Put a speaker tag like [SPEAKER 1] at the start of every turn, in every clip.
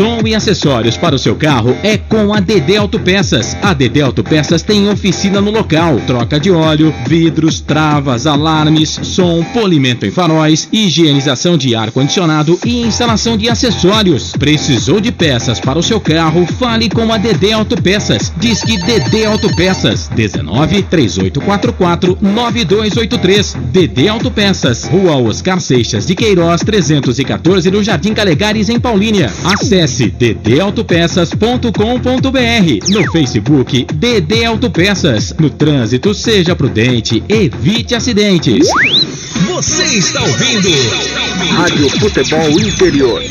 [SPEAKER 1] som e acessórios para o seu carro é com a DD Autopeças. A DD Autopeças tem oficina no local, troca de óleo, vidros, travas, alarmes, som, polimento em faróis, higienização de ar-condicionado e instalação de acessórios. Precisou de peças para o seu carro? Fale com a DD Autopeças. Disque DD Autopeças 19 3844 9283. DD Autopeças, Rua Oscar Seixas de Queiroz 314 no Jardim Calegares em Paulínia. Acesse ddautopeças.com.br. No Facebook DD Autopeças. No trânsito, seja prudente, evite acidentes.
[SPEAKER 2] Você está ouvindo
[SPEAKER 3] Rádio Futebol Interior.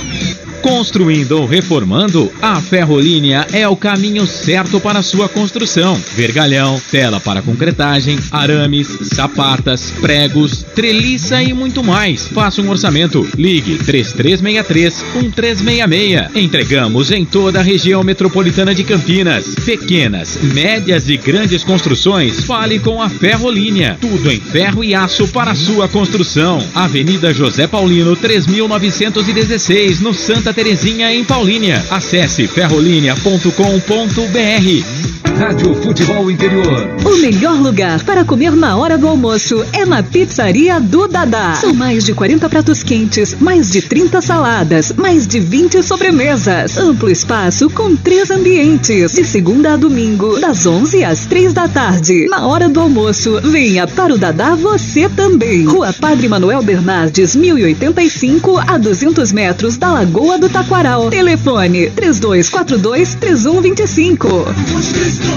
[SPEAKER 1] Construindo ou reformando, a Ferrolínea é o caminho certo para a sua construção. Vergalhão, tela para concretagem, arames, sapatas, pregos, treliça e muito mais. Faça um orçamento. Ligue 3363-1366. Entregamos em toda a região metropolitana de Campinas. Pequenas, médias e grandes construções, fale com a Ferrolínea. Tudo em ferro e aço para a sua construção. Avenida José Paulino, 3916, no Santa Terezinha, em Paulínia. Acesse ferrolinea.com.br.
[SPEAKER 2] Rádio Futebol Interior.
[SPEAKER 4] O melhor lugar para comer na hora do almoço é na Pizzaria do Dadá. São mais de 40 pratos quentes, mais de 30 saladas, mais de 20 sobremesas. Amplo espaço com 3 ambientes. De segunda a domingo, das 11 às 3 da tarde. Na hora do almoço, venha para o Dadá você também. Rua Padre Manuel Bernardes, 1085, a 200 metros da Lagoa do Taquaral. Telefone 3242-3125.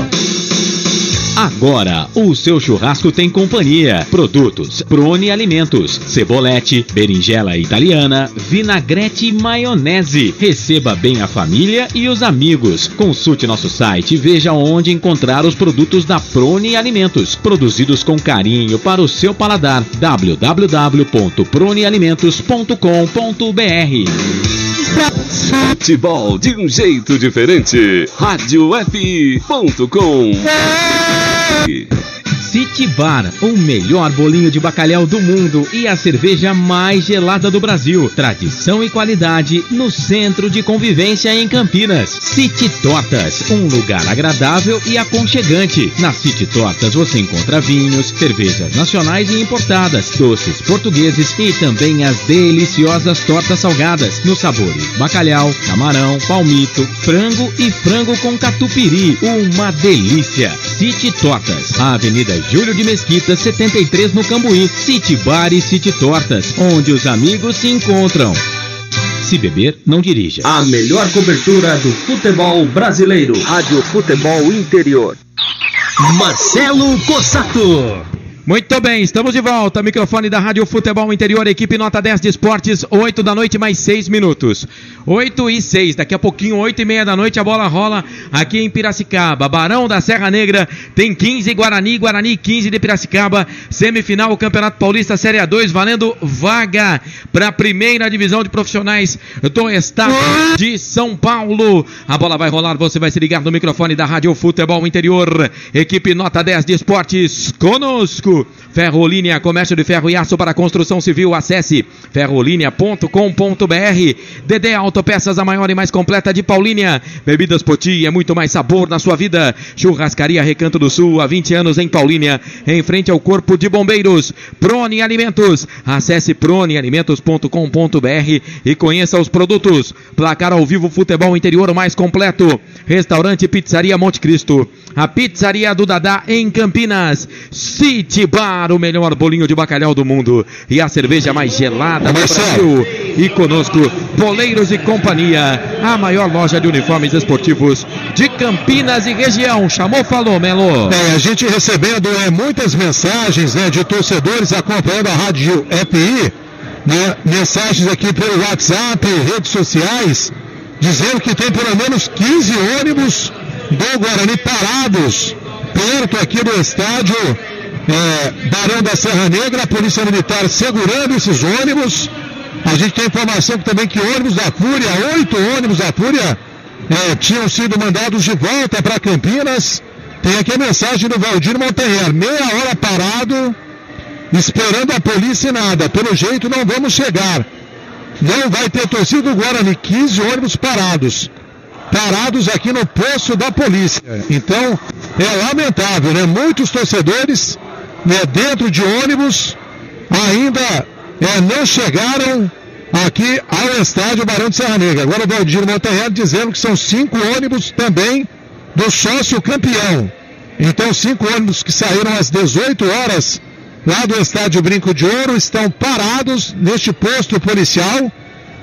[SPEAKER 1] Agora, o seu churrasco tem companhia. Produtos Prone Alimentos, cebolete, berinjela italiana, vinagrete e maionese. Receba bem a família e os amigos. Consulte nosso site e veja onde encontrar os produtos da Prone Alimentos, produzidos com carinho para o seu paladar. www.pronealimentos.com.br.
[SPEAKER 5] Futebol de um jeito diferente. RádioFI.com.
[SPEAKER 1] City Bar, o melhor bolinho de bacalhau do mundo e a cerveja mais gelada do Brasil. Tradição e qualidade no centro de convivência em Campinas. City Tortas, um lugar agradável e aconchegante. Na City Tortas você encontra vinhos, cervejas nacionais e importadas, doces portugueses e também as deliciosas tortas salgadas nos sabores bacalhau, camarão, palmito, frango e frango com catupiry. Uma delícia! City Tortas, a Avenida Júlio de Mesquita, 73 no Cambuí. City Bar e City Tortas, onde os amigos se encontram. Se beber, não dirija.
[SPEAKER 3] A melhor cobertura do futebol brasileiro. Rádio Futebol Interior.
[SPEAKER 2] Marcelo Cossato.
[SPEAKER 1] Muito bem, estamos de volta. Microfone da Rádio Futebol Interior, equipe Nota 10 de Esportes, 8 da noite mais 6 minutos. 8 e 6, daqui a pouquinho, 8 e meia da noite, a bola rola aqui em Piracicaba. Barão da Serra Negra tem 15 Guarani, Guarani 15 de Piracicaba. Semifinal, Campeonato Paulista Série A2, valendo vaga para a primeira divisão de profissionais do estado de São Paulo. A bola vai rolar, você vai se ligar no microfone da Rádio Futebol Interior. Equipe Nota 10 de Esportes, conosco. Ferrolínea, comércio de ferro e aço para construção civil. Acesse ferrolinea.com.br. DD Autopeças, a maior e mais completa de Paulínia. Bebidas Poti, é muito mais sabor na sua vida. Churrascaria Recanto do Sul, há 20 anos em Paulínia, em frente ao Corpo de Bombeiros. Prone Alimentos, acesse pronealimentos.com.br e conheça os produtos. Placar ao vivo, futebol interior mais completo. Restaurante Pizzaria Monte Cristo, a pizzaria do Dadá em Campinas. City Bar, o melhor bolinho de bacalhau do mundo e a cerveja mais gelada do Brasil. E conosco, Boleiros e Companhia, a maior loja de uniformes esportivos de Campinas e região. Chamou, falou, Melo.
[SPEAKER 6] A gente recebendo muitas mensagens de torcedores acompanhando a Rádio FI, mensagens aqui pelo WhatsApp, redes sociais, dizendo que tem pelo menos 15 ônibus do Guarani parados perto aqui do estádio Barão da Serra Negra. A Polícia Militar segurando esses ônibus. A gente tem informação também que ônibus da Fúria, 8 ônibus da Fúria tinham sido mandados de volta para Campinas. Tem aqui a mensagem do Valdir Montanher: meia hora parado, esperando a polícia e nada, pelo jeito não vamos chegar. não vai ter torcida do Guarani. 15 ônibus parados aqui no posto da polícia. Então, é lamentável, né? Muitos torcedores, né, dentro de ônibus ainda não chegaram aqui ao estádio Barão de Serra Negra. Agora o Valdir Montanhelli dizendo que são 5 ônibus também do sócio campeão. Então 5 ônibus que saíram às 18 horas lá do estádio Brinco de Ouro estão parados neste posto policial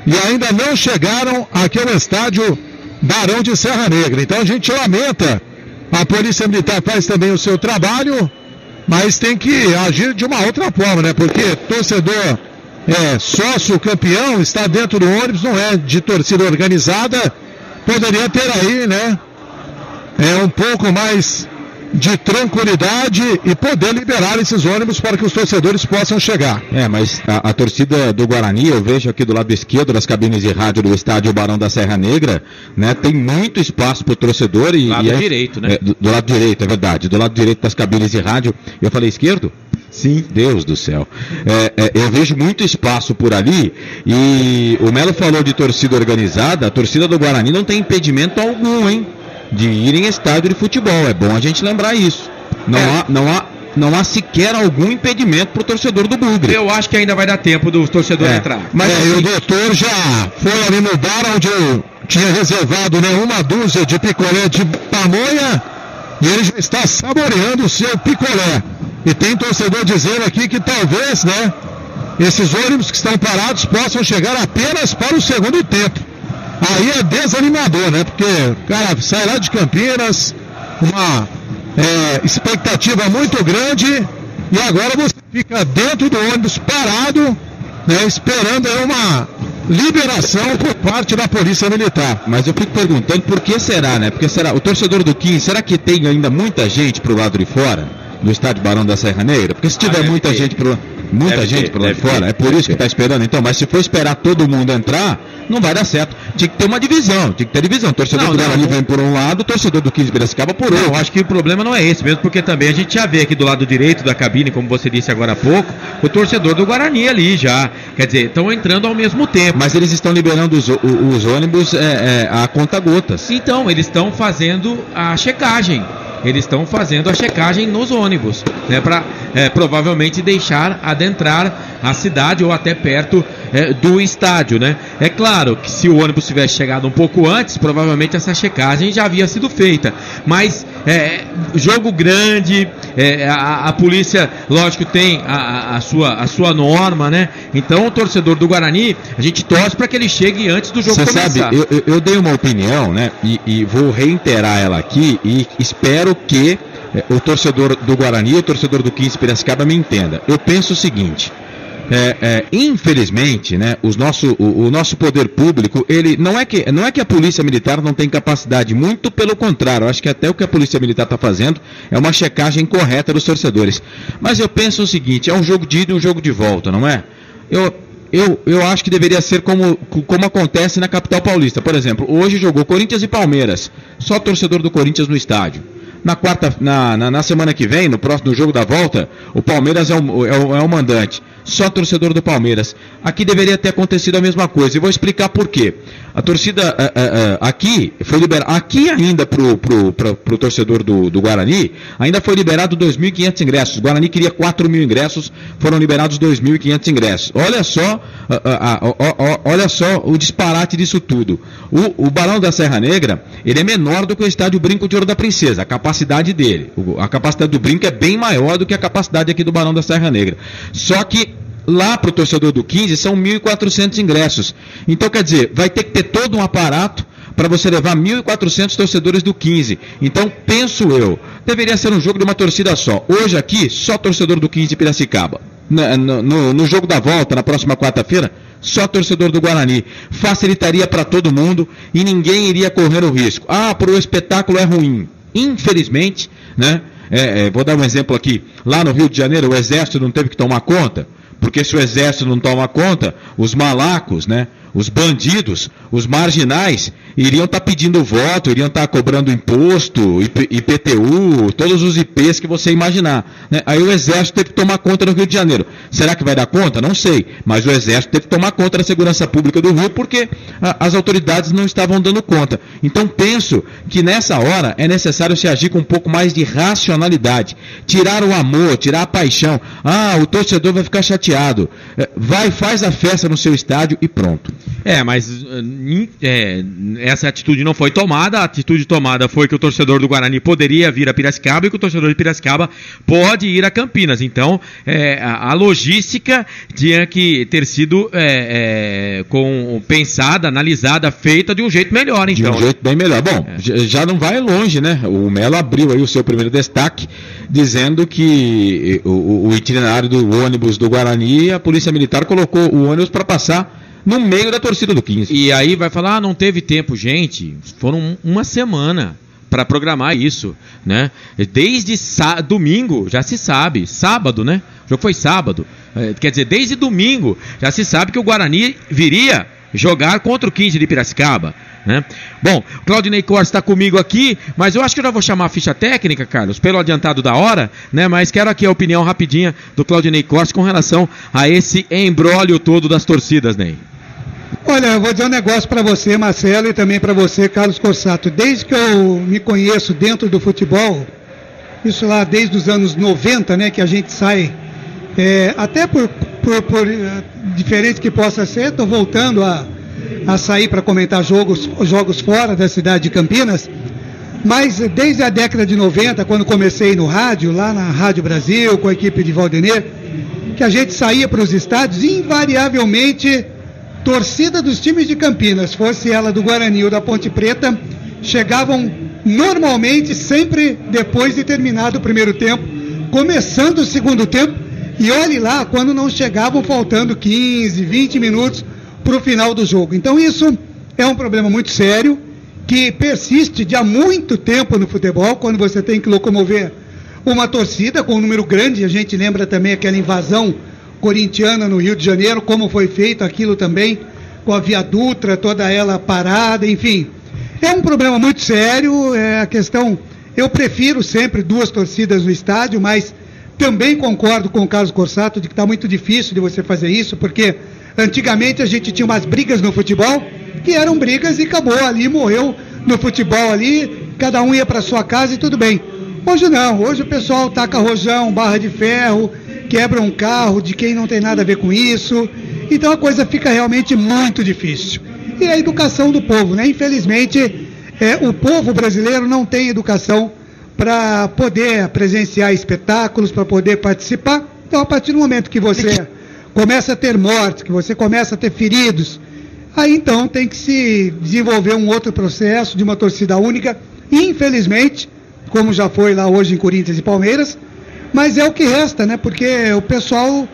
[SPEAKER 6] e ainda não chegaram aqui ao estádio Barão de Serra Negra. Então a gente lamenta, a Polícia Militar faz também o seu trabalho, mas tem que agir de uma outra forma, né? Porque torcedor sócio campeão, está dentro do ônibus, não é de torcida organizada, poderia ter aí, né, um pouco mais de tranquilidade e poder liberar esses ônibus para que os torcedores possam chegar.
[SPEAKER 7] Mas a torcida do Guarani, eu vejo aqui do lado esquerdo das cabines de rádio do estádio Barão da Serra Negra, né, tem muito espaço para o torcedor e
[SPEAKER 1] lado direito, né?
[SPEAKER 7] Do lado direito, é verdade, do lado direito das cabines de rádio. Eu falei esquerdo? Sim, Deus do céu. Eu vejo muito espaço por ali e o Melo falou de torcida organizada. A torcida do Guarani não tem impedimento algum, hein, de ir em estádio de futebol. É bom a gente lembrar isso. Não há sequer algum impedimento para o torcedor do Bugre.
[SPEAKER 1] Eu acho que ainda vai dar tempo do torcedor entrar.
[SPEAKER 6] Mas o doutor já foi ali no bar onde eu tinha reservado, né, uma dúzia de picolé de pamonha e ele já está saboreando o seu picolé. E tem torcedor dizendo aqui que talvez, né, esses ônibus que estão parados possam chegar apenas para o segundo tempo. Aí é desanimador, né? Porque, cara, sai lá de Campinas, uma expectativa muito grande, e agora você fica dentro do ônibus parado, né, esperando uma liberação por parte da Polícia Militar.
[SPEAKER 7] Mas eu fico perguntando por que será, né? Porque será, o torcedor do 15, será que tem ainda muita gente pro lado de fora, no estádio Barão da Serra Negra? Porque se tiver muita gente pro lado de fora, é por isso que está esperando. Então, mas se for esperar todo mundo entrar, não vai dar certo. Tinha que ter uma divisão, O torcedor do Guarani vem por um lado, o torcedor do 15 Piracicaba por outro.
[SPEAKER 1] Eu acho que o problema não é esse mesmo, porque também a gente já vê aqui do lado direito da cabine, como você disse agora há pouco, o torcedor do Guarani ali já. Quer dizer, estão entrando ao mesmo tempo.
[SPEAKER 7] Mas eles estão liberando os ônibus a conta-gotas.
[SPEAKER 1] Então, eles estão fazendo a checagem. Eles estão fazendo a checagem nos ônibus, né, para provavelmente deixar adentrar a cidade ou até perto do estádio, né? É claro que se o ônibus tivesse chegado um pouco antes, provavelmente essa checagem já havia sido feita. Mas jogo grande, a polícia, lógico, tem a sua norma, né? Então o torcedor do Guarani, a gente torce para que ele chegue antes do jogo começar.
[SPEAKER 7] Você sabe, eu dei uma opinião, né? E vou reiterar ela aqui e espero que o torcedor do Guarani e o torcedor do 15 Piracicaba me entenda. Eu penso o seguinte: infelizmente, né, o nosso poder público, ele não é que a Polícia Militar não tem capacidade, muito pelo contrário. Eu acho que até o que a Polícia Militar está fazendo é uma checagem correta dos torcedores. Mas eu penso o seguinte: é um jogo de ida e um jogo de volta, não é? Eu acho que deveria ser como acontece na capital paulista. Por exemplo, hoje jogou Corinthians e Palmeiras, só torcedor do Corinthians no estádio. Na semana que vem, no próximo jogo da volta, o Palmeiras é o mandante, só torcedor do Palmeiras. Aqui deveria ter acontecido a mesma coisa, e vou explicar por quê. A torcida aqui foi liberada, aqui ainda pro torcedor do Guarani, ainda foi liberado 2.500 ingressos. O Guarani queria 4.000 ingressos, foram liberados 2.500 ingressos. Olha só o disparate disso tudo. O Barão da Serra Negra, ele é menor do que o estádio Brinco de Ouro da Princesa, a capacidade dele. A capacidade do Brinco é bem maior do que a capacidade aqui do Barão da Serra Negra. Só que lá para o torcedor do 15 são 1.400 ingressos. Então, quer dizer, vai ter que ter todo um aparato para você levar 1.400 torcedores do 15. Então, penso eu, deveria ser um jogo de uma torcida só. Hoje aqui, só torcedor do 15 Piracicaba. No jogo da volta, na próxima quarta-feira, só torcedor do Guarani. Facilitaria para todo mundo e ninguém iria correr o risco. Para o espetáculo é ruim. Infelizmente, né? Vou dar um exemplo aqui. Lá no Rio de Janeiro, o Exército não teve que tomar conta. Porque se o Exército não toma conta, os malacos, né, os bandidos, os marginais, iriam estar pedindo voto, iriam estar cobrando imposto, IPTU, todos os IPs que você imaginar, né? Aí o Exército teve que tomar conta no Rio de Janeiro. Será que vai dar conta? Não sei, mas o Exército teve que tomar conta da segurança pública do Rio porque as autoridades não estavam dando conta. Então penso que nessa hora é necessário se agir com um pouco mais de racionalidade, tirar o amor, tirar a paixão. O torcedor vai ficar chateado, faz a festa no seu estádio e pronto.
[SPEAKER 1] Mas essa atitude não foi tomada. A atitude tomada foi que o torcedor do Guarani poderia vir a Piracicaba e que o torcedor de Piracicaba pode ir a Campinas. Então, a logística tinha que ter sido pensada, analisada, feita de um jeito melhor. Então.
[SPEAKER 7] De um jeito bem melhor. Bom, já não vai longe, né? O Melo abriu aí o seu primeiro destaque, dizendo que o itinerário do ônibus do Guarani, a Polícia Militar colocou o ônibus para passar no meio da torcida do 15.
[SPEAKER 1] E aí vai falar, não teve tempo, gente. Foram uma semana para programar isso, né? Desde domingo já se sabe, sábado, né? O jogo foi sábado. Quer dizer, desde domingo já se sabe que o Guarani viria jogar contra o 15 de Piracicaba, né? Bom, o Claudinei Cortes está comigo aqui, mas eu acho que eu já vou chamar a ficha técnica, Carlos, pelo adiantado da hora, né? Mas quero aqui a opinião rapidinha do Claudinei Cortes com relação a esse embrólio todo das torcidas, Ney.
[SPEAKER 8] Olha, eu vou dizer um negócio para você, Marcelo, e também para você, Carlos Corsato. Desde que eu me conheço dentro do futebol, isso lá desde os anos 90, né, que a gente sai, até por diferente que possa ser, estou voltando a sair para comentar jogos fora da cidade de Campinas, mas desde a década de 90, quando comecei no rádio, lá na Rádio Brasil, com a equipe de Valdener, que a gente saía para os estádios, invariavelmente, torcida dos times de Campinas, fosse ela do Guarani ou da Ponte Preta, chegavam normalmente sempre depois de terminado o primeiro tempo, começando o segundo tempo, e olhe lá, quando não chegavam faltando 15, 20 minutos para o final do jogo. Então isso é um problema muito sério, que persiste de há muito tempo no futebol, quando você tem que locomover uma torcida com um número grande. A gente lembra também aquela invasão corintiana no Rio de Janeiro, como foi feito aquilo também, com a Via Dutra, toda ela parada, enfim. É um problema muito sério, a questão, eu prefiro sempre 2 torcidas no estádio, mas também concordo com o Carlos Corsato de que está muito difícil de você fazer isso, porque antigamente a gente tinha umas brigas no futebol, que eram brigas e acabou ali, morreu no futebol ali, cada um ia para sua casa e tudo bem. Hoje não, hoje o pessoal taca rojão, barra de ferro, quebra um carro de quem não tem nada a ver com isso, então a coisa fica realmente muito difícil. E a educação do povo, né? Infelizmente, o povo brasileiro não tem educação para poder presenciar espetáculos, para poder participar. Então, a partir do momento que você começa a ter mortes, que você começa a ter feridos, aí então tem que se desenvolver um outro processo de uma torcida única, infelizmente, como já foi lá hoje em Corinthians e Palmeiras, mas é o que resta, né? Porque o pessoal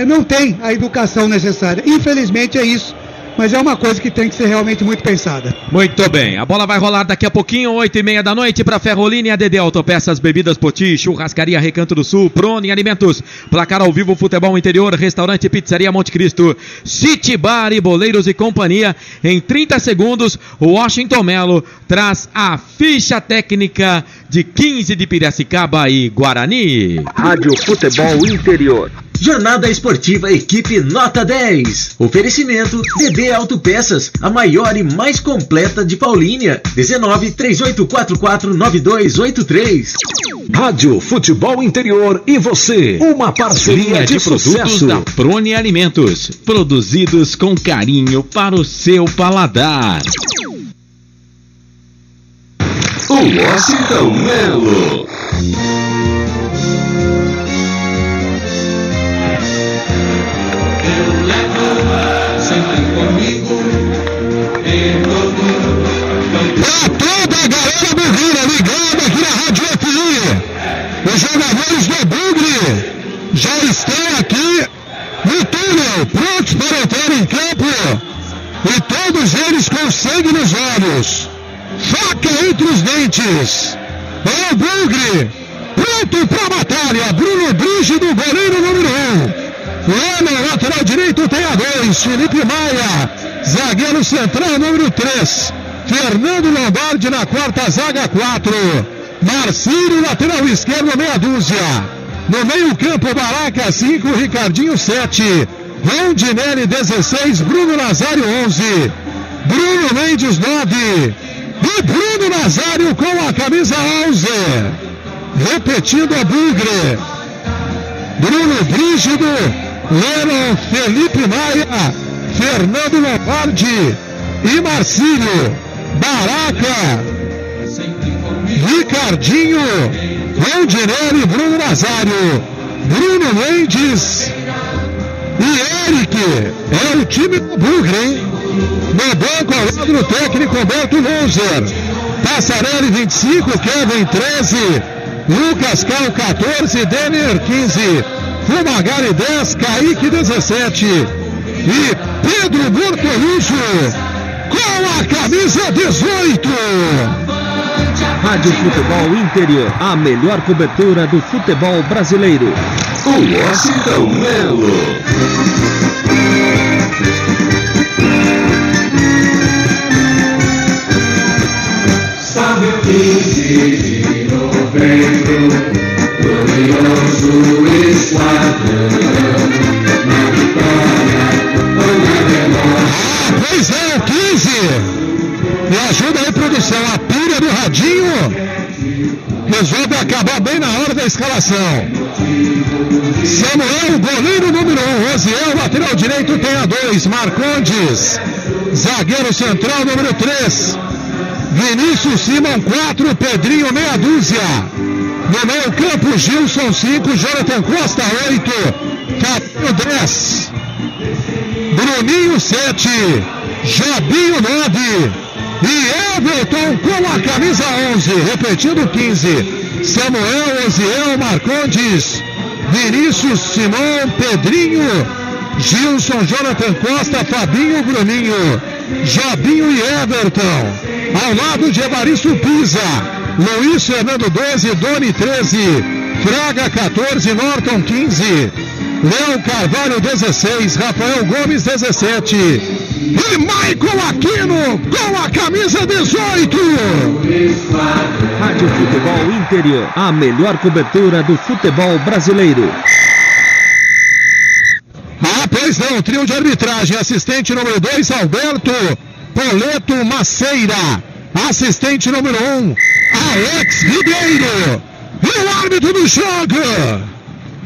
[SPEAKER 8] não tem a educação necessária. Infelizmente é isso, mas é uma coisa que tem que ser realmente muito pensada.
[SPEAKER 1] Muito bem, a bola vai rolar daqui a pouquinho, 8h30 da noite, para Ferrolini, ADD Autopeças, Bebidas Poti, Churrascaria Recanto do Sul, Prone Alimentos, Placar ao Vivo, Futebol Interior, Restaurante Pizzaria Monte Cristo, City Bar e Boleiros e Companhia. Em 30 segundos, o Washington Melo traz a ficha técnica de 15 de Piracicaba e Guarani.
[SPEAKER 3] Rádio Futebol Interior.
[SPEAKER 2] Jornada Esportiva Equipe Nota 10. Oferecimento DB Autopeças, a maior e mais completa de Paulínia. 1938449283.
[SPEAKER 5] Rádio Futebol Interior e você. Uma parceria de
[SPEAKER 1] produtos
[SPEAKER 5] sucesso
[SPEAKER 1] da Prone Alimentos, produzidos com carinho para o seu paladar.
[SPEAKER 5] O Washington Melo.
[SPEAKER 6] Pra toda a galera do Rio, ligada aqui na Rádio FI, os jogadores do Bugre já estão aqui no túnel, prontos para entrar em campo, e todos eles com sangue nos olhos, faca entre os dentes. É o Bugre, pronto para a batalha. Bruno Brígido, goleiro número 1. Lá no lateral direito tem a 2, Felipe Maia. Zagueiro central, número 3. Fernando Lombardi na quarta zaga, 4. Marcílio, lateral esquerdo, meia dúzia. No meio campo, Baraca, 5. Ricardinho, 7. Rondinelli, 16. Bruno Nazário, 11. Bruno Mendes, 9. E Bruno Nazário com a camisa 11. Repetindo a Bugre. Bruno Brígido, Lennon, Felipe Maia, Fernando Lombardi e Marcílio. Baraca, Ricardinho, Rondinelli, Bruno Nazário, Bruno Mendes e Eric. É o time do Bugre, hein? No banco, ao lado do técnico Roberto Loser. Passarelli, 25, Kevin, 13. Lucas Cal, 14. Denner, 15. Fumagalli, 10. Kaique, 17. E Pedro Bortolucci com a camisa 18.
[SPEAKER 3] Rádio Futebol Interior, a melhor cobertura do futebol brasileiro.
[SPEAKER 5] O Washington Melo.
[SPEAKER 9] Sabe o 15 de novembro, glorioso esquadrão, na vitória ou na derrota.
[SPEAKER 6] Pois é, o 15. Me ajuda aí, produção. A pilha do radinho resolve acabar bem na hora da escalação. Samuel, goleiro número 1. Rosiel, lateral direito, tem a 2. Marcondes, zagueiro central, número 3. Vinícius Simão, 4. Pedrinho, meia dúzia. No meio campo, Gilson, 5. Jonathan Costa, 8. Catinho, 10. Bruninho, 7. Jabinho, 9. E Everton com a camisa 11. Repetindo, 15. Samuel, Osiel, Marcondes, Vinícius, Simão, Pedrinho, Gilson, Jonathan Costa, Fabinho, Bruninho, Jabinho e Everton. Ao lado de Evaristo Pisa, Luiz Fernando, 12, Doni, 13, Fraga, 14, Norton, 15, Léo Carvalho, 16, Rafael Gomes, 17 e Michael Aquino com a camisa 18.
[SPEAKER 3] Rádio Futebol Interior, a melhor cobertura do futebol brasileiro.
[SPEAKER 6] Ah, pois não, trio de arbitragem, assistente número 2, Alberto Poleto Maceira, assistente número 1, Alex Ribeiro, e o árbitro do jogo,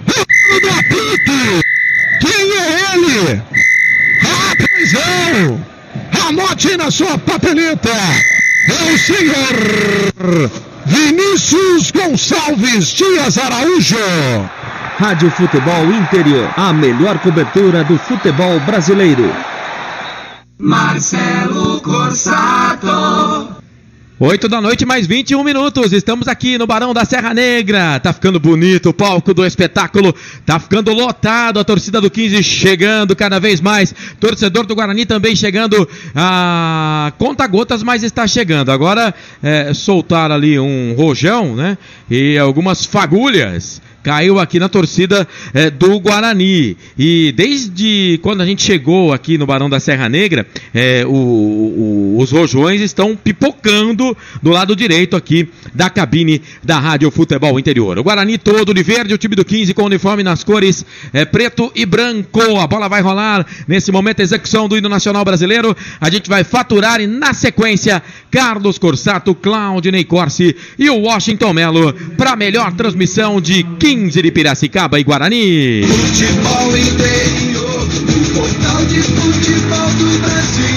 [SPEAKER 6] o do apito, quem é ele? Ah, pois não, anote na sua papeleta, é o senhor Vinícius Gonçalves Dias Araújo.
[SPEAKER 3] Rádio Futebol Interior, a melhor cobertura do futebol brasileiro.
[SPEAKER 9] Marcelo Corsato.
[SPEAKER 1] 8 da noite, mais 21 minutos. Estamos aqui no Barão da Serra Negra. Tá ficando bonito o palco do espetáculo. Tá ficando lotado. A torcida do 15 chegando cada vez mais. Torcedor do Guarani também chegando a conta-gotas, mas está chegando. Agora soltaram ali um rojão, né? E algumas fagulhas. Caiu aqui na torcida do Guarani. E desde quando a gente chegou aqui no Barão da Serra Negra, os rojões estão pipocando do lado direito aqui da cabine da Rádio Futebol Interior. O Guarani todo de verde, o time do 15 com o uniforme nas cores preto e branco. A bola vai rolar nesse momento, a execução do hino nacional brasileiro. A gente vai faturar e na sequência, Carlos Corsato, Claudinei Corsi e o Washington Melo para a melhor transmissão de 15 de Piracicaba e Guarani.
[SPEAKER 9] Futebol Interior, o portal de futebol do Brasil.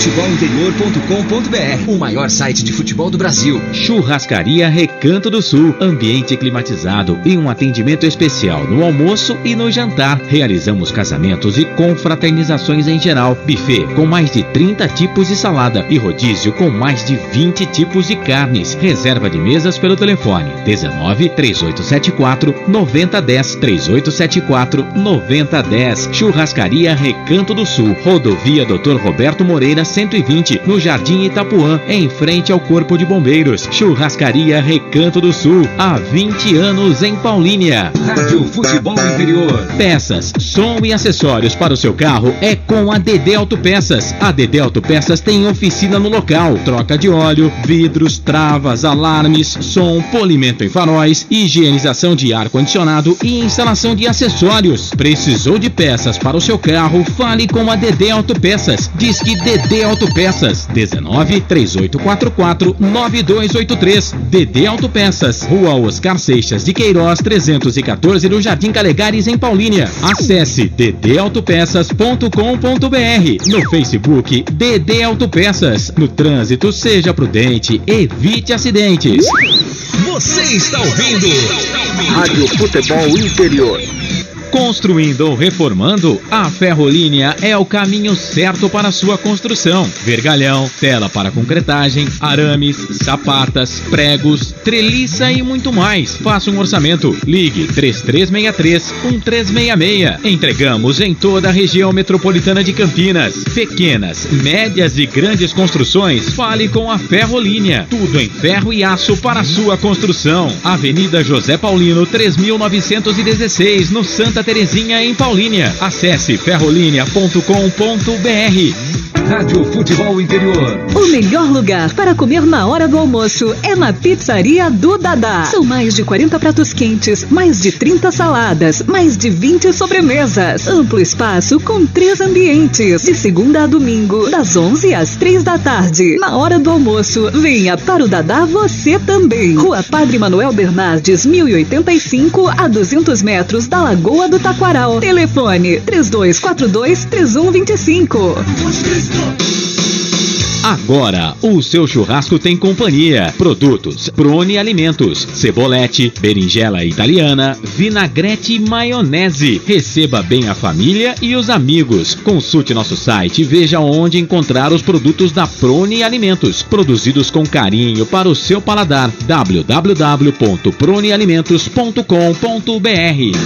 [SPEAKER 2] Futebolinterior.com.br, o maior site de futebol do Brasil.
[SPEAKER 7] Churrascaria Recanto do Sul, ambiente climatizado e um atendimento especial no almoço e no jantar. Realizamos casamentos e confraternizações em geral. Buffet com mais de 30 tipos de salada e rodízio com mais de 20 tipos de carnes. Reserva de mesas pelo telefone 19 3874 9010 3874 9010. Churrascaria Recanto do Sul, Rodovia Dr. Roberto Moreira
[SPEAKER 1] 120, no Jardim Itapuã, em frente ao Corpo de Bombeiros. Churrascaria Recanto do Sul, há 20 anos em Paulínia.
[SPEAKER 5] Rádio Futebol Interior.
[SPEAKER 1] Peças, som e acessórios para o seu carro é com a DD Autopeças. A DD Autopeças tem oficina no local, troca de óleo, vidros, travas, alarmes, som, polimento em faróis, higienização de ar-condicionado e instalação de acessórios. Precisou de peças para o seu carro? Fale com a DD Autopeças. Disque DD Autopeças 19 3844 9283. DD Autopeças, Rua Oscar Seixas de Queiroz 314, no Jardim Calegares, em Paulínia. Acesse ddautopeças.com.br. No Facebook, DD Autopeças. No trânsito, seja prudente, evite acidentes.
[SPEAKER 5] Você está ouvindo
[SPEAKER 3] Rádio Futebol Interior.
[SPEAKER 1] Construindo ou reformando, a Ferrolínea é o caminho certo para a sua construção. Vergalhão, tela para concretagem, arames, sapatas, pregos, treliça e muito mais. Faça um orçamento. Ligue 3363-1366. Entregamos em toda a região metropolitana de Campinas. Pequenas, médias e grandes construções, fale com a Ferrolínea. Tudo em ferro e aço para a sua construção. Avenida José Paulino, 3916, no Santa Terezinha, em Paulínia. Acesse ferrolinea.com.br.
[SPEAKER 5] Rádio Futebol Interior.
[SPEAKER 4] O melhor lugar para comer na hora do almoço é na Pizzaria do Dadá. São mais de 40 pratos quentes, mais de 30 saladas, mais de 20 sobremesas. Amplo espaço com 3 ambientes. De segunda a domingo, das 11 às 3 da tarde. Na hora do almoço, venha para o Dadá você também. Rua Padre Manuel Bernardes, 1085, a 200 metros da Lagoa do Taquaral. Telefone 3242-3125.
[SPEAKER 1] Agora, o seu churrasco tem companhia. Produtos: Prone Alimentos, cebolete, berinjela italiana, vinagrete e maionese. Receba bem a família e os amigos. Consulte nosso site e veja onde encontrar os produtos da Prone Alimentos, produzidos com carinho para o seu paladar. www.pronealimentos.com.br.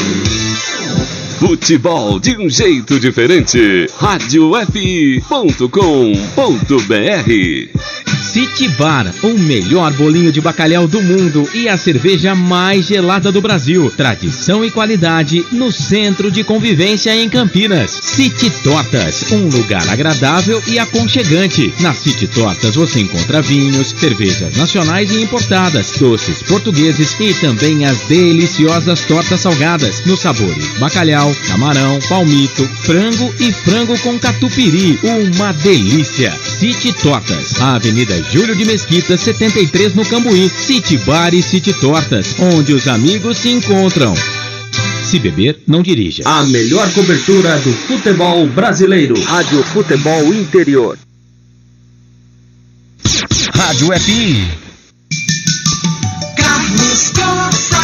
[SPEAKER 10] Futebol de um jeito diferente. RadioFI.com.br.
[SPEAKER 1] City Bar, o melhor bolinho de bacalhau do mundo e a cerveja mais gelada do Brasil. Tradição e qualidade no centro de convivência em Campinas. City Tortas, um lugar agradável e aconchegante. Na City Tortas você encontra vinhos, cervejas nacionais e importadas, doces portugueses e também as deliciosas tortas salgadas nos sabores bacalhau, camarão, palmito, frango e frango com catupiry. Uma delícia! City Tortas, a Avenida Júlio de Mesquita, 73, no Cambuí. City Bar e City Tortas, onde os amigos se encontram. Se beber, não dirija.
[SPEAKER 3] A melhor cobertura do futebol brasileiro. Rádio Futebol Interior.
[SPEAKER 5] Rádio FI.
[SPEAKER 9] Carlos Costa.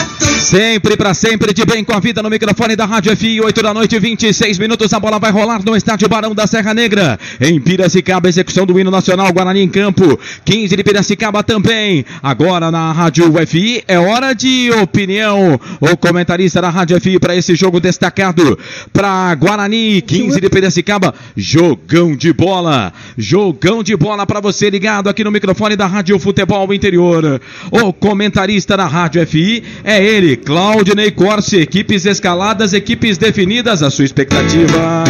[SPEAKER 1] Sempre pra sempre de bem com a vida no microfone da Rádio FI, 8 da noite, 26 minutos, a bola vai rolar no estádio Barão da Serra Negra, em Piracicaba, execução do hino nacional, Guarani em campo, 15 de Piracicaba também. Agora na Rádio FI é hora de opinião, o comentarista da Rádio FI para esse jogo destacado para Guarani, 15 de Piracicaba, jogão de bola para você ligado aqui no microfone da Rádio Futebol Interior. O comentarista da Rádio FI é ele, Claudinei Corsi. Equipes escaladas, equipes definidas, a sua expectativa.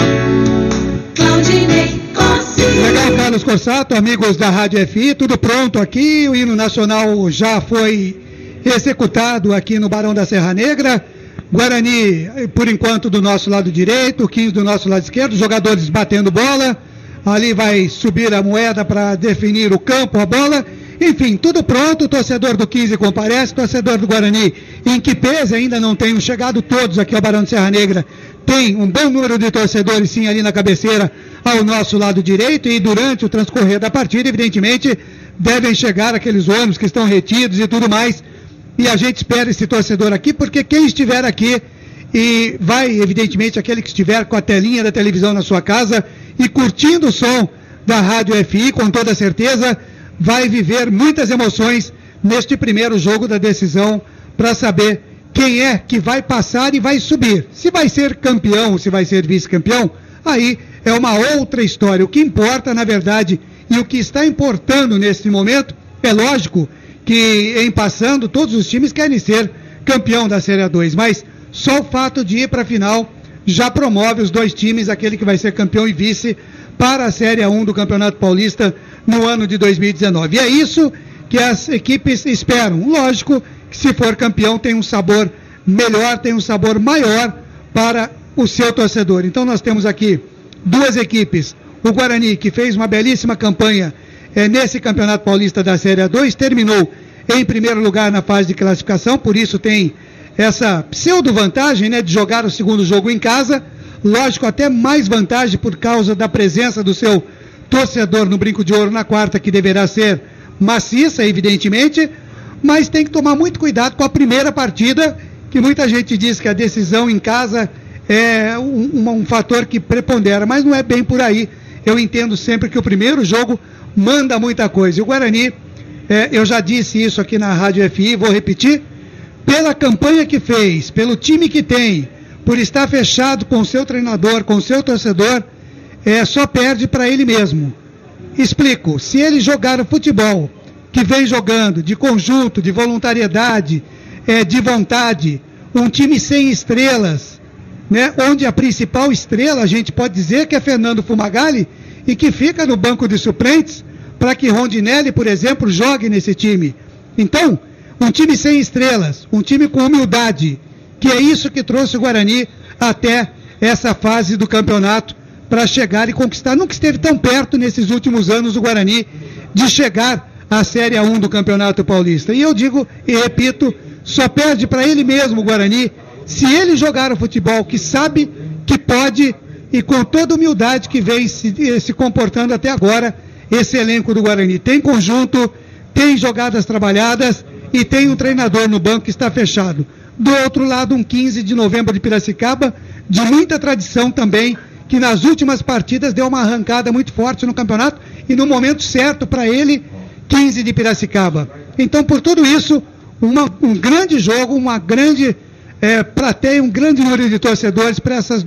[SPEAKER 9] Claudinei Corsi.
[SPEAKER 8] Legal, Carlos Corsato, amigos da Rádio FI, tudo pronto aqui, o hino nacional já foi executado aqui no Barão da Serra Negra. Guarani, por enquanto, do nosso lado direito, 15 do nosso lado esquerdo, jogadores batendo bola, ali vai subir a moeda para definir o campo, a bola. Enfim, tudo pronto, o torcedor do 15 comparece, torcedor do Guarani, em que pese ainda não tenham chegado todos aqui ao Barão de Serra Negra, tem um bom número de torcedores sim ali na cabeceira ao nosso lado direito, e durante o transcorrer da partida, evidentemente, devem chegar aqueles ônibus que estão retidos e tudo mais, e a gente espera esse torcedor aqui, porque quem estiver aqui, e vai, evidentemente, aquele que estiver com a telinha da televisão na sua casa e curtindo o som da Rádio FI, com toda certeza, vai viver muitas emoções neste primeiro jogo da decisão para saber quem é que vai passar e vai subir. Se vai ser campeão, se vai ser vice-campeão, aí é uma outra história. O que importa, na verdade, e o que está importando nesse momento, é lógico que em passando, todos os times querem ser campeão da Série A2, mas só o fato de ir para a final já promove os dois times, aquele que vai ser campeão e vice, para a Série A1 do Campeonato Paulista no ano de 2019. E é isso que as equipes esperam. Lógico que se for campeão tem um sabor melhor, tem um sabor maior para o seu torcedor. Então nós temos aqui duas equipes. O Guarani, que fez uma belíssima campanha nesse Campeonato Paulista da Série A2, terminou em primeiro lugar na fase de classificação, por isso tem essa pseudo-vantagem, né, de jogar o segundo jogo em casa. Lógico, até mais vantagem por causa da presença do seu torcedor no Brinco de Ouro na quarta, que deverá ser maciça, evidentemente, mas tem que tomar muito cuidado com a primeira partida, que muita gente diz que a decisão em casa é um fator que prepondera, mas não é bem por aí. Eu entendo sempre que o primeiro jogo manda muita coisa. E o Guarani, eu já disse isso aqui na Rádio FI, vou repetir, pela campanha que fez, pelo time que tem, por estar fechado com o seu treinador, com o seu torcedor, só perde para ele mesmo. Explico, se ele jogar o futebol que vem jogando, de conjunto, de voluntariedade, de vontade, um time sem estrelas, né, onde a principal estrela, a gente pode dizer que é Fernando Fumagalli, e que fica no banco de suplentes, para que Rondinelli, por exemplo, jogue nesse time. Então, um time sem estrelas, um time com humildade, que é isso que trouxe o Guarani até essa fase do campeonato, para chegar e conquistar. Nunca esteve tão perto nesses últimos anos o Guarani de chegar à Série A1 do Campeonato Paulista. E eu digo e repito, só perde para ele mesmo o Guarani, se ele jogar o futebol que sabe que pode, e com toda humildade que vem se comportando até agora, esse elenco do Guarani. Tem conjunto, tem jogadas trabalhadas e tem um treinador no banco que está fechado. Do outro lado, um 15 de novembro de Piracicaba, de muita tradição também, que nas últimas partidas deu uma arrancada muito forte no campeonato e no momento certo para ele, 15 de Piracicaba. Então, por tudo isso, um grande jogo, uma grande plateia, um grande número de torcedores para essas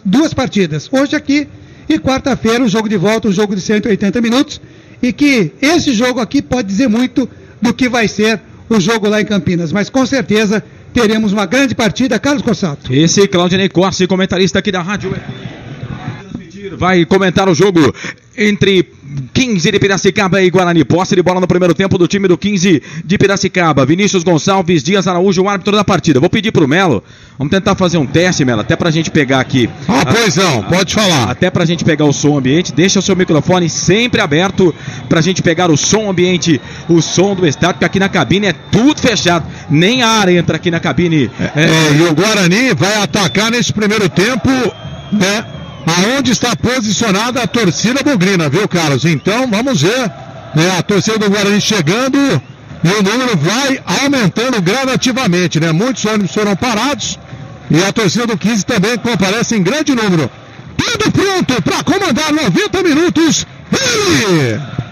[SPEAKER 8] duas partidas. Hoje aqui e quarta-feira, o jogo de volta, um jogo de 180 minutos, e que esse jogo aqui pode dizer muito do que vai ser o jogo lá em Campinas, mas com certeza teremos uma grande partida. Carlos Cossato.
[SPEAKER 1] Esse Claudinei Corsi, comentarista aqui da Rádio, vai comentar o jogo entre 15 de Piracicaba e Guarani. Posse de bola no primeiro tempo do time do 15 de Piracicaba. Vinícius Gonçalves, Dias Araújo, o árbitro da partida. Vou pedir pro Melo, vamos tentar fazer um teste, Melo, até pra gente pegar aqui.
[SPEAKER 6] Pois não, pode falar.
[SPEAKER 1] Até pra gente pegar o som ambiente. Deixa o seu microfone sempre aberto pra gente pegar o som ambiente, o som do estádio, porque aqui na cabine é tudo fechado. Nem ar entra aqui na cabine.
[SPEAKER 6] E o Guarani vai atacar nesse primeiro tempo, né? Aonde está posicionada a torcida bugrina, viu, Carlos? Então, vamos ver, né, a torcida do Guarani chegando e o número vai aumentando gradativamente, né? Muitos ônibus foram parados e a torcida do 15 também comparece em grande número. Tudo pronto para comandar 90 minutos.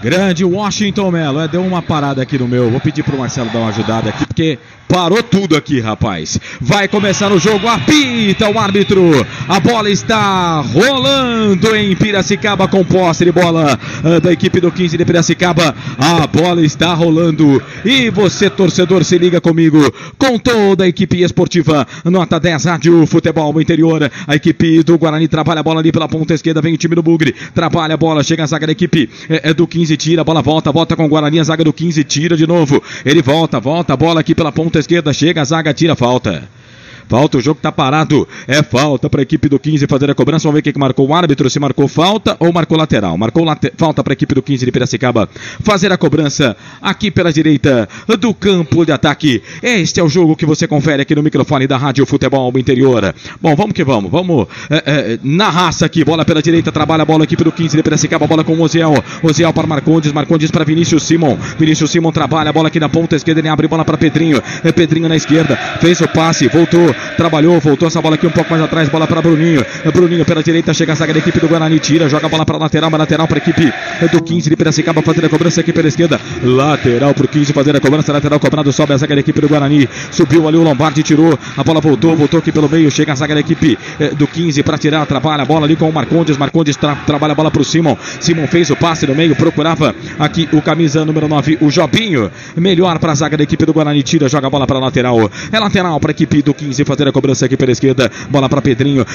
[SPEAKER 1] Grande Washington Melo, deu uma parada aqui no meu, vou pedir pro Marcelo dar uma ajudada aqui, porque parou tudo aqui, rapaz. Vai começar o jogo, apita o árbitro, a bola está rolando em Piracicaba com posse de bola da equipe do 15 de Piracicaba, a bola está rolando e você, torcedor, se liga comigo, com toda a equipe esportiva, nota 10, Rádio Futebol Interior, a equipe do Guarani trabalha a bola ali pela ponta esquerda, vem o time do Bugre, trabalha a bola, chega a zaga da equipe do 15, tira, a bola volta com o Guarani, a zaga do 15 tira de novo, ele volta, a bola aqui pela ponta esquerda, chega a zaga, tira, falta, o jogo tá parado, é falta para a equipe do 15 fazer a cobrança, vamos ver o que marcou o árbitro, se marcou falta ou marcou lateral, falta para a equipe do 15 de Piracicaba fazer a cobrança aqui pela direita do campo de ataque. Este é o jogo que você confere aqui no microfone da Rádio Futebol Interior. Bom, vamos que vamos na raça aqui, bola pela direita, trabalha a bola, a equipe do 15 de Piracicaba, bola com o Oziel para Marcondes para Vinícius Simon trabalha a bola aqui na ponta esquerda, ele abre bola para Pedrinho na esquerda, fez o passe, voltou, trabalhou, voltou essa bola aqui um pouco mais atrás, bola para Bruninho. Bruninho pela direita, chega a zaga da equipe do Guarani, tira, joga a bola para lateral, mas lateral para a equipe do 15 de Piracicaba, fazer a cobrança aqui pela esquerda, lateral para o 15 fazer a cobrança, lateral cobrado, sobe a zaga da equipe do Guarani, subiu ali o Lombardi, tirou, a bola voltou aqui pelo meio, chega a zaga da equipe do 15 para tirar, trabalha a bola ali com o Marcondes, trabalha a bola para o Simon fez o passe no meio, procurava aqui o camisa número 9, o Jobinho, melhor para a zaga da equipe do Guarani, tira, joga a bola para a lateral, é lateral para a equipe do 15 fazer a cobrança aqui pela esquerda, bola para Pedrinho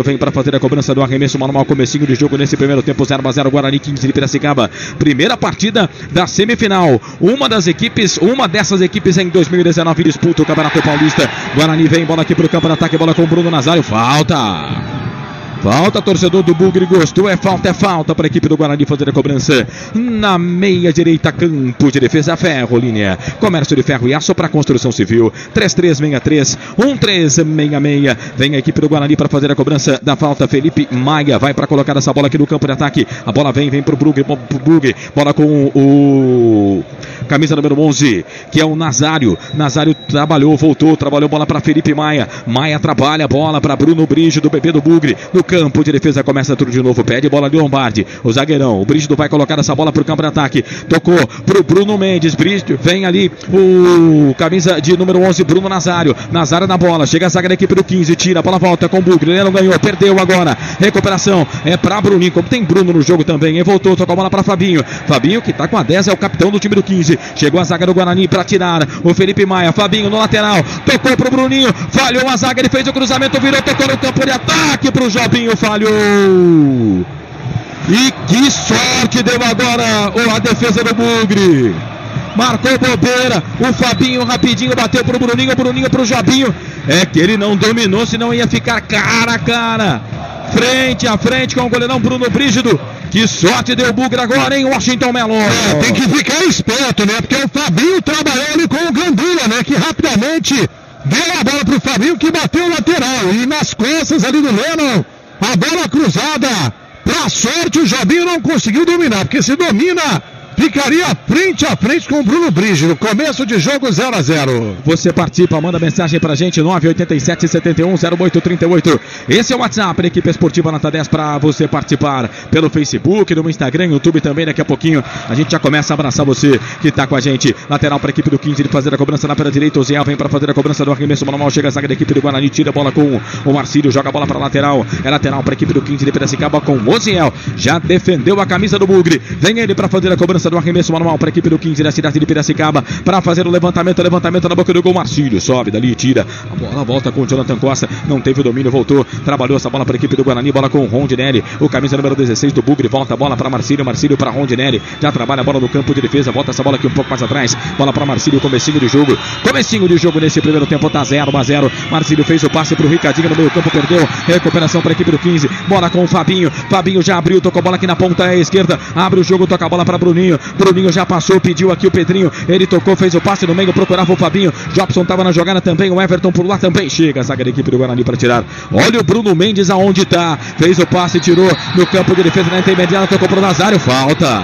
[SPEAKER 1] vem para fazer a cobrança do arremesso manual, comecinho de jogo nesse primeiro tempo, 0-0, Guarani 15 de Piracicaba, primeira partida da semifinal, uma dessas equipes em 2019 disputa o Campeonato Paulista. Guarani vem, bola aqui pro campo de ataque, bola com o Bruno Nazário, falta, torcedor do Bugre gostou, é falta para a equipe do Guarani fazer a cobrança na meia direita, campo de defesa, ferro, linha, comércio de ferro e aço para construção civil, 3363-1366, vem a equipe do Guarani para fazer a cobrança da falta, Felipe Maia vai para colocar essa bola aqui no campo de ataque, a bola vem pro Bugre, bola com o camisa número 11, que é o Nazário trabalhou bola para Felipe Maia trabalha a bola para Bruno Brígido, bebê do Bugre, no campo de defesa, começa tudo de novo, pede bola de Lombardi, o zagueirão, o Brígido vai colocar essa bola pro campo de ataque, tocou pro Bruno Mendes, Brígido, vem ali o camisa de número 11, Bruno Nazário na bola, chega a zaga da equipe do 15, tira, a bola volta com o Bugre, ele não ganhou, perdeu agora, recuperação, é pra Bruninho, como tem Bruno no jogo também, ele voltou, tocou a bola pra Fabinho que tá com a 10, é o capitão do time do 15, chegou a zaga do Guarani pra tirar, o Felipe Maia, Fabinho no lateral, tocou pro Bruninho, falhou a zaga, ele fez o cruzamento, virou, tocou no campo de ataque pro Jobinho, falhou. E que sorte deu agora a defesa do Bugre. Marcou bobeira. O Fabinho rapidinho bateu pro Bruninho, pro Jobinho. É que ele não dominou, senão ia ficar cara a cara. Frente a frente com o goleirão Bruno Brígido. Que sorte deu o Bugre agora, hein, Washington Melo?
[SPEAKER 6] Tem que ficar esperto, né? Porque o Fabinho trabalhou ali com o Gandula, né? Que rapidamente deu a bola pro Fabinho, que bateu lateral. E nas costas ali do Lennon, a bola cruzada, pra sorte o Jobinho não conseguiu dominar, porque se domina, ficaria frente a frente com o Bruno Brígido. Começo de jogo 0-0.
[SPEAKER 1] Você participa, manda mensagem pra gente, 987-710838. Esse é o WhatsApp da equipe esportiva Nota 10 pra você participar pelo Facebook, no Instagram, YouTube também. Daqui a pouquinho a gente já começa a abraçar você que tá com a gente. Lateral pra equipe do 15 de fazer a cobrança na pela direita. O Zé vem pra fazer a cobrança do arremesso manual. Chega a zaga da equipe do Guarani, tira a bola com o Marcílio, joga a bola pra lateral. É lateral pra equipe do 15 de Piracicaba com o Oziel. Já defendeu a camisa do Bugre. Vem ele pra fazer a cobrança do arremesso manual para a equipe do 15 da cidade de Piracicaba para fazer o levantamento na boca do gol. Marcílio sobe dali, tira a bola, volta com o Jonathan Costa, não teve o domínio, voltou, trabalhou essa bola para a equipe do Guarani, bola com o Rondinelli, o camisa número 16 do Bugre, volta a bola para Marcílio para Rondinelli, já trabalha a bola no campo de defesa, volta essa bola aqui um pouco mais atrás, bola para Marcílio, comecinho de jogo nesse primeiro tempo, tá 0-0, Marcílio fez o passe pro Ricardinho no meio campo, perdeu, recuperação para a equipe do 15, bola com o Fabinho já abriu, tocou a bola aqui na ponta esquerda, abre o jogo, toca a bola para Bruninho já passou, pediu aqui o Pedrinho, ele tocou, fez o passe no meio, procurava o Fabinho, Jobson estava na jogada também, o Everton por lá também, chega a zaga da equipe do Guarani para tirar, olha o Bruno Mendes aonde tá, fez o passe, tirou no campo de defesa na intermediária, tocou pro Nazário, falta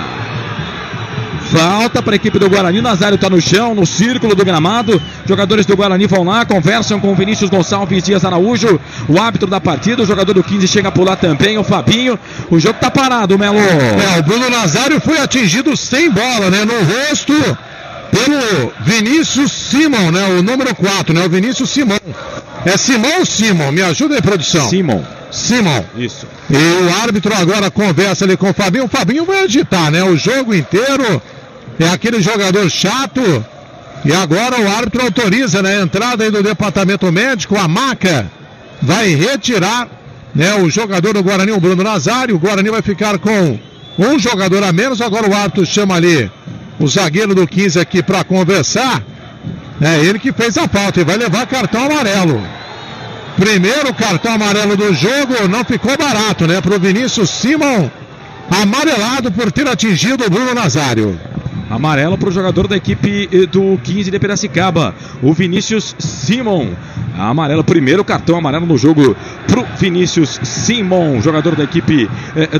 [SPEAKER 1] para a equipe do Guarani, Nazário está no chão, no círculo do gramado, jogadores do Guarani vão lá, conversam com o Vinícius Gonçalves Dias Araújo, o árbitro da partida, o jogador do 15 chega por lá também, o Fabinho, o jogo tá parado, Melo.
[SPEAKER 6] O Bruno Nazário foi atingido sem bola, né, no rosto, pelo Vinícius Simon, né, o número 4, né, o Vinícius Simon. É Simon ou Simon? Me ajuda aí, produção.
[SPEAKER 1] Simon.
[SPEAKER 6] Isso. E o árbitro agora conversa ali com o Fabinho vai agitar, né, o jogo inteiro. É aquele jogador chato. E agora o árbitro autoriza, né, a entrada aí do departamento médico. A maca vai retirar, né, o jogador do Guarani, o Bruno Nazário. O Guarani vai ficar com um jogador a menos. Agora o árbitro chama ali o zagueiro do 15 aqui para conversar. É ele que fez a falta e vai levar cartão amarelo. Primeiro cartão amarelo do jogo, não ficou barato, né, pro Vinícius Simon, amarelado por ter atingido o Bruno Nazário.
[SPEAKER 1] Amarelo para o jogador da equipe do 15 de Piracicaba, o Vinícius Simon. Amarelo, primeiro cartão amarelo no jogo pro Vinícius Simon, jogador da equipe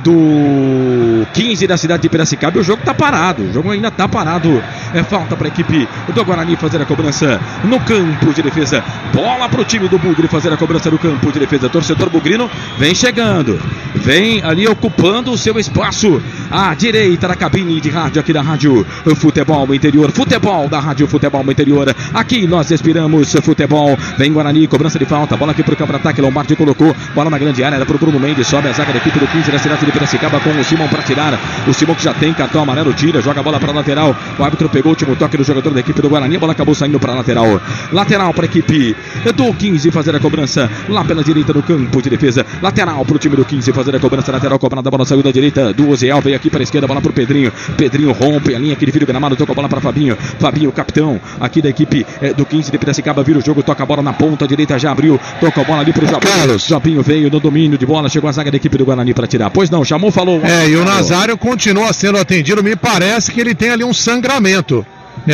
[SPEAKER 1] do 15 da cidade de Piracicaba. E o jogo tá parado, o jogo ainda tá parado. Falta para a equipe do Guarani fazer a cobrança no campo de defesa. Bola pro time do Bugre fazer a cobrança no campo de defesa. Torcedor bugrino vem chegando, vem ali ocupando o seu espaço à direita da cabine de rádio aqui da Rádio Futebol Interior. Futebol da Rádio Futebol Interior. Aqui nós respiramos futebol. Vem Guarani, cobrança de falta. Bola aqui pro campo de ataque. Lombardi colocou. Bola na grande área. Era pro Bruno Mendes. Sobe a zaga da equipe do 15 da cidade de Piracicaba com o Simon para tirar. O Simon que já tem cartão amarelo tira. Joga a bola para lateral. O árbitro pegou o último toque do jogador da equipe do Guarani. A bola acabou saindo para lateral. Lateral para a equipe do 15 fazer a cobrança lá pela direita no campo de defesa. Lateral pro time do 15 fazer a cobrança. Lateral cobrada. A bola saiu da direita do Oziel. Veio aqui para a esquerda. Bola pro Pedrinho. Pedrinho rompe a linha aqui de Filho Gramado. Toca a bola para Fabinho. Fabinho, capitão aqui da equipe do 15 de Piracicaba. Vira o jogo. Toca a bola na ponta direita. Já abriu. Toca a bola ali pro Jobinho. Jobinho veio no domínio de bola. Chegou a zaga da equipe do Guarani para tirar. Pois não, chamou, falou.
[SPEAKER 6] E o Nazário continua sendo atendido. Me parece que ele tem ali um sangramento.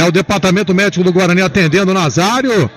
[SPEAKER 6] O departamento médico do Guarani atendendo o Nazário,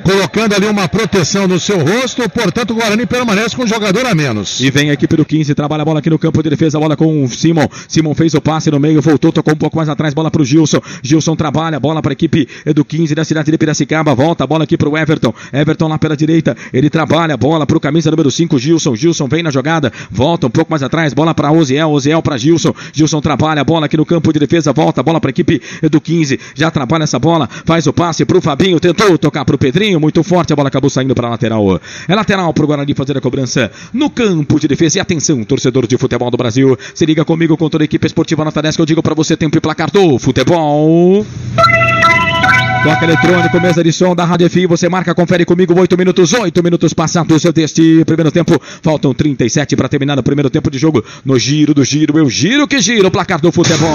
[SPEAKER 6] colocando ali uma proteção no seu rosto, portanto o Guarani permanece com um jogador a menos.
[SPEAKER 1] E vem a equipe do 15, trabalha a bola aqui no campo de defesa, a bola com o Simon. Simon fez o passe no meio, voltou, tocou um pouco mais atrás, bola pro Gilson. Gilson trabalha, bola para a equipe do 15 da cidade de Piracicaba, volta a bola aqui pro Everton. Everton lá pela direita, ele trabalha a bola pro camisa número 5, Gilson. Gilson vem na jogada, volta um pouco mais atrás, bola para Oziel, Oziel para Gilson. Gilson trabalha a bola aqui no campo de defesa, volta a bola para a equipe do 15, já trabalha essa bola, faz o passe pro Fabinho, tentou tocar pro Pedrinho, muito forte, a bola acabou saindo para a lateral. É lateral pro Guarani fazer a cobrança no campo de defesa. E atenção, torcedor de futebol do Brasil, se liga comigo com toda a equipe esportiva Nota 10, que eu digo para você, tempo e placar do futebol. Toque eletrônico, mesa de som da Rádio FI, você marca, confere comigo, 8 minutos passados deste primeiro tempo, faltam 37 para terminar o primeiro tempo de jogo, no giro do giro, eu giro que giro, o placar do futebol.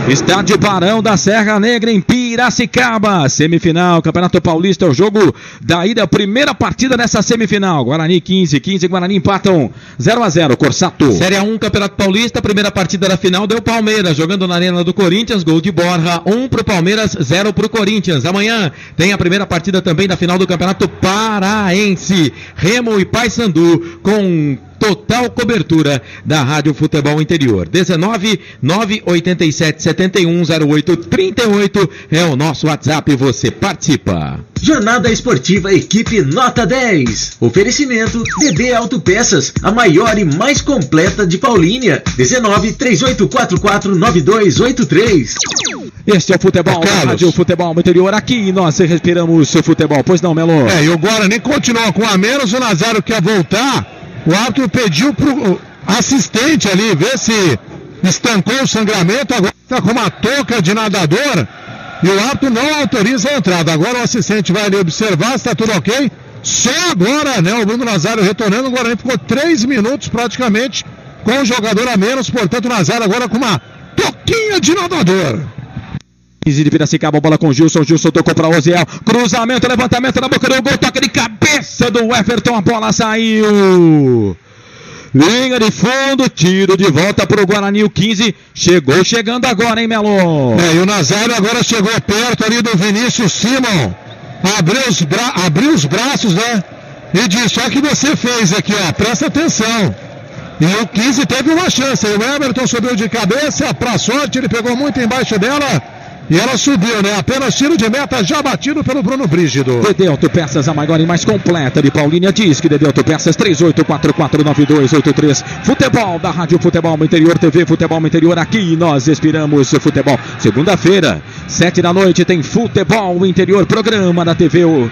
[SPEAKER 1] Estádio Barão da Serra Negra em Piracicaba, semifinal, Campeonato Paulista, é o jogo da ida, primeira partida nessa semifinal, Guarani 15 e Guarani empatam 0-0, Corsato.
[SPEAKER 7] Série A1, Campeonato Paulista, primeira partida da final deu Palmeiras, jogando na Arena do Corinthians, gol de Borja, 1 pro Palmeiras, 0 pro Corinthians. Amanhã tem a primeira partida também da final do Campeonato Paraense, Remo e Paysandu, com total cobertura da Rádio Futebol Interior. 19 987 71 08 38 é o nosso WhatsApp, você participa.
[SPEAKER 2] Jornada Esportiva Equipe Nota 10. Oferecimento DB Autopeças, a maior e mais completa de Paulínia. 19 3844 9283.
[SPEAKER 1] Este é o futebol, Rádio Futebol Interior, aqui nós respiramos o futebol, pois não, Melo?
[SPEAKER 6] E o Guarani continua com a menos, o Nazário quer voltar, o árbitro pediu pro assistente ali, ver se estancou o sangramento, agora está com uma touca de nadador, e o árbitro não autoriza a entrada, agora o assistente vai ali observar se está tudo ok, só agora, o Bruno Nazário retornando, o Guarani ficou 3 minutos praticamente com o jogador a menos, portanto o Nazário agora com uma toquinha de nadador.
[SPEAKER 1] De Piracicaba, bola com Gilson tocou para Oziel, cruzamento, levantamento na boca do gol, toque de cabeça do Everton, a bola saiu, linha de fundo, tiro de volta para o Guarani, o 15 chegando agora, hein, Melo?
[SPEAKER 6] E o Nazário agora chegou perto ali do Vinícius Simon, abriu os braços, e disse, olha o que você fez aqui, presta atenção. E o 15 teve uma chance, o Everton subiu de cabeça, pra sorte, ele pegou muito embaixo dela, e ela subiu, apenas tiro de meta já batido pelo Bruno Brígido.
[SPEAKER 1] DD Autopeças, a maior e mais completa de Paulínia, diz que DD Autopeças, 38449283. Futebol da Rádio Futebol Interior, TV Futebol Interior, aqui nós respiramos futebol. Segunda-feira, 7 da noite, tem Futebol Interior, programa da TV 8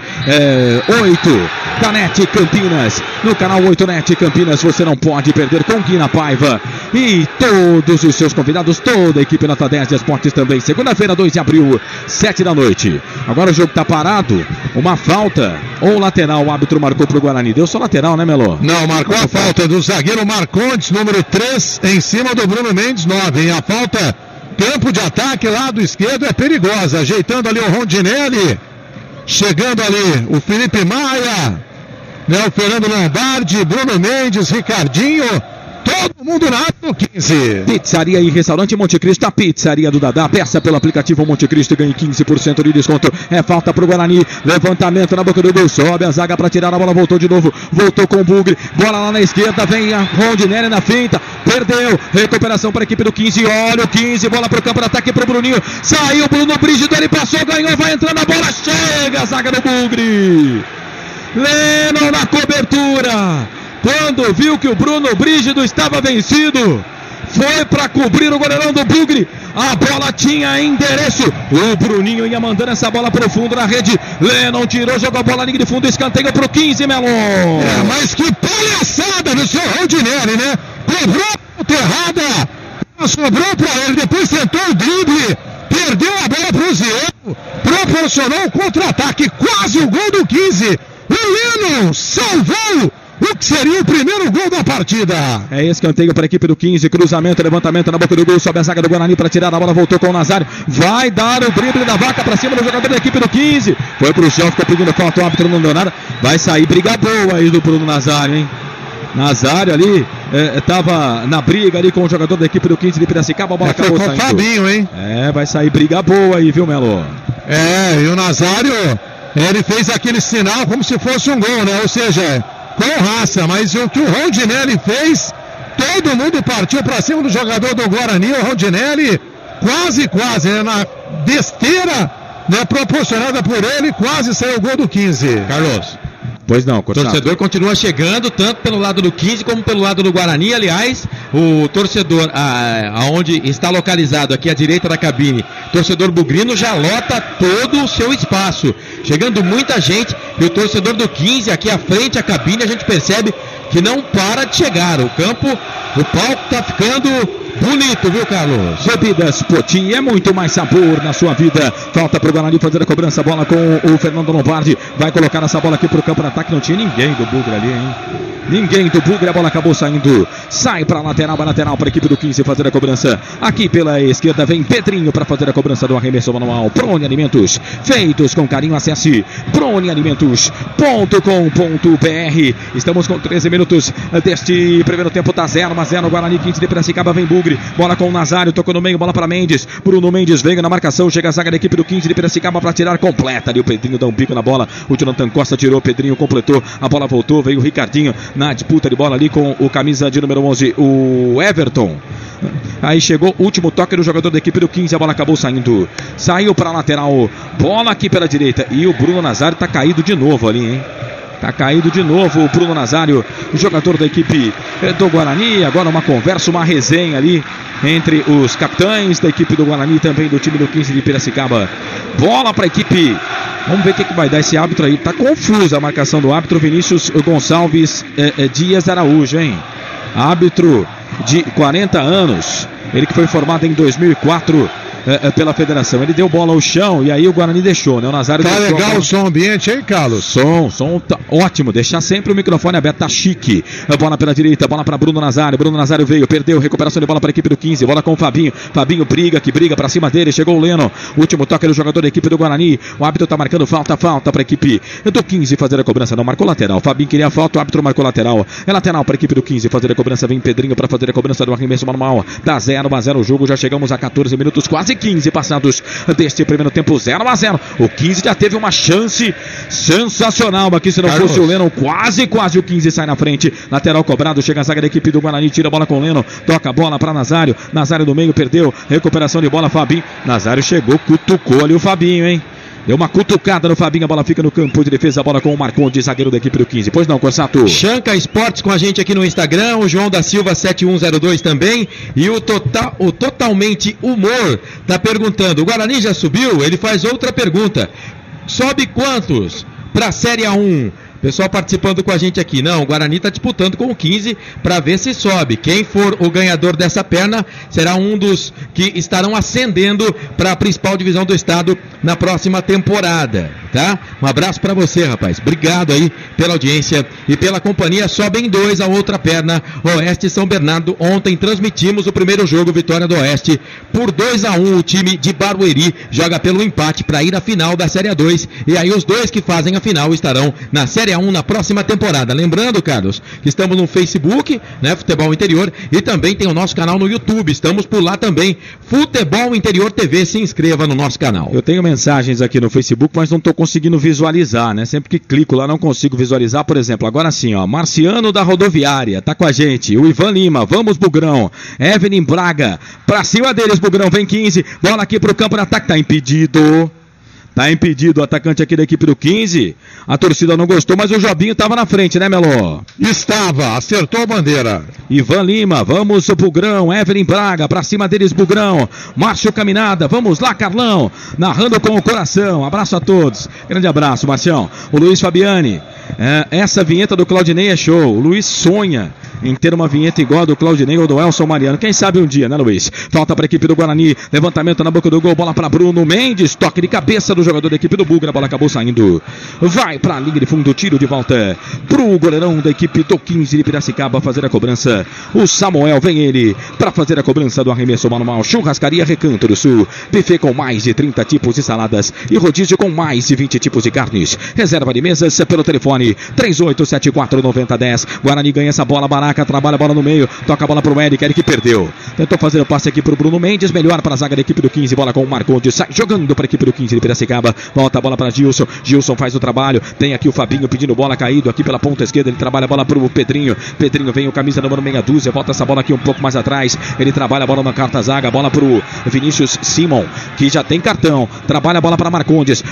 [SPEAKER 1] da NET Campinas. No canal 8 NET Campinas, você não pode perder, com Guina Paiva e todos os seus convidados, toda a equipe Nota 10 de Esportes também. Segunda-feira, 2 de abril, 7 da noite. Agora o jogo está parado, uma falta ou lateral, o árbitro marcou para o Guarani. Deu só lateral, né, Melo?
[SPEAKER 6] Não, marcou a falta do zagueiro Marcondes, número 3, em cima do Bruno Mendes, 9. E a falta, campo de ataque, lado esquerdo, é perigosa. Ajeitando ali o Rondinelli, chegando ali o Felipe Maia, o Fernando Lombardi, Bruno Mendes, Ricardinho, todo mundo na área do 15.
[SPEAKER 1] Pizzaria e Restaurante Monte Cristo, a pizzaria do Dadá. Peça pelo aplicativo Monte Cristo e ganhe 15% de desconto. É falta pro Guarani. Levantamento na boca do gol. Sobe a zaga pra tirar a bola. Voltou de novo. Voltou com o Bugre. Bola lá na esquerda. Vem a Rondinelli na finta. Perdeu. Recuperação para a equipe do 15. Olha o 15. Bola pro campo de ataque pro Bruninho. Saiu Bruno Brígido. Ele passou, ganhou. Vai entrando a bola. Chega a zaga do Bugre. Lennon na cobertura. Quando viu que o Bruno Brígido estava vencido, foi para cobrir o goleirão do Bugre. A bola tinha endereço. O Bruninho ia mandando essa bola pro fundo na rede. Lennon tirou, jogou a bola na linha de fundo. Escanteio pro 15, Melon.
[SPEAKER 6] Mas que palhaçada no seu Rondinelli, né? Cobrou a errada. Sobrou para ele. Depois tentou o drible. Perdeu a bola pro Ziel. Proporcionou um contra-ataque. Quase o gol do 15. O Lennon salvou o que seria o primeiro gol da partida.
[SPEAKER 1] É escanteio para a equipe do 15, cruzamento, levantamento na boca do gol, sobe a zaga do Guarani para tirar a bola, voltou com o Nazário, vai dar o drible da vaca para cima do jogador da equipe do 15, foi pro chão, ficou pedindo falta, o árbitro não deu nada, vai sair briga boa aí do Bruno Nazário, hein? Nazário ali, estava na briga ali com o jogador da equipe do 15 de Piracicaba, a bola acabou saindo.
[SPEAKER 6] Fabinho, hein?
[SPEAKER 1] Vai sair briga boa aí, viu, Melo?
[SPEAKER 6] E o Nazário, ele fez aquele sinal como se fosse um gol, né? Ou seja, com raça, mas o que o Rondinelli fez, todo mundo partiu para cima do jogador do Guarani, o Rondinelli, quase, né, na besteira, né, proporcionada por ele, quase saiu o gol do 15.
[SPEAKER 7] Carlos.
[SPEAKER 1] Pois não,
[SPEAKER 7] o torcedor continua chegando, tanto pelo lado do 15 como pelo lado do Guarani. Aliás, o torcedor, aonde está localizado aqui à direita da cabine, torcedor bugrino já lota todo o seu espaço. Chegando muita gente e o torcedor do 15 aqui à frente, a cabine, a gente percebe que não para de chegar. O campo, o palco está ficando bonito, viu, Carlos?
[SPEAKER 1] Bebidas Poti é muito mais sabor na sua vida. Falta pro Guarani fazer a cobrança, bola com o Fernando Lombardi, vai colocar essa bola aqui pro campo de ataque, não tinha ninguém do Bugre ali, hein? Ninguém do Bugre, a bola acabou saindo, sai pra lateral para a equipe do 15 fazer a cobrança. Aqui pela esquerda vem Pedrinho para fazer a cobrança do arremesso manual. Prone Alimentos, feitos com carinho, acesse pronealimentos.com.br. Estamos com 13 minutos deste primeiro tempo, tá 0-0, Guarani 15 de Piracicaba, vem Bugre, bola com o Nazário, tocou no meio, bola para Mendes, Bruno Mendes veio na marcação, chega a zaga da equipe do 15 de Piracicaba para tirar completa ali, o Pedrinho dá um bico na bola, o Jonathan Costa tirou, Pedrinho completou, a bola voltou, veio o Ricardinho na disputa de bola ali com o camisa de número 11, o Everton. Aí chegou o último toque do jogador da equipe do 15, a bola acabou saindo, saiu para a lateral, bola aqui pela direita e o Bruno Nazário tá caído de novo ali, hein? Tá caído de novo o Bruno Nazário, o jogador da equipe do Guarani. Agora uma conversa, uma resenha ali entre os capitães da equipe do Guarani e também do time do 15 de Piracicaba. Bola para a equipe. Vamos ver o que vai dar esse árbitro aí. Tá confusa a marcação do árbitro Vinícius Gonçalves Dias Araújo, hein? Árbitro de 40 anos. Ele que foi formado em 2004 pela federação. Ele deu bola ao chão e aí o Guarani deixou, né? O Nazário
[SPEAKER 6] tá legal o som ambiente aí, Carlos?
[SPEAKER 1] Som tá ótimo, deixar sempre o microfone aberto, tá chique. A bola pela direita, bola para Bruno Nazário veio, perdeu, recuperação de bola para a equipe do 15, bola com o Fabinho briga para cima dele, chegou o Leno, último toque do jogador da equipe do Guarani, o árbitro tá marcando falta para a equipe do 15 fazer a cobrança, não marcou lateral, Fabinho queria falta, o árbitro marcou lateral, é lateral para a equipe do 15 fazer a cobrança, vem Pedrinho para fazer a cobrança do arremesso manual, dá 0-0 o jogo, já chegamos a 14 minutos, quase 15 passados deste primeiro tempo, 0-0. O 15 já teve uma chance sensacional aqui, se não fosse o Lennon, quase o 15 sai na frente, lateral cobrado, chega a zaga da equipe do Guarani, tira a bola com o Lennon, toca a bola para Nazário do meio, perdeu, recuperação de bola, Fabinho, Nazário chegou, cutucou ali o Fabinho, hein? Deu uma cutucada no Fabinho, a bola fica no campo de defesa, a bola com o Marcondes, zagueiro da equipe do 15. Pois não, Corsato?
[SPEAKER 7] Chanca Esportes com a gente aqui no Instagram, o João da Silva 7102 também, e o Totalmente Humor tá perguntando, o Guarani já subiu? Ele faz outra pergunta, sobe quantos pra Série A1? Pessoal participando com a gente aqui. Não, o Guarani está disputando com o 15 para ver se sobe. Quem for o ganhador dessa perna será um dos que estarão ascendendo para a principal divisão do estado na próxima temporada.
[SPEAKER 1] tá? Um abraço pra você, rapaz. Obrigado aí pela audiência e pela companhia. Sobem 2 a outra perna, Oeste e São Bernardo. Ontem transmitimos o primeiro jogo, vitória do Oeste por 2-1. O time de Barueri joga pelo empate para ir à final da Série A2. E aí os dois que fazem a final estarão na Série A1 na próxima temporada. Lembrando, Carlos, que estamos no Facebook, né, Futebol Interior, e também tem o nosso canal no YouTube. Estamos por lá também, Futebol Interior TV. Se inscreva no nosso canal.
[SPEAKER 7] Eu tenho mensagens aqui no Facebook, mas não estou conseguindo visualizar, né? Sempre que clico lá não consigo visualizar. Por exemplo, agora sim, ó, Marciano da Rodoviária tá com a gente, o Ivan Lima, vamos Bugrão, Evelyn Braga, pra cima deles, Bugrão, vem 15, bola aqui pro campo de ataque, tá impedido o atacante aqui da equipe do 15. A torcida não gostou, mas o Jobinho estava na frente, né, Melo?
[SPEAKER 6] Estava, acertou a bandeira.
[SPEAKER 7] Ivan Lima, vamos o Bugrão, Evelyn Braga, pra cima deles, Bugrão. Márcio Caminada, vamos lá, Carlão, narrando com o coração. Abraço a todos, grande abraço, Marcião. O Luiz Fabiani, essa vinheta do Claudinei é show. O Luiz sonha em ter uma vinheta igual a do Claudinei ou do Elson Mariano. Quem sabe um dia, né, Luiz? Falta para a equipe do Guarani, levantamento na boca do gol, bola para Bruno Mendes, toque de cabeça do jogador da equipe do Bugra, a bola acabou saindo. Vai para a linha de fundo, tiro de volta pro goleirão da equipe do 15 de Piracicaba fazer a cobrança. O Samuel, vem ele para fazer a cobrança do arremesso manual. Churrascaria Recanto do Sul, buffet com mais de 30 tipos de saladas e rodízio com mais de 20 tipos de carnes. Reserva de mesas pelo telefone 3874-9010. Guarani ganha essa bola, Baraca trabalha a bola no meio, toca a bola pro Eric perdeu. Tentou fazer o passe aqui pro Bruno Mendes, melhor para a zaga da equipe do 15, bola com o Marcondes, sai jogando para a equipe do 15 de Piracicaba, volta a bola para Gilson, Gilson faz o trabalho, tem aqui o Fabinho pedindo bola, caído aqui pela ponta esquerda, ele trabalha a bola pro Pedrinho, Pedrinho vem o camisa número meia dúzia, volta essa bola aqui um pouco mais atrás, ele trabalha a bola na carta zaga, bola pro Vinícius Simon, que já tem cartão, trabalha a bola para Marcondes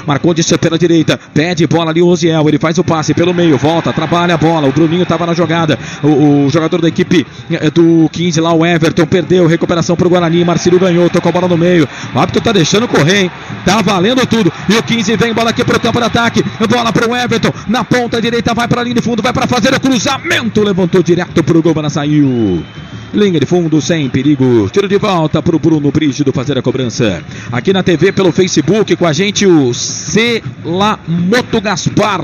[SPEAKER 7] pela direita, pede bola ali o Oziel, ele faz o passe pelo meio, volta, trabalha a bola, o Bruninho estava na jogada, o jogador da equipe do 15 lá, o Everton, perdeu, recuperação pro Guarani, Marcílio ganhou, tocou a bola no meio, o árbitro tá deixando correr, hein? Tá valendo tudo, e o 15 vem, bola aqui pro campo de ataque, bola pro Everton, na ponta direita, vai pra linha de fundo, vai pra fazer o cruzamento, levantou direto pro gol, mas saiu. Linha de fundo, sem perigo. Tiro de volta pro Bruno Brígido fazer a cobrança. Aqui na TV, pelo Facebook, com a gente o Celamoto Gaspar.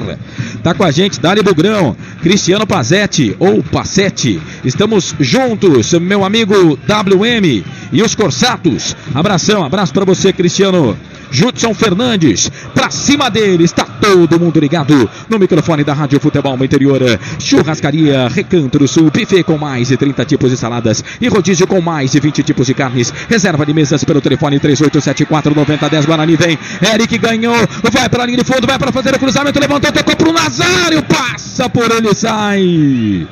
[SPEAKER 7] Tá com a gente, Dali Bugrão, Cristiano Pazetti, ou Passetti. Estamos juntos, meu amigo WM e os Corsatos. Abração, abraço pra você, Cristiano. Judson Fernandes, pra cima dele, está todo mundo ligado no microfone da Rádio Futebol Interior. Churrascaria Recanto do Sul, buffet com mais de 30 tipos de saladas e rodízio com mais de 20 tipos de carnes. Reserva de mesas pelo telefone 3874-9010. Guarani vem, Eric ganhou, vai pra linha de fundo, vai pra fazer o cruzamento, levantou, tocou pro Nazário, passa por ele, sai.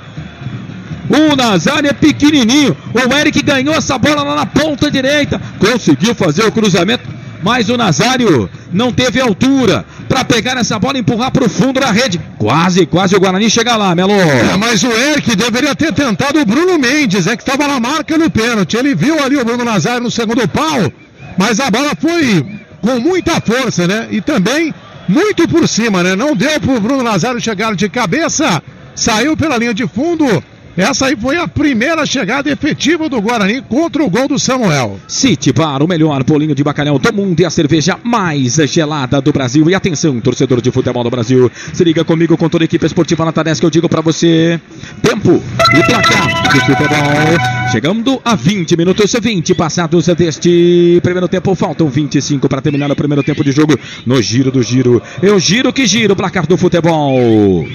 [SPEAKER 7] O Nazário é pequenininho, o Eric ganhou essa bola lá na ponta direita, conseguiu fazer o cruzamento, mas o Nazário não teve altura para pegar essa bola e empurrar para o fundo da rede. Quase o Guarani chega lá, Melo.
[SPEAKER 6] Mas o Eric deveria ter tentado o Bruno Mendes, que estava na marca no pênalti. Ele viu ali o Bruno Nazário no segundo pau, mas a bola foi com muita força, né? E também muito por cima, né? Não deu para o Bruno Nazário chegar de cabeça, saiu pela linha de fundo. Essa aí foi a primeira chegada efetiva do Guarani contra o gol do Samuel.
[SPEAKER 7] City Bar, o melhor bolinho de bacalhau do mundo e a cerveja mais gelada do Brasil. E atenção, torcedor de futebol do Brasil, se liga comigo com toda a equipe esportiva Nota 10 que eu digo pra você. Tempo e placar de futebol. Chegando a 20 minutos, 20 passados deste primeiro tempo. Faltam 25 para terminar o primeiro tempo de jogo. No giro do giro, eu giro que giro o placar do futebol.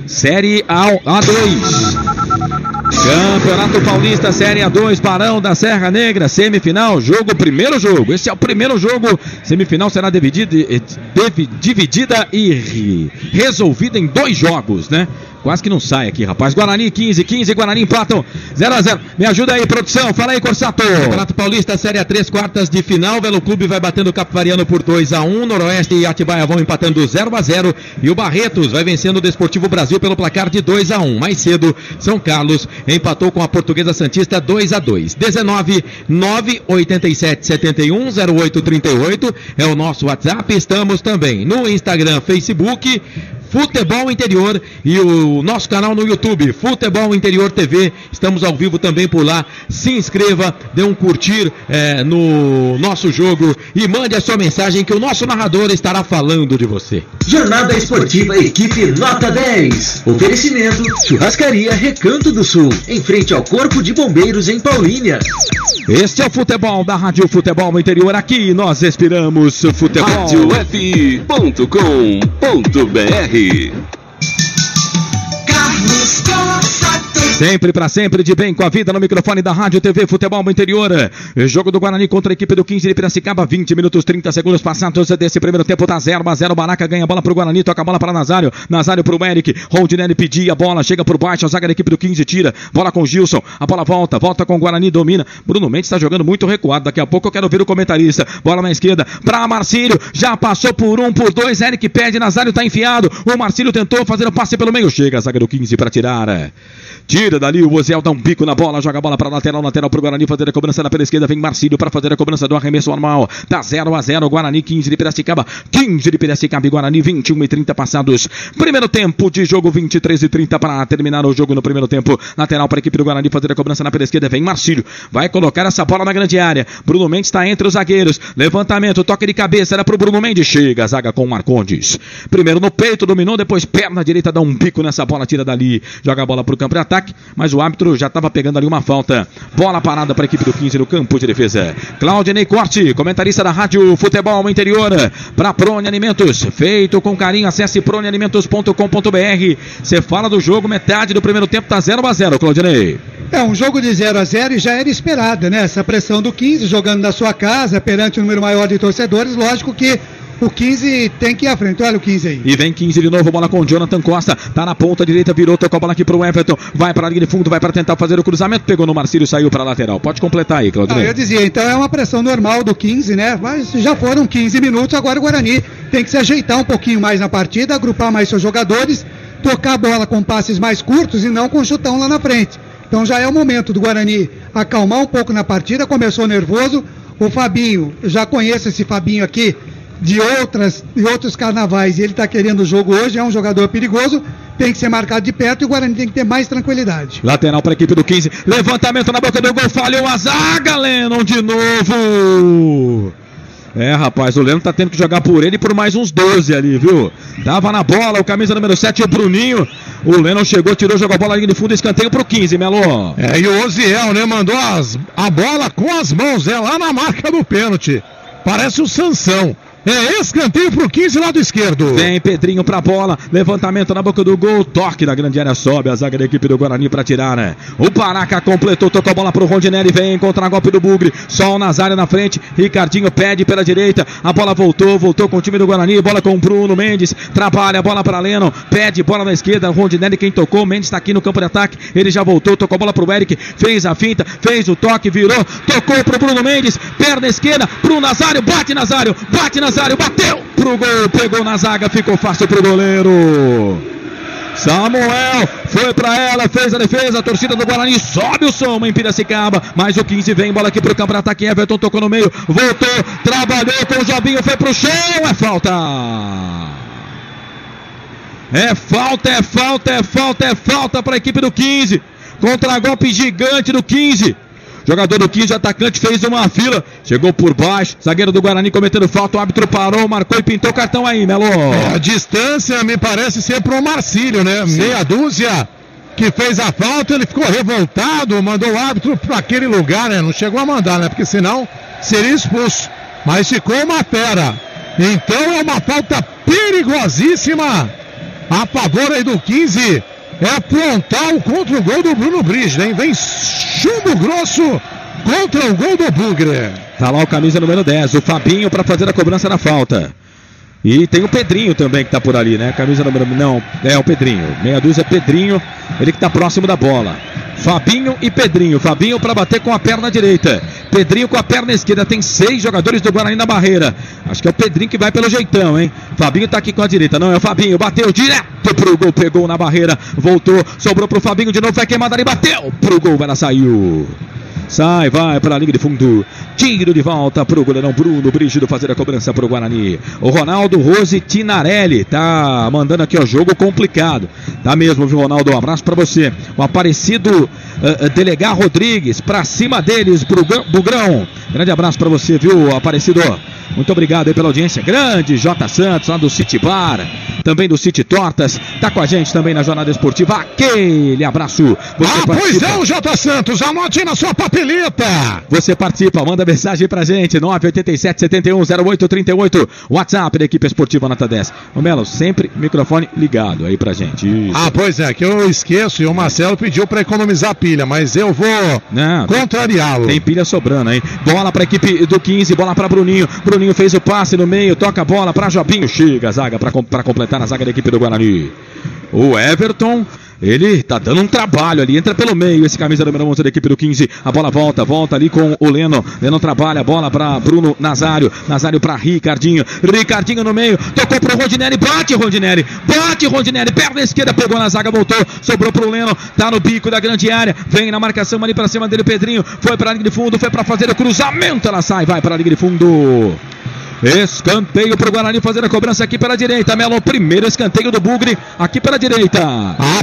[SPEAKER 7] Série A2, Campeonato Paulista, Série A2, Barão da Serra Negra, semifinal, primeiro jogo, esse é o primeiro jogo, semifinal será dividida e resolvida em 2 jogos, né? Quase que não sai aqui, rapaz. Guarani 15, Guarani empatam 0-0. Me ajuda aí, produção. Fala aí, Corsato.
[SPEAKER 1] Campeonato Paulista, Série A3, quartas de final. Velo Clube vai batendo o Capivariano por 2-1. Noroeste e Atibaia vão empatando 0-0. E o Barretos vai vencendo o Desportivo Brasil pelo placar de 2-1. Mais cedo, São Carlos empatou com a Portuguesa Santista 2-2. 19-987-71-0838 é o nosso WhatsApp. Estamos também no Instagram, Facebook, Futebol Interior e o nosso canal no YouTube, Futebol Interior TV. Estamos ao vivo também por lá. Se inscreva, dê um curtir no nosso jogo e mande a sua mensagem que o nosso narrador estará falando de você.
[SPEAKER 2] Jornada Esportiva Equipe Nota 10. Oferecimento Churrascaria Recanto do Sul, em frente ao Corpo de Bombeiros em Paulínia.
[SPEAKER 1] Este é o futebol da Rádio Futebol Interior. Aqui nós esperamos futebol.
[SPEAKER 10] RádioF.com.br.
[SPEAKER 9] Carlos Costa.
[SPEAKER 1] Sempre pra sempre, de bem com a vida, no microfone da Rádio TV Futebol Interior. Jogo do Guarani contra a equipe do 15 de Piracicaba. 20 minutos 30 segundos passados desse primeiro tempo. Tá 0-0. Baraca ganha a bola pro Guarani, toca a bola para Nazário. Nazário pro Eric. Rondinelli pedia a bola, chega por baixo. A zaga da equipe do 15 tira. Bola com Gilson. A bola volta com o Guarani, domina. Bruno Mendes tá jogando muito recuado. Daqui a pouco eu quero ver o comentarista. Bola na esquerda pra Marcílio. Já passou por 1, por 2. Eric pede, Nazário tá enfiado. O Marcílio tentou fazer o passe pelo meio. Chega a zaga do 15 pra tirar. Tira dali, o Oziel dá um bico na bola, joga a bola para lateral pro Guarani fazer a cobrança na pela esquerda, vem Marcílio para fazer a cobrança do arremesso normal, tá 0-0, Guarani 15 de Piracicaba, 15 de Piracicaba e Guarani, 21:30 passados, primeiro tempo de jogo, 23:30 para terminar o jogo no primeiro tempo, lateral para a equipe do Guarani fazer a cobrança na pela esquerda, vem Marcílio, vai colocar essa bola na grande área, Bruno Mendes está entre os zagueiros, levantamento, toque de cabeça, era pro Bruno Mendes, chega a zaga com o Marcondes, primeiro no peito, dominou, depois perna direita, dá um bico nessa bola, tira dali, joga a bola pro campo de ataque, mas o árbitro já estava pegando ali uma falta. Bola parada para a equipe do 15 no campo de defesa. Claudinei Corte, comentarista da Rádio Futebol Interior, para Prone Alimentos, feito com carinho, acesse pronealimentos.com.br. Você fala do jogo, metade do primeiro tempo tá 0-0, Claudinei.
[SPEAKER 8] É um jogo de 0-0 e já era esperada, né? Essa pressão do 15 jogando na sua casa, perante um número maior de torcedores, lógico que o 15 tem que ir à frente, olha o 15 aí.
[SPEAKER 1] E vem 15 de novo, bola com o Jonathan Costa, tá na ponta direita, virou, tocou a bola aqui pro Everton, vai para a linha de fundo, vai para tentar fazer o cruzamento, pegou no Marcílio, saiu para lateral. Pode completar aí, Claudio.
[SPEAKER 8] Eu dizia, então é uma pressão normal do 15, né? Mas já foram 15 minutos, agora o Guarani tem que se ajeitar um pouquinho mais na partida, agrupar mais seus jogadores, tocar a bola com passes mais curtos e não com chutão lá na frente. Então já é o momento do Guarani acalmar um pouco na partida, começou nervoso, o Fabinho, já conheço esse Fabinho aqui, de outros carnavais, e ele está querendo o jogo hoje, é um jogador perigoso, tem que ser marcado de perto e o Guarani tem que ter mais tranquilidade.
[SPEAKER 1] Lateral para a equipe do 15, levantamento na boca do gol, falhou a zaga, Lennon de novo. Rapaz, o Lennon tá tendo que jogar por ele e por mais uns 12 ali, viu? Tava na bola, o camisa número 7, o Bruninho. O Lennon chegou, tirou, jogou a bola ali de fundo, escanteio pro 15, Melo.
[SPEAKER 6] E o Oziel, né, mandou a bola com as mãos, lá na marca do pênalti. Parece o Sansão. Escanteio pro 15 lado esquerdo.
[SPEAKER 1] Vem Pedrinho pra bola, levantamento na boca do gol, toque na grande área, sobe a zaga da equipe do Guarani pra tirar, né? O Baraca completou, tocou a bola pro Rondinelli, vem contra golpe do Bugre, só o Nazário na frente, Ricardinho pede pela direita, a bola voltou com o time do Guarani, bola com o Bruno Mendes, trabalha a bola pra Lennon, pede bola na esquerda, Rondinelli quem tocou, o Mendes tá aqui no campo de ataque, ele já voltou, tocou a bola pro Eric, fez a finta, fez o toque, virou, tocou pro Bruno Mendes, perna esquerda, pro Nazário, bate Nazário, bateu pro gol, pegou na zaga, ficou fácil pro goleiro. Samuel foi pra ela, fez a defesa, a torcida do Guarani sobe o som em Piracicaba, mas o 15 vem, bola aqui pro campo de ataque, Everton tocou no meio, voltou, trabalhou com o Jobinho, foi pro chão, é falta. É falta para a equipe do 15, contra-golpe gigante do 15. Jogador do 15, atacante, fez uma fila, chegou por baixo, zagueiro do Guarani cometendo falta, o árbitro parou, marcou e pintou o cartão aí, Melo.
[SPEAKER 6] A distância me parece ser pro Marcílio, né? Sim. Meia dúzia que fez a falta, ele ficou revoltado, mandou o árbitro para aquele lugar, né? Não chegou a mandar, né? Porque senão seria expulso, mas ficou uma fera. Então é uma falta perigosíssima a favor aí do 15. É frontal contra o gol do Bruno Bridge, hein? Vem chumbo grosso contra o gol do Bugre.
[SPEAKER 1] Tá lá o camisa número 10, o Fabinho para fazer a cobrança da falta. E tem o Pedrinho também que tá por ali, né? Camisa número... Não, é o Pedrinho. Meia dúzia é Pedrinho, ele que tá próximo da bola. Fabinho e Pedrinho. Fabinho para bater com a perna direita. Pedrinho com a perna esquerda. Tem 6 jogadores do Guarani na barreira. Acho que é o Pedrinho que vai pelo jeitão, hein? Fabinho tá aqui com a direita. Não, é o Fabinho. Bateu direto pro gol. Pegou na barreira. Voltou. Sobrou pro Fabinho de novo. Vai queimada ali. Bateu pro gol. Ela saiu. Sai, vai para a linha de fundo. Tiro de volta para o goleirão Bruno Brígido fazer a cobrança para o Guarani. O Ronaldo Rose Tinarelli tá mandando aqui, ó, jogo complicado. Tá mesmo, viu, Ronaldo? Um abraço para você. O Aparecido Delegar Rodrigues, para cima deles, Bugrão. Grande abraço para você, viu, Aparecido? Muito obrigado aí pela audiência. Grande J. Santos, lá do City Bar, também do City Tortas, tá com a gente também na Jornada Esportiva. Aquele abraço.
[SPEAKER 6] Pois não, J. Santos, anote aí na sua papeleta.
[SPEAKER 1] Você participa, manda mensagem pra gente, 987-710838, WhatsApp da equipe esportiva Nota 10. Ô Melo, sempre microfone ligado aí pra gente. Isso.
[SPEAKER 6] Pois é, que eu esqueço e o Marcelo pediu pra economizar pilha, mas eu vou contrariá-lo.
[SPEAKER 1] Tem pilha sobrando aí. Bola pra equipe do 15, bola pra Bruninho. Bruninho fez o passe no meio, toca a bola pra Jobinho. Chega a zaga pra completar a zaga da equipe do Guarani. O Everton, ele tá dando um trabalho ali, entra pelo meio, esse camisa número 11 da equipe do 15, a bola volta ali com o Leno trabalha, a bola pra Bruno Nazário pra Ricardinho no meio, tocou pro Rondinelli, bate Rondinelli, perna esquerda, pegou na zaga, voltou, sobrou pro Leno, tá no bico da grande área, vem na marcação ali pra cima dele, Pedrinho, foi pra linha de fundo, foi pra fazer o cruzamento, ela sai, vai pra linha de fundo. Escanteio pro Guarani fazer a cobrança aqui pela direita, Melo, primeiro escanteio do Bugre aqui pela direita.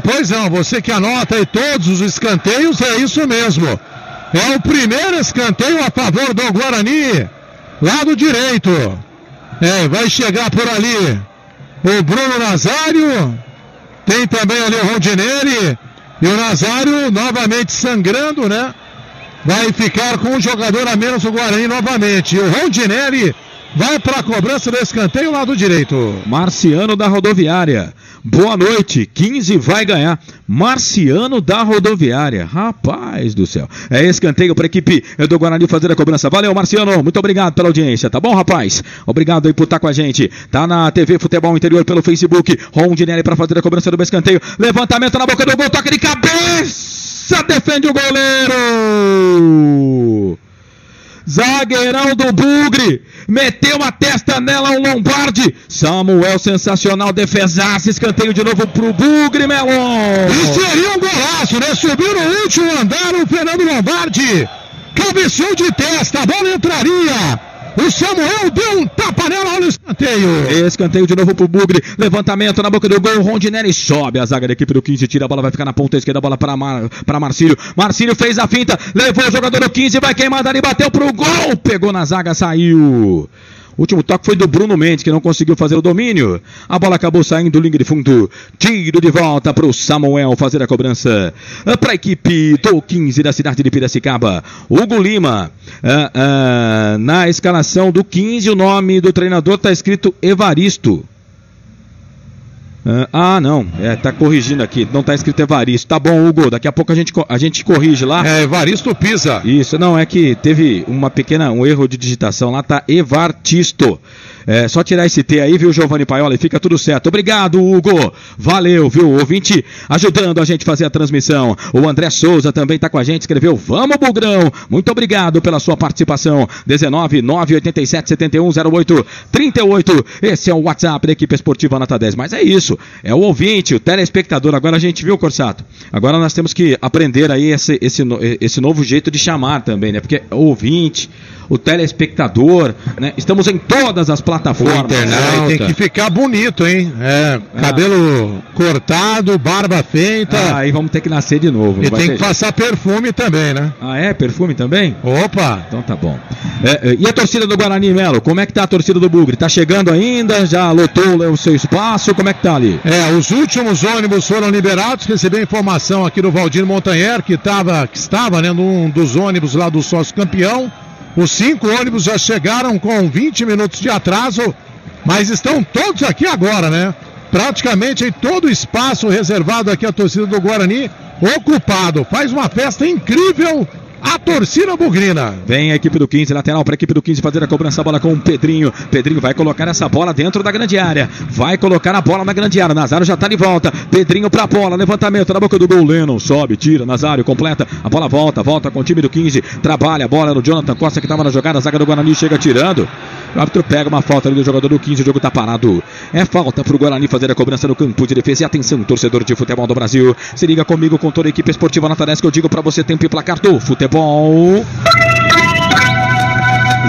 [SPEAKER 6] Pois não, você que anota aí todos os escanteios, é isso mesmo. É o primeiro escanteio a favor do Guarani, lado direito. Vai chegar por ali o Bruno Nazário, tem também ali o Rondinelli, e o Nazário novamente sangrando, né? Vai ficar com um jogador a menos o Guarani novamente. E o Rondinelli vai para a cobrança do escanteio lado direito.
[SPEAKER 1] Marciano da Rodoviária. Boa noite. 15 vai ganhar. Marciano da Rodoviária. Rapaz do céu. É escanteio para a equipe do Guarani fazer a cobrança. Valeu, Marciano. Muito obrigado pela audiência. Tá bom, rapaz? Obrigado aí por estar com a gente. Tá na TV Futebol Interior pelo Facebook. Rondinelli para fazer a cobrança do escanteio. Levantamento na boca do gol. Toque de cabeça. Defende o goleiro. Zagueirão do Bugre, meteu a testa nela, um Lombardi. Samuel, sensacional, defesaça, escanteio de novo pro Bugre, Melon.
[SPEAKER 6] E seria um golaço, né? Subiu no último andar o Fernando Lombardi, cabeceou de testa, a bola entraria. O Samuel deu um tapa nela no escanteio.
[SPEAKER 1] Escanteio de novo pro Bugre. Levantamento na boca do gol. Rondinelli sobe a zaga da equipe do 15. Tira a bola, vai ficar na ponta esquerda. A bola para Marcílio. Marcílio fez a finta. Levou o jogador do 15. Vai queimar dali. Bateu pro gol. Pegou na zaga, saiu. O último toque foi do Bruno Mendes, que não conseguiu fazer o domínio. A bola acabou saindo, linha de fundo. Tiro de volta para o Samuel fazer a cobrança. Para a equipe do 15 da cidade de Piracicaba. Hugo Lima. Na escalação do 15, o nome do treinador está escrito Evaristo. Não, tá corrigindo aqui, não tá escrito Evaristo. Tá bom, Hugo, daqui a pouco a gente corrige lá.
[SPEAKER 6] Evaristo Pisa.
[SPEAKER 1] Isso, não, é que teve um erro de digitação lá, tá Evartisto. Só tirar esse T aí, viu, Giovanni Paiola, e fica tudo certo. Obrigado, Hugo. Valeu, viu, ouvinte ajudando a gente a fazer a transmissão. O André Souza também tá com a gente, escreveu: vamos, Bugrão. Muito obrigado pela sua participação. 19-987-7108-38. Esse é o WhatsApp da equipe esportiva Nota 10. Mas é isso, é o ouvinte, o telespectador. Agora a gente viu, Corsato? Agora nós temos que aprender aí esse novo jeito de chamar também, né? Porque o ouvinte, o telespectador, né? Estamos em todas as plataformas.
[SPEAKER 6] Tem que ficar bonito, hein? Cabelo cortado, barba feita.
[SPEAKER 1] Aí vamos ter que nascer de novo.
[SPEAKER 6] E tem que passar perfume também, né?
[SPEAKER 1] Perfume também?
[SPEAKER 6] Opa!
[SPEAKER 1] Então tá bom. E a torcida do Guarani, Melo? Como é que tá a torcida do Bugre? Tá chegando ainda? Já lotou o seu espaço? Como é que tá ali?
[SPEAKER 6] Os últimos ônibus foram liberados. Recebi a informação aqui do Valdir Montanher, que estava, né, num dos ônibus lá do sócio campeão. Os 5 ônibus já chegaram com 20 minutos de atraso, mas estão todos aqui agora, né? Praticamente em todo o espaço reservado aqui à torcida do Guarani ocupado. Faz uma festa incrível a torcida bugrina.
[SPEAKER 1] Vem a equipe do 15, lateral para a equipe do 15 fazer a cobrança, a bola com o Pedrinho. Pedrinho vai colocar essa bola dentro da grande área. Vai colocar a bola na grande área. Nazário já está de volta. Pedrinho para a bola, levantamento na boca do gol. Lennon sobe, tira, Nazário completa. A bola volta com o time do 15. Trabalha a bola no Jonathan Costa, que estava na jogada. A zaga do Guarani chega tirando. O árbitro pega uma falta ali do jogador do 15, o jogo tá parado. É falta pro Guarani fazer a cobrança no campo de defesa. E atenção, torcedor de futebol do Brasil. Se liga comigo com toda a equipe esportiva Nota 10 que eu digo pra você, tempo e placar do futebol.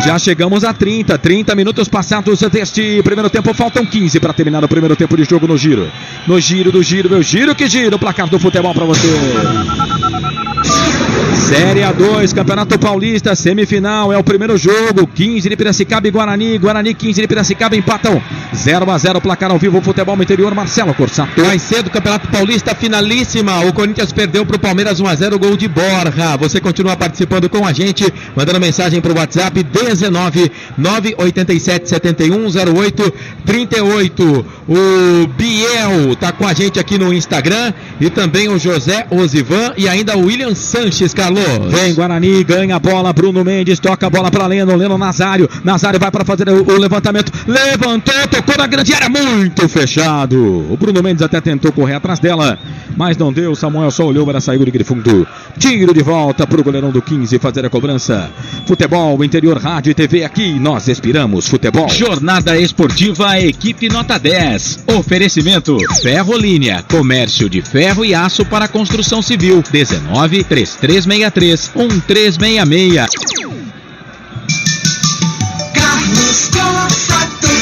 [SPEAKER 1] Já chegamos a 30 minutos passados deste primeiro tempo. Faltam 15 para terminar o primeiro tempo de jogo no giro. No giro do giro, meu giro que gira o placar do futebol para você. Série A2, Campeonato Paulista, semifinal, é o primeiro jogo. 15 de Piracicaba e Guarani. Guarani 15 de Piracicaba empatam 0-0, placar ao vivo, futebol no interior, Marcelo Corsato.
[SPEAKER 7] Mais cedo, Campeonato Paulista, finalíssima. O Corinthians perdeu pro Palmeiras 1-0, gol de Borja. Você continua participando com a gente, mandando mensagem pro WhatsApp 19 987 71 08 38. O Biel tá com a gente aqui no Instagram e também o José Osivan e ainda o William Sanches, Carlos.
[SPEAKER 1] Vem Guarani, ganha a bola, Bruno Mendes toca a bola para Leno Nazário vai para fazer o levantamento, levantou, tocou na grande área, muito fechado. O Bruno Mendes até tentou correr atrás dela, mas não deu. Samuel só olhou para sair de grifundo. Tiro de volta pro goleirão do 15 fazer a cobrança. Futebol, interior, rádio e TV, aqui nós respiramos futebol.
[SPEAKER 11] Jornada esportiva, equipe Nota 10. Oferecimento Ferrolínea, comércio de ferro e aço para construção civil. 19 3363 1366.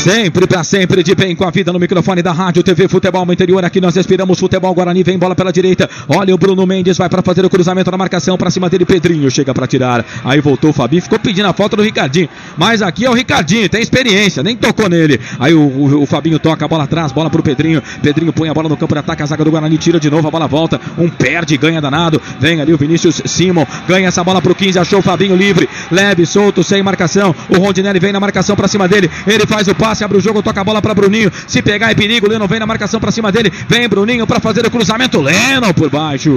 [SPEAKER 1] Sempre pra sempre, de bem com a vida no microfone da Rádio TV Futebol no Interior. Aqui nós respiramos futebol. Guarani vem bola pela direita. Olha o Bruno Mendes, vai pra fazer o cruzamento na marcação. Pra cima dele, Pedrinho chega pra tirar. Aí voltou o Fabinho, ficou pedindo a falta do Ricardinho. Mas aqui é o Ricardinho, tem experiência, nem tocou nele. Aí o Fabinho toca a bola atrás, bola pro Pedrinho. Pedrinho põe a bola no campo de ataque. A zaga do Guarani tira de novo, a bola volta. Perde, ganha danado. Vem ali o Vinícius Simon, ganha essa bola pro 15. Achou o Fabinho livre, leve, solto, sem marcação. O Rondinelli vem na marcação pra cima dele. Ele faz o passe, abre o jogo, toca a bola para Bruninho. Se pegar é perigo, Leno vem na marcação para cima dele. Vem Bruninho para fazer o cruzamento. Leno por baixo.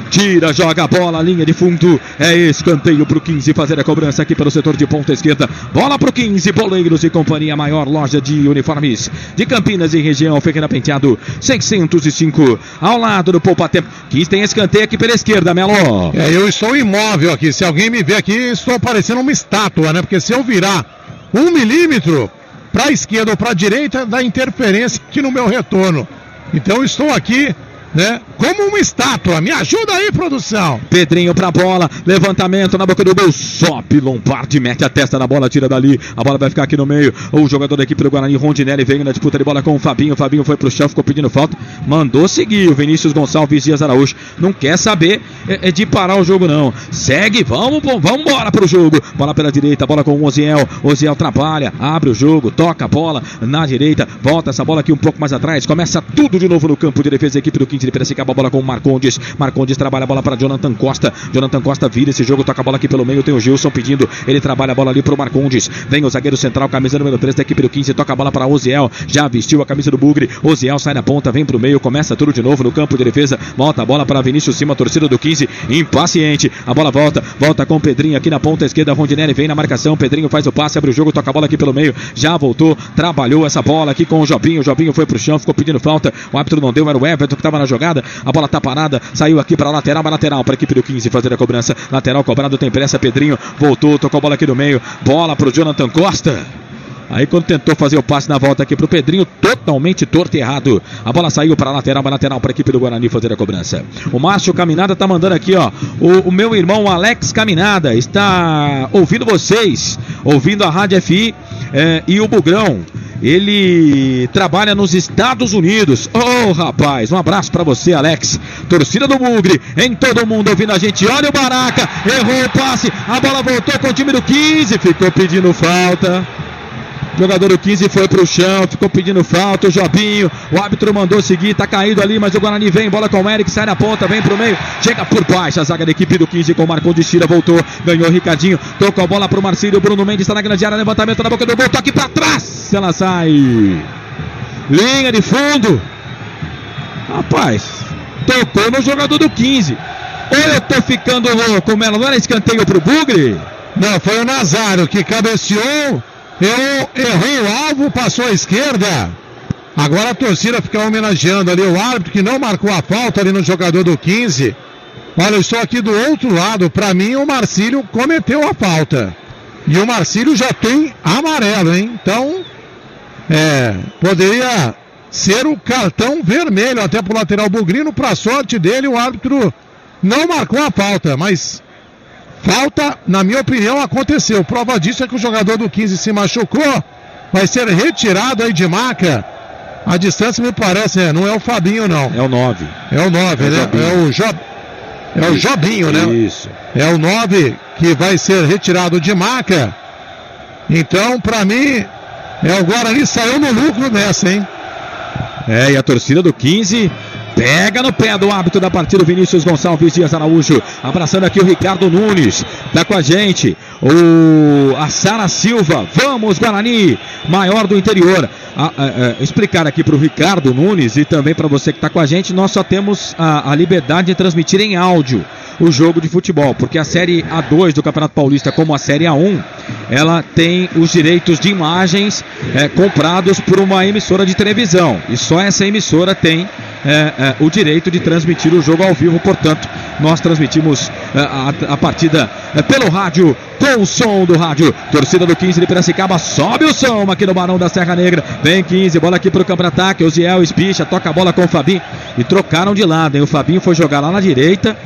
[SPEAKER 1] Tira, joga a bola, linha de fundo. É escanteio pro 15 fazer a cobrança aqui pelo setor de ponta esquerda. Bola pro 15, Boleiros e Companhia, maior loja de uniformes de Campinas e região. Ferreira Penteado 605, ao lado do Poupa Tempo. 15 tem escanteio aqui pela esquerda, Melo.
[SPEAKER 6] Eu estou imóvel aqui. Se alguém me ver aqui, estou parecendo uma estátua, né? Porque se eu virar 1 milímetro para a esquerda ou para a direita, dá interferência aqui no meu retorno. Então estou aqui, né, como uma estátua. Me ajuda aí, produção.
[SPEAKER 1] Pedrinho pra bola, levantamento na boca do gol. Sobe Lombardi, mete a testa na bola, tira dali. A bola vai ficar aqui no meio. O jogador da equipe do Guarani, Rondinelli, veio na disputa de bola com o Fabinho. O Fabinho foi pro chão, ficou pedindo falta. Mandou seguir o Vinícius Gonçalves Dias Araújo. Não quer saber de parar o jogo, não. Segue, vamos embora pro jogo. Bola pela direita, bola com o Oziel. Oziel trabalha, abre o jogo, toca a bola na direita. Volta essa bola aqui um pouco mais atrás. Começa tudo de novo no campo de defesa da equipe do 15 de Piracicaba. A bola com o Marcondes. Marcondes trabalha a bola para Jonathan Costa. Jonathan Costa vira esse jogo, toca a bola aqui pelo meio. Tem o Gilson pedindo. Ele trabalha a bola ali pro Marcondes. Vem o zagueiro central, camisa número 3 da equipe do 15. Toca a bola para Oziel. Já vestiu a camisa do Bugre. Oziel sai na ponta, vem pro meio. Começa tudo de novo no campo de defesa. Volta a bola para Vinícius Cima, torcida do 15. Impaciente. A bola volta com o Pedrinho aqui na ponta esquerda. Rondinelli vem na marcação. Pedrinho faz o passe, abre o jogo, toca a bola aqui pelo meio. Já voltou, trabalhou essa bola aqui com o Jobinho. O Jobinho foi pro chão, ficou pedindo falta. O árbitro não deu, era o Everton que estava na jogada. A bola tá parada, saiu aqui para lateral para a equipe do 15 fazer a cobrança. Lateral cobrado, tem pressa. Pedrinho voltou, tocou a bola aqui no meio. Bola pro Jonathan Costa. Aí quando tentou fazer o passe na volta aqui pro Pedrinho, totalmente torto e errado. A bola saiu para lateral para a equipe do Guarani fazer a cobrança. O Márcio Caminada tá mandando aqui, ó. O meu irmão Alex Caminada está ouvindo vocês, ouvindo a Rádio FI e o Bugrão. Ele trabalha nos Estados Unidos. Oh, rapaz, um abraço pra você, Alex. Torcida do Bugre, em todo mundo ouvindo a gente. Olha o Baraca, errou o passe. A bola voltou com o time do 15. Ficou pedindo falta. O jogador do 15 foi pro chão, ficou pedindo falta. O Jobinho, o árbitro mandou seguir, tá caído ali, mas o Guarani vem, bola com o Eric, sai na ponta, vem pro meio, chega por baixo, a zaga da equipe do 15 com o Marcondes, tira, voltou, ganhou o Ricardinho, tocou a bola pro Marcílio, o Bruno Mendes tá na grande área, levantamento na boca do gol, toque pra trás, ela sai, linha de fundo, rapaz, tocou no jogador do 15, ou eu tô ficando louco, Melo, não era escanteio pro Bugre?
[SPEAKER 6] Não, foi o Nazário que cabeceou. Eu errei o alvo, passou à esquerda. Agora a torcida fica homenageando ali o árbitro que não marcou a falta ali no jogador do 15. Olha, eu estou aqui do outro lado. Para mim, o Marcílio cometeu a falta. E o Marcílio já tem amarelo, hein? Então, poderia ser o cartão vermelho até pro lateral bugrino. Pra sorte dele, o árbitro não marcou a falta, mas falta, na minha opinião, aconteceu. Prova disso é que o jogador do 15 se machucou, vai ser retirado aí de marca. A distância me parece, não é o Fabinho, não.
[SPEAKER 7] É o 9.
[SPEAKER 6] É o 9, né? É o Jobinho, né?
[SPEAKER 7] Isso.
[SPEAKER 6] É o 9 que vai ser retirado de marca. Então, pra mim, o Guarani saiu no lucro nessa, hein?
[SPEAKER 7] E a torcida do 15 pega no pé do árbitro da partida, o Vinícius Gonçalves Dias Araújo, abraçando aqui o Ricardo Nunes, tá com a gente, a Sara Silva, vamos Guarani, maior do interior. Explicar aqui para o Ricardo Nunes e também para você que está com a gente, nós só temos a liberdade de transmitir em áudio o jogo de futebol, porque a Série A2 do Campeonato Paulista, como a Série A1, ela tem os direitos de imagens comprados por uma emissora de televisão, e só essa emissora tem o direito de transmitir o jogo ao vivo. Portanto, nós transmitimos a partida pelo rádio, com o som do rádio. Torcida do 15 de Piracicaba, sobe o som aqui no Barão da Serra Negra. Vem 15, bola aqui pro campo de ataque. O Ziel espicha, toca a bola com o Fabinho. E trocaram de lado, hein? O Fabinho foi jogar lá na direita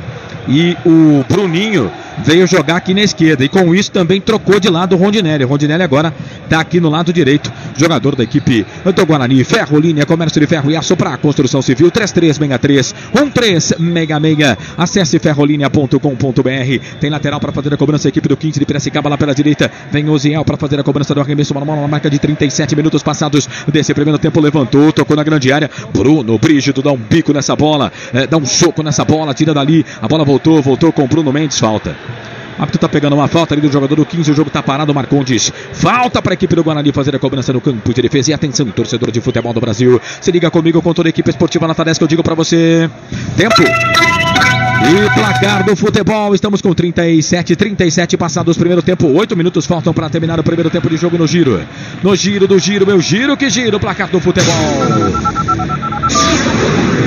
[SPEAKER 7] e o Bruninho veio jogar aqui na esquerda, e com isso também trocou de lado o Rondinelli. O Rondinelli agora está aqui no lado direito, jogador da equipe do Guarani. Ferrolinha, comércio de ferro e aço para construção civil, 3363-1366. Acesse ferrolinha.com.br. Tem lateral para fazer a cobrança, a equipe do 15 de Piracicaba lá pela direita. Vem o Ziel para fazer a cobrança do arremesso manual na marca de 37 minutos passados desse primeiro tempo. Levantou, tocou na grande área. Bruno Brígido dá um bico nessa bola, dá um soco nessa bola, tira dali. A bola voltou com Bruno Mendes, falta. O árbitro tá pegando uma falta ali do jogador do 15, o jogo tá parado, Marcondes. Falta para a equipe do Guarani fazer a cobrança no campo de defesa. E atenção, torcedor de futebol do Brasil, se liga comigo com toda a equipe esportiva Nota 10 que eu digo para você. Tempo e placar do futebol, estamos com 37 passados o primeiro tempo, 8 minutos faltam para terminar o primeiro tempo de jogo no giro. No giro do giro, meu giro que gira o placar do futebol.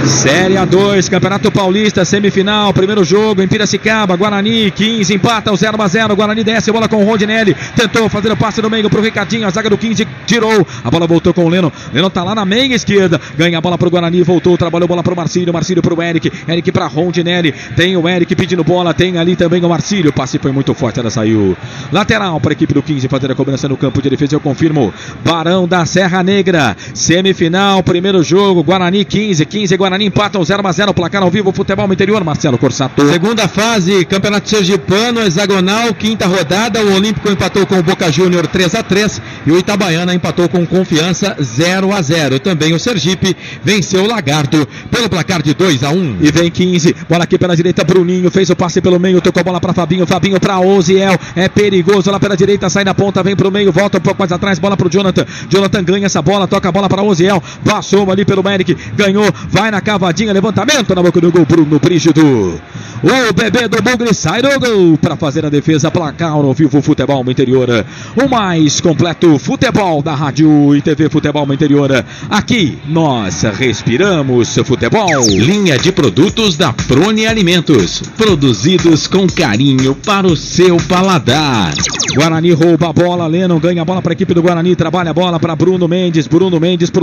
[SPEAKER 7] Série A2, Campeonato Paulista, semifinal, primeiro jogo em Piracicaba, Guarani, 15, empata o 0-0, Guarani desce, bola com o Rondinelli, tentou fazer o passe no meio pro Ricardinho, a zaga do 15 tirou, a bola voltou com o Leno tá lá na meia esquerda, ganha a bola pro Guarani, voltou, trabalhou bola pro Marcílio pro Eric pra Rondinelli, tem o Eric pedindo bola, tem ali também o Marcílio, o passe foi muito forte, ela saiu. Lateral para a equipe do 15 fazer a cobrança no campo de defesa, eu confirmo, Barão da Serra Negra, semifinal, primeiro jogo, Guarani 15 Guarani empatam 0-0, placar ao vivo, futebol no interior, Marcelo Corsato.
[SPEAKER 1] Segunda fase, Campeonato Sergipano, hexagonal, quinta rodada, o Olímpico empatou com o Boca Júnior 3-3 e o Itabaiana empatou com Confiança 0-0. Também o Sergipe venceu o Lagarto pelo placar de 2-1.
[SPEAKER 7] E vem 15, bola aqui pela direita, Bruninho fez o passe pelo meio, tocou a bola para Fabinho para Oziel, é perigoso lá pela direita, sai na ponta, vem pro meio, volta um pouco mais atrás, bola pro Jonathan ganha essa bola, toca a bola para Oziel, passou ali pelo Eric, ganhou, vai na cavadinha, levantamento na boca do gol, Bruno Brígido. O bebê do Bugre sai do gol para fazer a defesa, placar ao vivo, futebol no interior. O mais completo futebol da rádio e TV Futebol no interior. Aqui nós respiramos futebol.
[SPEAKER 11] Linha de produtos da Prone Alimentos, produzidos com carinho para o seu paladar.
[SPEAKER 7] Guarani rouba a bola, Lennon ganha a bola para a equipe do Guarani, trabalha a bola para Bruno Mendes pro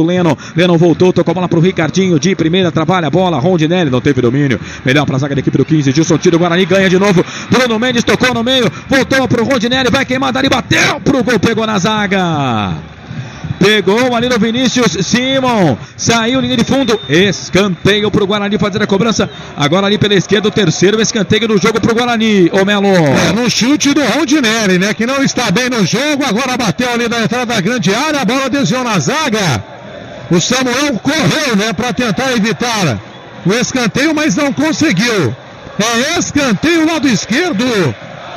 [SPEAKER 7] Lennon voltou, tocou a bola pro Ricardinho, de primeira, trabalha a bola, Rondinelli não teve domínio, melhor para a zaga da equipe do 15, Gilson tira o Guarani, ganha de novo, Bruno Mendes tocou no meio, voltou pro Rondinelli, vai queimar dali, bateu pro gol, pegou na zaga. Pegou ali no Vinícius Simon, saiu linha de fundo, escanteio pro Guarani fazer a cobrança, agora ali pela esquerda o terceiro escanteio do jogo pro Guarani, ô Melo.
[SPEAKER 6] No chute do Rondinelli, né, que não está bem no jogo, agora bateu ali na entrada da grande área, a bola desviou na zaga, o Samuel correu, né, para tentar evitar o escanteio, mas não conseguiu, escanteio lado esquerdo,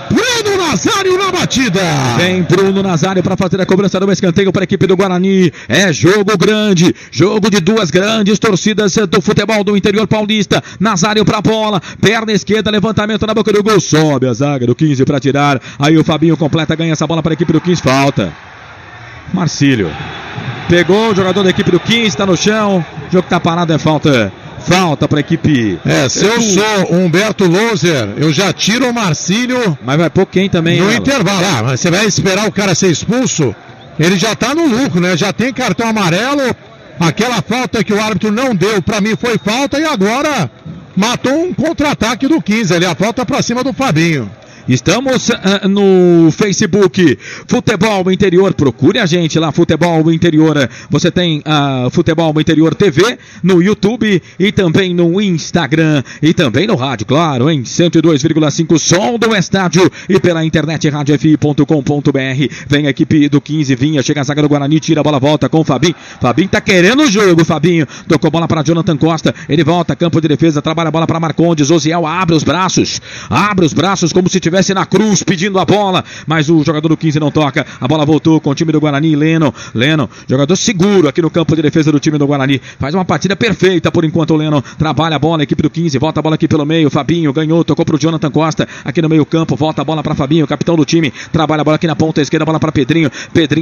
[SPEAKER 6] Bruno Nazário na batida.
[SPEAKER 7] Vem Bruno Nazário para fazer a cobrança do escanteio para a equipe do Guarani. É jogo grande, jogo de duas grandes torcidas do futebol do interior paulista. Nazário para a bola, perna esquerda, levantamento na boca do gol, sobe a zaga do 15 para tirar. Aí o Fabinho completa, ganha essa bola para a equipe do 15, falta. Marcílio pegou o jogador da equipe do 15, está no chão, o jogo está parado, é falta.
[SPEAKER 1] Falta para a equipe.
[SPEAKER 6] Se eu sou Humberto Louser, eu já tiro o Marcílio.
[SPEAKER 1] Mas vai pôr quem também?
[SPEAKER 6] No intervalo. Mas você vai esperar o cara ser expulso? Ele já tá no lucro, né? Já tem cartão amarelo. Aquela falta que o árbitro não deu, pra mim foi falta. E agora matou um contra-ataque do 15 ali. A falta pra cima do Fabinho.
[SPEAKER 1] Estamos no Facebook Futebol Interior, procure a gente lá, Futebol Interior. Você tem Futebol Interior TV no YouTube e também no Instagram e também no rádio, claro, em 102,5 som do estádio e pela internet radiofi.com.br. Vem a equipe do 15, vinha, chega a zaga do Guarani, tira a bola, volta com o Fabinho. Fabinho tá querendo o jogo, Fabinho. Tocou bola para Jonathan Costa, ele volta, campo de defesa, trabalha a bola para Marcondes. Osiel abre os braços como se tivesse na cruz pedindo a bola, mas o jogador do 15 não toca, a bola voltou com o time do Guarani. Leno, jogador seguro aqui no campo de defesa do time do Guarani, faz uma partida perfeita por enquanto. O Leno trabalha a bola, a equipe do 15, volta a bola aqui pelo meio, Fabinho ganhou, tocou pro Jonathan Costa, aqui no meio campo, volta a bola para Fabinho, capitão do time, trabalha a bola aqui na ponta esquerda, bola para Pedrinho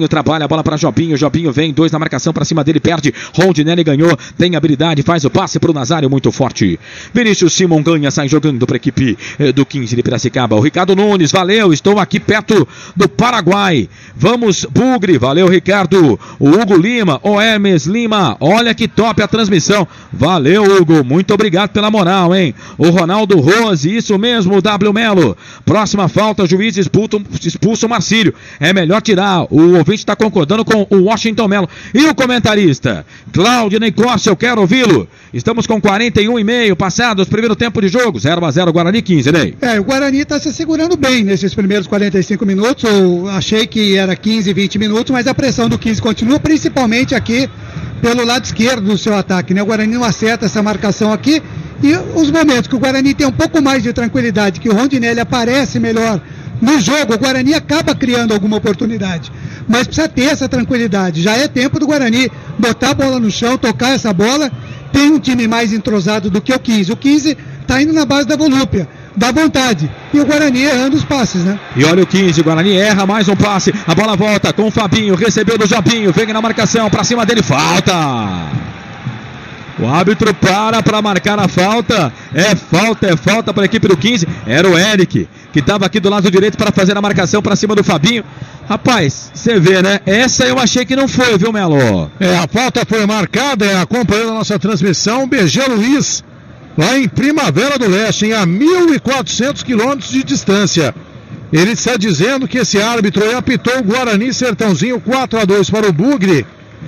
[SPEAKER 1] trabalha a bola para Jobinho vem, 2 na marcação para cima dele, perde, Rondinelli ganhou, tem habilidade, faz o passe pro Nazário, muito forte, Vinícius Simon ganha, sai jogando para a equipe do 15 de Piracicaba. O Ricardo Nunes, valeu, estou aqui perto do Paraguai, vamos Bugre, valeu Ricardo. O Hugo Lima, o Hermes Lima, olha que top a transmissão, valeu Hugo, muito obrigado pela moral, hein. O Ronaldo Rose, isso mesmo, o W Melo, próxima falta, o juiz expulsa o Marcílio, é melhor tirar, o ouvinte está concordando com o Washington Melo. E o comentarista Claudinei Costa, eu quero ouvi-lo. Estamos com 41,5 passados, primeiro tempo de jogo, 0-0 Guarani 15, Ney.
[SPEAKER 8] O Guarani está se segurando bem nesses primeiros 45 minutos, eu achei que era 15, 20 minutos, mas a pressão do 15 continua, principalmente aqui pelo lado esquerdo do seu ataque, né? O Guarani não acerta essa marcação aqui, e os momentos que o Guarani tem um pouco mais de tranquilidade, que o Rondinelli aparece melhor no jogo, o Guarani acaba criando alguma oportunidade, mas precisa ter essa tranquilidade. Já é tempo do Guarani botar a bola no chão, tocar essa bola. Tem um time mais entrosado do que o 15. O 15 está indo na base da volúpia, da vontade, e o Guarani errando os passes, né?
[SPEAKER 1] E olha o 15, o Guarani erra mais um passe, a bola volta com o Fabinho, recebeu do Jobinho, vem na marcação, pra cima dele, falta! O árbitro para marcar a falta, é falta para a equipe do 15, era o Eric, que estava aqui do lado direito para fazer a marcação para cima do Fabinho. Rapaz, você vê, né? Essa eu achei que não foi, viu, Melo?
[SPEAKER 6] A falta foi marcada, acompanhando a nossa transmissão, BG Luiz, lá em Primavera do Leste, a 1.400 quilômetros de distância. Ele está dizendo que esse árbitro aí apitou o Guarani Sertãozinho 4-2 para o Bugre.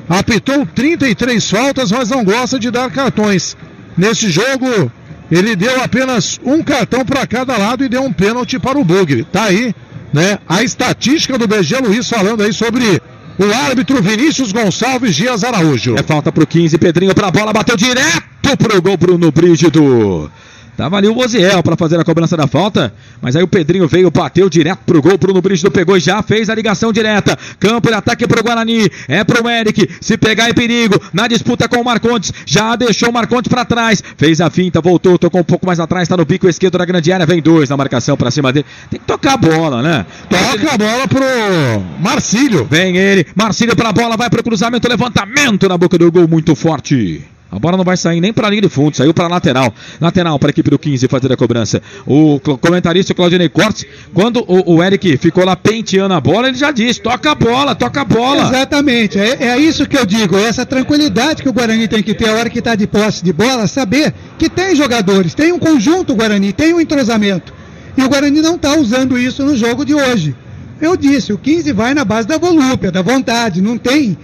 [SPEAKER 6] Apitou 33 faltas, mas não gosta de dar cartões. Nesse jogo, ele deu apenas um cartão para cada lado e deu um pênalti para o Bugre. Tá aí, né? A estatística do BG Luiz falando aí sobre o árbitro Vinícius Gonçalves Dias Araújo.
[SPEAKER 1] É falta pro 15, Pedrinho pra bola, bateu direto pro gol, Bruno Brígido. Tava ali o Osiel para fazer a cobrança da falta, mas aí o Pedrinho veio, bateu direto pro gol, Bruno Brígido pegou e já fez a ligação direta. Campo de ataque pro Guarani, é pro Eric, se pegar é perigo, na disputa com o Marcondes, já deixou o Marcondes para trás, fez a finta, voltou, tocou um pouco mais atrás, tá no bico esquerdo da grande área, vem 2 na marcação para cima dele. Tem que tocar a bola, né?
[SPEAKER 6] Toca a bola pro Marcílio.
[SPEAKER 1] Vem ele, Marcílio pra bola, vai pro cruzamento, levantamento na boca do gol, muito forte. A bola não vai sair nem para a linha de fundo, saiu para lateral. Lateral para a equipe do 15 fazer a cobrança. O comentarista Claudinei Cortes, quando o Eric ficou lá penteando a bola, ele já disse, toca a bola, toca a bola.
[SPEAKER 8] Exatamente, é isso que eu digo, é essa tranquilidade que o Guarani tem que ter a hora que está de posse de bola, saber que tem jogadores, tem um conjunto Guarani, tem um entrosamento. E o Guarani não está usando isso no jogo de hoje. Eu disse, o 15 vai na base da volúpia, da vontade, não tem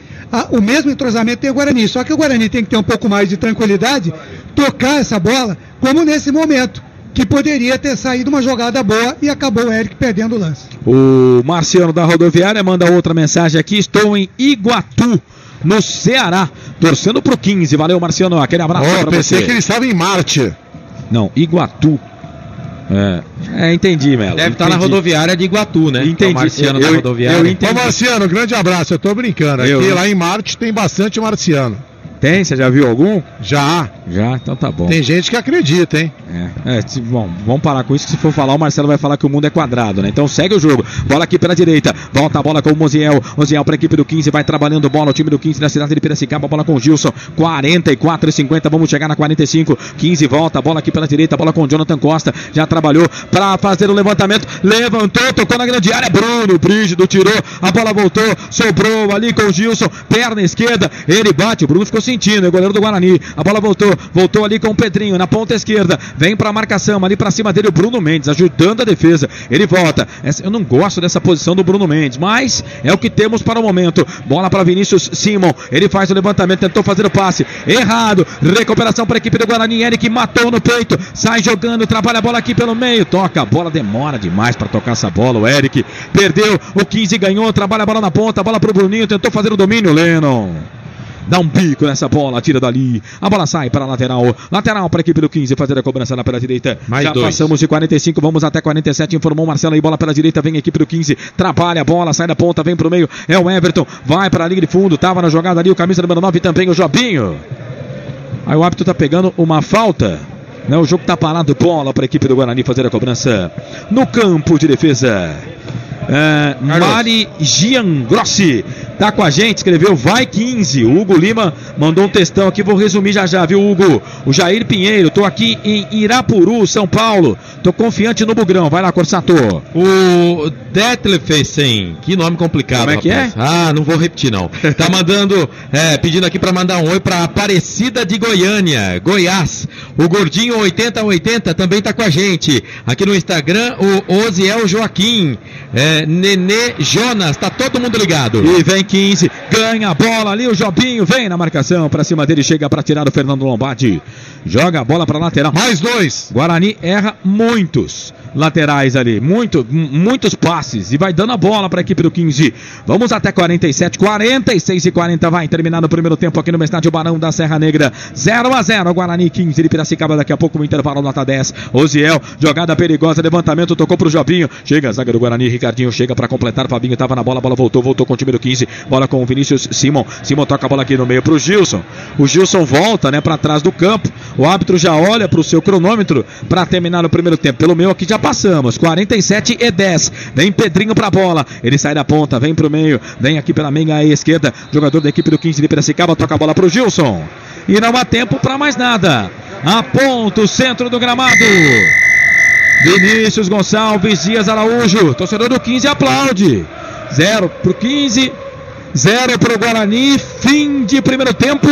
[SPEAKER 8] o mesmo entrosamento tem o Guarani, só que o Guarani tem que ter um pouco mais de tranquilidade, tocar essa bola, como nesse momento, que poderia ter saído uma jogada boa e acabou o Eric perdendo o lance.
[SPEAKER 1] O Marciano da Rodoviária manda outra mensagem aqui, estou em Iguatu, no Ceará, torcendo pro 15, valeu Marciano, aquele abraço pra você.
[SPEAKER 6] Pensei que ele estava em Marte.
[SPEAKER 1] Não, Iguatu. Entendi, Melo.
[SPEAKER 7] Deve estar na rodoviária de Iguatu, né?
[SPEAKER 1] Entendi.
[SPEAKER 7] O Marciano da rodoviária.
[SPEAKER 6] Ô Marciano, grande abraço, eu tô brincando. Aqui lá em Marte tem bastante marciano.
[SPEAKER 1] Tem? Você já viu algum?
[SPEAKER 6] Já.
[SPEAKER 1] Já? Então tá bom.
[SPEAKER 6] Tem gente que acredita, hein?
[SPEAKER 1] Bom, vamos parar com isso, que se for falar, o Marcelo vai falar que o mundo é quadrado, né? Então segue o jogo. Bola aqui pela direita. Volta a bola com o Moziel. Moziel para a equipe do 15, vai trabalhando bola. O time do 15 da cidade de Piracicaba. Bola com o Gilson. 44-50. Vamos chegar na 45. 15 volta. A bola aqui pela direita. Bola com o Jonathan Costa. Já trabalhou para fazer o levantamento. Levantou, tocou na grande área. Bruno Brígido tirou. A bola voltou. Sobrou ali com o Gilson. Perna esquerda. Ele bate. O Bruno ficou sentindo. É o goleiro do Guarani. A bola voltou. Voltou ali com o Pedrinho na ponta esquerda. Vem para a marcação. Ali para cima dele o Bruno Mendes. Ajudando a defesa. Ele volta. Eu não gosto dessa posição do Bruno Mendes, mas é o que temos para o momento. Bola para Vinícius Simon. Ele faz o levantamento. Tentou fazer o passe. Errado. Recuperação para a equipe do Guarani. Eric matou no peito. Sai jogando. Trabalha a bola aqui pelo meio. Toca a bola. Demora demais para tocar essa bola. O Eric perdeu. O 15 ganhou. Trabalha a bola na ponta. Bola para o Bruninho. Tentou fazer o domínio. Lennon dá um bico nessa bola, tira dali. A bola sai para a lateral. Lateral para a equipe do 15 fazer a cobrança lá pela direita.
[SPEAKER 6] Mais
[SPEAKER 1] já
[SPEAKER 6] 2.
[SPEAKER 1] Passamos de 45, vamos até 47. Informou Marcelo aí, bola pela direita. Vem a equipe do 15, trabalha a bola, sai da ponta, vem para o meio. É o Everton, vai para a linha de fundo. Tava na jogada ali o camisa número 9 também, o Jobinho. Aí o árbitro tá pegando uma falta. O jogo tá parado, bola para a equipe do Guarani fazer a cobrança no campo de defesa. Mari Giangrossi tá com a gente, escreveu vai 15. O Hugo Lima mandou um textão aqui, vou resumir já, viu, Hugo? O Jair Pinheiro, tô aqui em Irapuru, São Paulo, tô confiante no Bugrão, vai lá, Corsato.
[SPEAKER 7] O Detlefessen, que nome complicado.
[SPEAKER 1] Como é que
[SPEAKER 7] rapaz. Não vou repetir não. Tá mandando, pedindo aqui pra mandar um oi pra Aparecida de Goiânia, Goiás. O Gordinho 8080 também tá com a gente. Aqui no Instagram, o Oziel Joaquim. Nenê Jonas, tá todo mundo ligado.
[SPEAKER 1] E vem 15, ganha a bola ali, o Jobinho vem na marcação, pra cima dele, chega pra tirar o Fernando Lombardi. Joga a bola pra lateral.
[SPEAKER 6] Mais 2.
[SPEAKER 1] Guarani erra muitos laterais ali, muitos passes e vai dando a bola para a equipe do 15. Vamos até 47, 46 e 40 vai terminar no primeiro tempo aqui no estádio Barão da Serra Negra. 0-0, Guarani 15 de Piracicaba. Daqui a pouco o intervalo, nota 10. Oziel, jogada perigosa, levantamento, tocou pro Jobinho. Chega a zaga do Guarani, Ricardinho chega para completar. Fabinho tava na bola, voltou com o time do 15. Bola com o Vinícius Simon. Simon toca a bola aqui no meio pro Gilson. O Gilson volta, para trás do campo. O árbitro já olha pro seu cronômetro para terminar no primeiro tempo. Pelo meu aqui já passamos, 47 e 10. Vem Pedrinho pra bola, ele sai da ponta, vem pro meio, vem aqui pela meia esquerda, jogador da equipe do 15 de Piracicaba, toca a bola pro Gilson. E não há tempo pra mais nada. Aponta o centro do gramado. Vinícius Gonçalves Dias Araújo, torcedor do 15 aplaude. 0 pro 15, 0 pro Guarani, fim de primeiro tempo.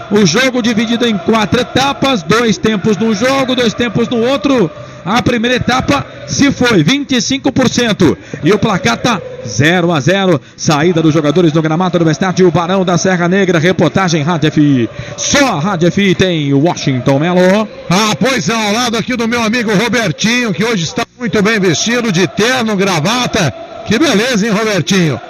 [SPEAKER 1] O jogo dividido em 4 etapas, 2 tempos num jogo, 2 tempos no outro. A primeira etapa se foi 25% e o placar tá 0-0. Saída dos jogadores no gramado do estádio Barão da Serra Negra. Reportagem Rádio FI. Só a Rádio FI tem Washington Melo.
[SPEAKER 6] Pois é, ao lado aqui do meu amigo Robertinho, que hoje está muito bem vestido, de terno, gravata. Que beleza, hein, Robertinho?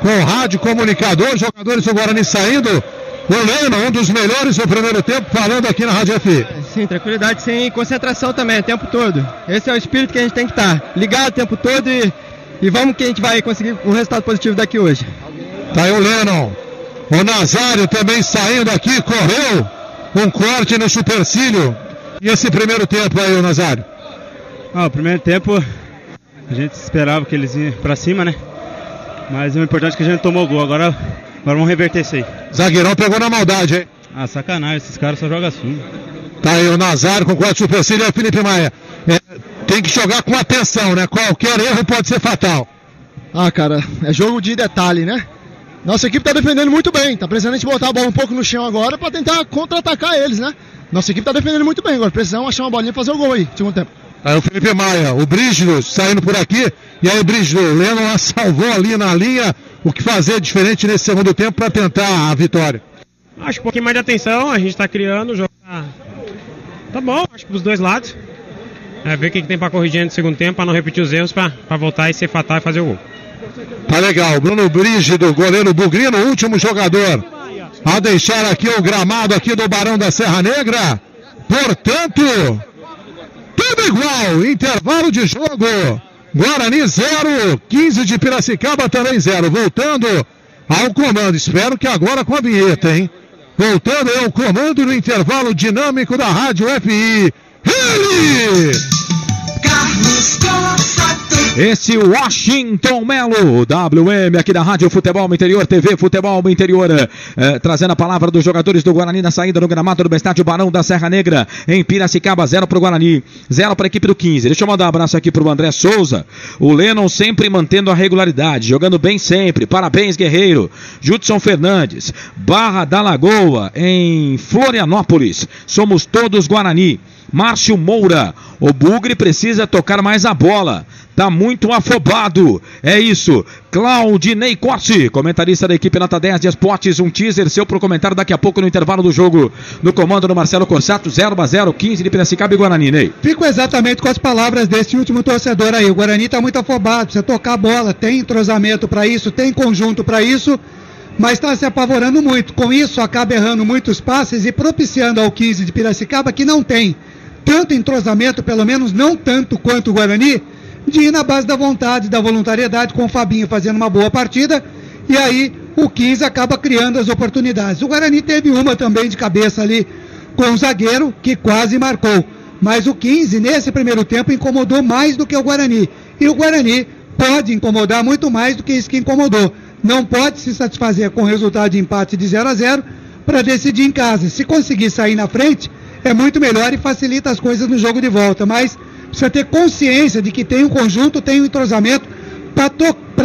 [SPEAKER 6] Com rádio, comunicador, jogadores do Guarani saindo. O Leno, um dos melhores do primeiro tempo, falando aqui na Rádio FI.
[SPEAKER 12] Sim, tranquilidade, sim, concentração também, o tempo todo. Esse é o espírito que a gente tem que estar ligado o tempo todo e vamos que a gente vai conseguir um resultado positivo daqui hoje.
[SPEAKER 6] Tá aí o Lennon. O Nazário também saindo aqui, correu um corte no supercílio. E esse primeiro tempo aí, o Nazário?
[SPEAKER 13] O primeiro tempo a gente esperava que eles iam pra cima, né? Mas o importante é que a gente tomou gol, agora vamos reverter isso aí.
[SPEAKER 6] Zagueirão pegou na maldade, hein?
[SPEAKER 13] Sacanagem, esses caras só jogam assim.
[SPEAKER 6] Tá aí o Nazário com 4 supercílio e o Felipe Maia. Tem que jogar com atenção, né? Qualquer erro pode ser fatal.
[SPEAKER 14] Cara, é jogo de detalhe, né? Nossa equipe tá defendendo muito bem. Tá precisando a gente botar a bola um pouco no chão agora pra tentar contra-atacar eles, né? Nossa equipe tá defendendo muito bem agora. Precisamos achar uma bolinha e fazer o gol aí, segundo tempo.
[SPEAKER 6] Aí o Felipe Maia, o Brígido saindo por aqui. E aí, Brígido, o Lennon salvou ali na linha. O que fazer diferente nesse segundo tempo para tentar a vitória?
[SPEAKER 15] Acho um pouquinho mais de atenção, a gente está criando, o jogo tá bom, acho que dos dois lados. Ver o que tem para corrigir no segundo tempo, para não repetir os erros, para voltar e ser fatal e fazer o gol.
[SPEAKER 6] Tá legal, Bruno Brígido, goleiro Bugrino, último jogador a deixar aqui o gramado aqui do Barão da Serra Negra. Portanto, tudo igual, intervalo de jogo. Guarani 0, 15 de Piracicaba também 0. Voltando ao comando, espero que agora com a vinheta, hein? voltando ao comando no intervalo dinâmico da Rádio FI. Ele!
[SPEAKER 9] Carlos Consato.
[SPEAKER 1] Esse Washington Melo, WM aqui da Rádio Futebol Interior, TV Futebol Interior, trazendo a palavra dos jogadores do Guarani na saída do gramado do estádio Barão da Serra Negra, em Piracicaba. 0 para o Guarani, 0 para a equipe do 15. Deixa eu mandar um abraço aqui para o André Souza, o Lennon sempre mantendo a regularidade, jogando bem sempre, parabéns guerreiro. Judson Fernandes, Barra da Lagoa, em Florianópolis, somos todos Guarani. Márcio Moura, o Bugre precisa tocar mais a bola, tá muito afobado, é isso. Claudinei Corte, comentarista da equipe Nota 10 de Esportes, um teaser seu pro comentário daqui a pouco no intervalo do jogo, no comando do Marcelo Corsato. 0-0, 15 de Piracicaba e Guarani, Ney.
[SPEAKER 8] Fico exatamente com as palavras desse último torcedor aí. O Guarani tá muito afobado, precisa tocar a bola, tem entrosamento para isso, tem conjunto para isso, mas está se apavorando muito. Com isso acaba errando muitos passes e propiciando ao 15 de Piracicaba, que não tem tanto entrosamento, pelo menos não tanto quanto o Guarani, de ir na base da vontade, da voluntariedade, com o Fabinho fazendo uma boa partida, e aí o 15 acaba criando as oportunidades. O Guarani teve uma também de cabeça ali com o zagueiro, que quase marcou, mas o 15 nesse primeiro tempo incomodou mais do que o Guarani, e o Guarani pode incomodar muito mais do que isso que incomodou. Não pode se satisfazer com o resultado de empate de 0-0 para decidir em casa. Se conseguir sair na frente, é muito melhor e facilita as coisas no jogo de volta, mas precisa ter consciência de que tem um conjunto, tem um entrosamento para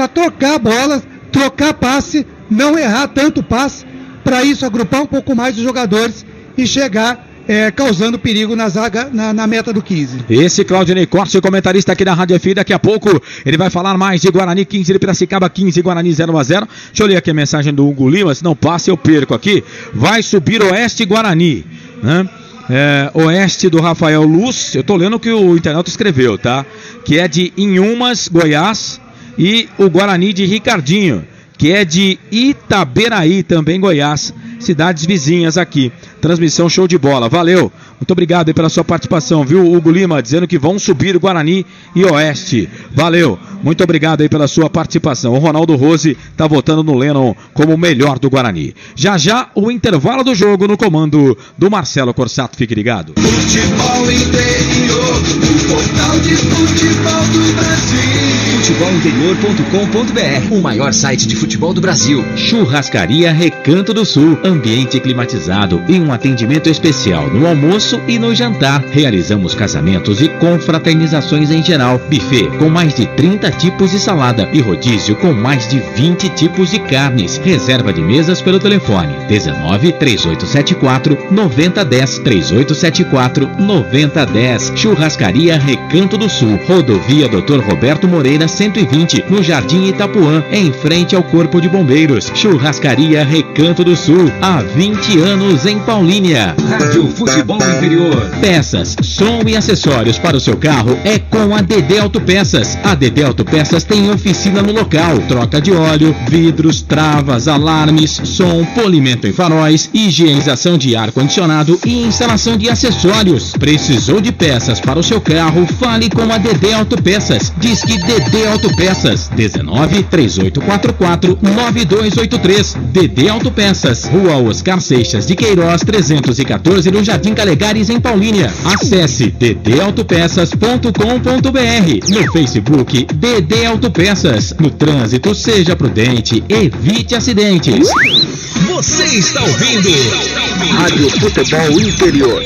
[SPEAKER 8] trocar bolas, trocar passe, não errar tanto passe, para isso agrupar um pouco mais os jogadores e chegar causando perigo na zaga, na meta do 15.
[SPEAKER 1] Esse Claudinei Corte, comentarista aqui da Rádio FI, daqui a pouco ele vai falar mais de Guarani, 15 de Piracicaba, 15 Guarani 0-0. Deixa eu ler aqui a mensagem do Hugo Lima, se não passa eu perco aqui. Vai subir Oeste Guarani, né? Oeste do Rafael Luz, eu tô lendo o que o internauta escreveu, tá? Que é de Inhumas, Goiás, e o Guarani de Ricardinho, que é de Itaberaí, também Goiás, cidades vizinhas aqui. Transmissão show de bola, valeu, muito obrigado aí pela sua participação, viu, Hugo Lima, dizendo que vão subir Guarani e Oeste, valeu, muito obrigado aí pela sua participação. O Ronaldo Rose tá votando no Lennon como o melhor do Guarani. Já já o intervalo do jogo no comando do Marcelo Corsato, fique ligado.
[SPEAKER 9] Futebol Interior, o portal de futebol do Brasil.
[SPEAKER 11] Futebolinterior.com.br, o maior site de futebol do Brasil. Churrascaria Recanto do Sul, ambiente climatizado e um atendimento especial no almoço e no jantar. Realizamos casamentos e confraternizações em geral. Buffet com mais de 30 tipos de salada e rodízio com mais de 20 tipos de carnes. Reserva de mesas pelo telefone 19 3874 9010, 3874 9010. Churrascaria Recanto do Sul, rodovia Dr. Roberto Moreira 120, no Jardim Itapuã, em frente ao Corpo de Bombeiros. Churrascaria Recanto do Sul, há 20 anos em Paulínia.
[SPEAKER 5] Rádio Futebol Interior.
[SPEAKER 11] Peças, som e acessórios para o seu carro é com a DD Autopeças. A DD Autopeças tem oficina no local, troca de óleo, vidros, travas, alarmes, som, polimento em faróis, higienização de ar-condicionado e instalação de acessórios. Precisou de peças para o seu carro? Fale com a DD Autopeças. Diz que DD Autopeças, 19 3844 9283. DD Autopeças, Rua Oscar Seixas de Queiroz 314, no Jardim Calegares, em Paulínia. Acesse ddautopeças.com.br. No Facebook, DD Autopeças. No trânsito, seja prudente, evite acidentes.
[SPEAKER 5] Você está ouvindo Rádio Futebol Interior.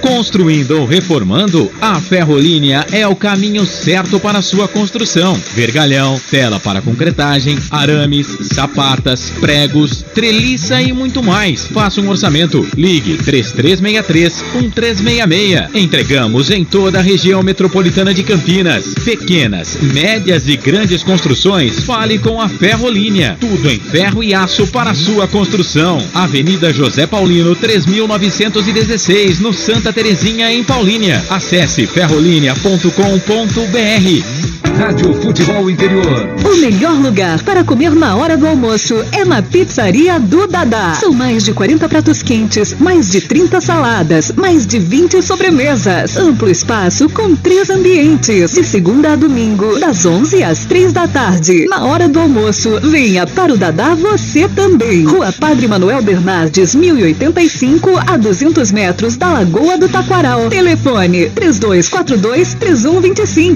[SPEAKER 11] Construindo ou reformando, a Ferrolínea é o caminho certo para a sua construção. Vergalhão, tela para concretagem, arames, sapatas, pregos, treliça e muito mais. Faça um orçamento. Ligue 3363-1366. Entregamos em toda a região metropolitana de Campinas. Pequenas, médias e grandes construções, fale com a Ferrolínea. Tudo em ferro e aço para a sua construção. Avenida José Paulino, 3916, no Santa Terezinha, em Paulínia. Acesse ferrolinea.com.br.
[SPEAKER 5] Rádio Futebol Interior.
[SPEAKER 4] O melhor lugar para comer na hora do almoço é na Pizzaria do Dadá. São mais de 40 pratos quentes, mais de 30 saladas, mais de 20 sobremesas. Amplo espaço com 3 ambientes. De segunda a domingo, das 11 às 3 da tarde. Na hora do almoço, venha para o Dadá você também. Rua Padre Manuel Bernardes, 1085, a 200 metros da Lagoa do Taquaral. Telefone 3242-3125.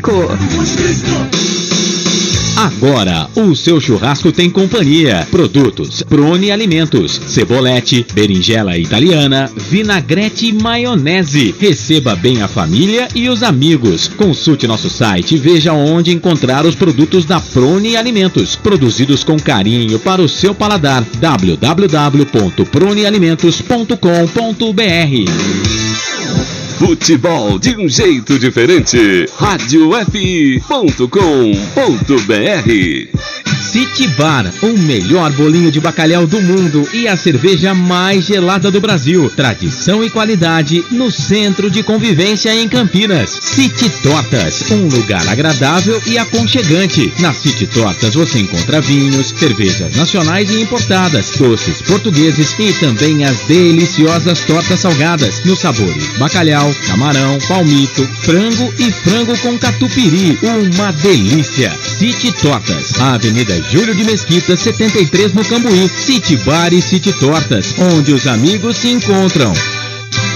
[SPEAKER 11] Agora, o seu churrasco tem companhia. Produtos: Prone Alimentos, cebolete, berinjela italiana, vinagrete e maionese. Receba bem a família e os amigos. Consulte nosso site e veja onde encontrar os produtos da Prone Alimentos, produzidos com carinho para o seu paladar. www.pronealimentos.com.br.
[SPEAKER 10] Futebol de um jeito diferente. RadioFI.com.br.
[SPEAKER 11] City Bar, o melhor bolinho de bacalhau do mundo e a cerveja mais gelada do Brasil. Tradição e qualidade no centro de convivência em Campinas. City Tortas, um lugar agradável e aconchegante. Na City Tortas você encontra vinhos, cervejas nacionais e importadas, doces portugueses e também as deliciosas tortas salgadas nos sabores bacalhau, camarão, palmito, frango e frango com catupiry. Uma delícia! City Tortas, a Avenida Júlio de Mesquita, 73 no Cambuí. City Bar e City Tortas, onde os amigos se encontram.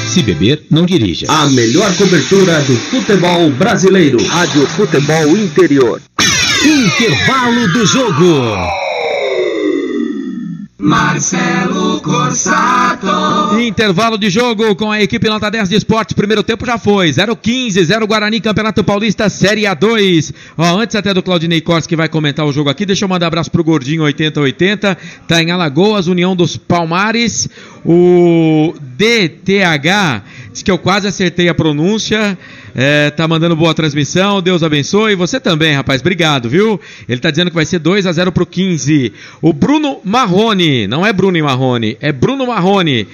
[SPEAKER 11] Se beber, não dirija.
[SPEAKER 3] A melhor cobertura do futebol brasileiro. Rádio Futebol Interior.
[SPEAKER 5] Intervalo do jogo.
[SPEAKER 9] Marcelo Corsato.
[SPEAKER 1] Intervalo de jogo com a equipe Nota 10 de Esportes. Primeiro tempo já foi 0-15, 0 Guarani, Campeonato Paulista, Série A2. Antes até do Claudinei Corsi, que vai comentar o jogo aqui, deixa eu mandar um abraço pro Gordinho 8080. Tá em Alagoas, União dos Palmares. O DTH diz que eu quase acertei a pronúncia. Tá mandando boa transmissão, Deus abençoe. Você também, rapaz, obrigado, viu? Ele tá dizendo que vai ser 2-0 pro 15. O Bruno Marrone, não é Bruno e Marrone, é Bruno Marrone,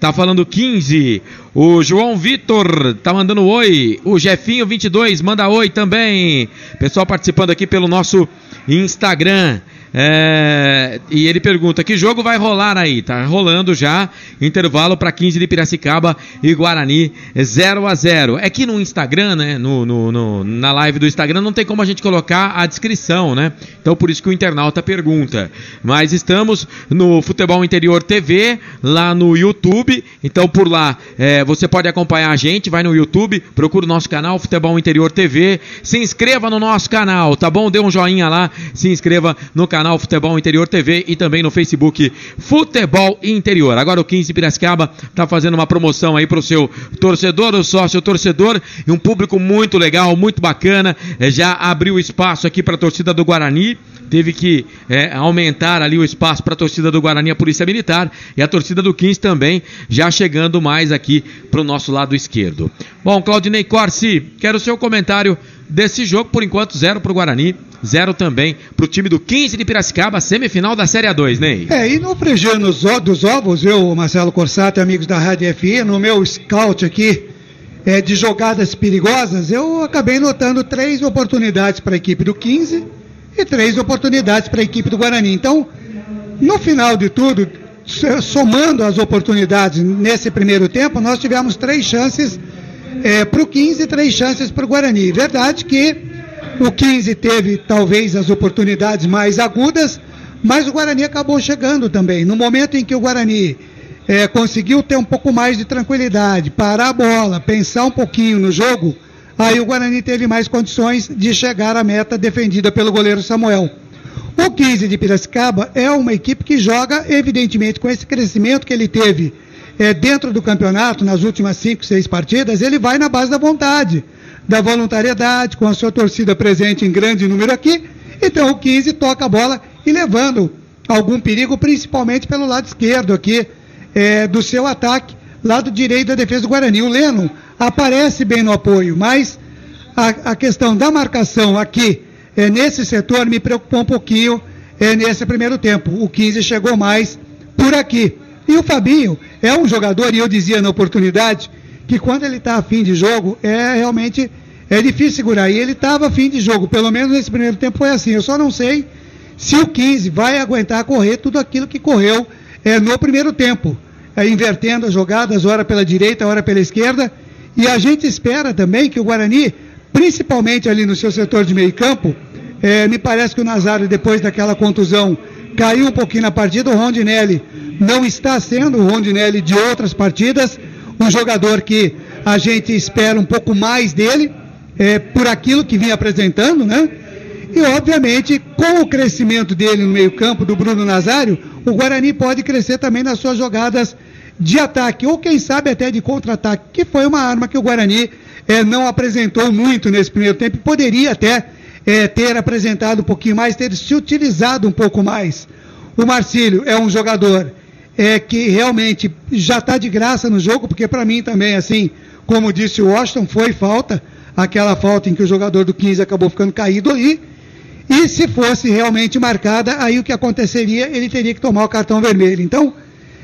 [SPEAKER 1] tá falando 15. O João Vitor tá mandando oi. O Jefinho 22 manda oi também. Pessoal participando aqui pelo nosso Instagram. E ele pergunta: que jogo vai rolar aí? Tá rolando já, intervalo para 15 de Piracicaba e Guarani, 0-0. É que no Instagram, né, na live do Instagram não tem como a gente colocar a descrição, né? Então por isso que o internauta pergunta. Mas estamos no Futebol Interior TV, lá no YouTube. Então por lá você pode acompanhar a gente, vai no YouTube, procura o nosso canal Futebol Interior TV, se inscreva no nosso canal, tá bom? Dê um joinha lá, se inscreva no canal Futebol Interior TV e também no Facebook Futebol Interior. Agora o 15 de Piracicaba tá fazendo uma promoção aí pro seu torcedor, o sócio torcedor, e um público muito legal, muito bacana. Já abriu espaço aqui para a torcida do Guarani. Teve que aumentar ali o espaço para a torcida do Guarani, a Polícia Militar, e a torcida do 15 também, já chegando mais aqui para o nosso lado esquerdo. Bom, Claudinei Corsi, quero o seu comentário desse jogo. Por enquanto 0 para o Guarani, 0 também para o time do 15 de Piracicaba, semifinal da Série A2, Ney.
[SPEAKER 8] E no frigir dos ovos, eu, Marcelo Corsato e amigos da Rádio FI, no meu scout aqui de jogadas perigosas, eu acabei notando 3 oportunidades para a equipe do 15 e 3 oportunidades para a equipe do Guarani. Então, no final de tudo, somando as oportunidades nesse primeiro tempo, nós tivemos 3 chances para o 15 e 3 chances para o Guarani. Verdade que o 15 teve talvez as oportunidades mais agudas, mas o Guarani acabou chegando também. No momento em que o Guarani conseguiu ter um pouco mais de tranquilidade, parar a bola, pensar um pouquinho no jogo, aí o Guarani teve mais condições de chegar à meta defendida pelo goleiro Samuel. O 15 de Piracicaba é uma equipe que joga, evidentemente, com esse crescimento que ele teve dentro do campeonato, nas últimas 5, 6 partidas, ele vai na base da vontade, da voluntariedade, com a sua torcida presente em grande número aqui. Então o 15 toca a bola e levando algum perigo, principalmente pelo lado esquerdo aqui do seu ataque, lado direito da defesa do Guarani. O Leno aparece bem no apoio, mas a questão da marcação aqui nesse setor me preocupou um pouquinho nesse primeiro tempo. O 15 chegou mais por aqui. E o Fabinho é um jogador, e eu dizia na oportunidade, que quando ele está a fim de jogo, realmente é difícil segurar. E ele estava a fim de jogo, pelo menos nesse primeiro tempo foi assim. Eu só não sei se o 15 vai aguentar correr tudo aquilo que correu no primeiro tempo, invertendo as jogadas, ora pela direita, ora pela esquerda. E a gente espera também que o Guarani, principalmente ali no seu setor de meio campo, me parece que o Nazário, depois daquela contusão, caiu um pouquinho na partida. O Rondinelli não está sendo o Rondinelli de outras partidas, um jogador que a gente espera um pouco mais dele, por aquilo que vinha apresentando, né? E obviamente com o crescimento dele no meio campo, do Bruno Nazário, o Guarani pode crescer também nas suas jogadas de ataque, ou quem sabe até de contra-ataque, que foi uma arma que o Guarani não apresentou muito nesse primeiro tempo, poderia até ter apresentado um pouquinho mais, ter se utilizado um pouco mais. O Marcílio é um jogador que realmente já está de graça no jogo, porque para mim também, assim, como disse o Washington, foi falta, aquela falta em que o jogador do 15 acabou ficando caído ali, e se fosse realmente marcada, aí o que aconteceria, ele teria que tomar o cartão vermelho. Então,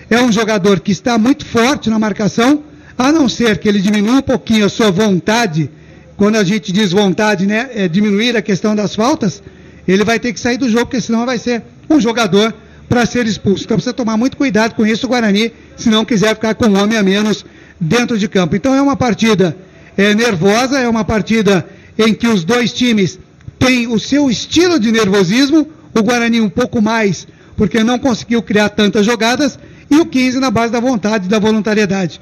[SPEAKER 8] é um jogador que está muito forte na marcação, a não ser que ele diminua um pouquinho a sua vontade. Quando a gente diz vontade, né, diminuir a questão das faltas, ele vai ter que sair do jogo, porque senão vai ser um jogador para ser expulso. Então precisa tomar muito cuidado com isso o Guarani, se não quiser ficar com um homem a menos dentro de campo. Então é uma partida nervosa, é uma partida em que os dois times têm o seu estilo de nervosismo, o Guarani um pouco mais, porque não conseguiu criar tantas jogadas, e o 15 na base da vontade e da voluntariedade.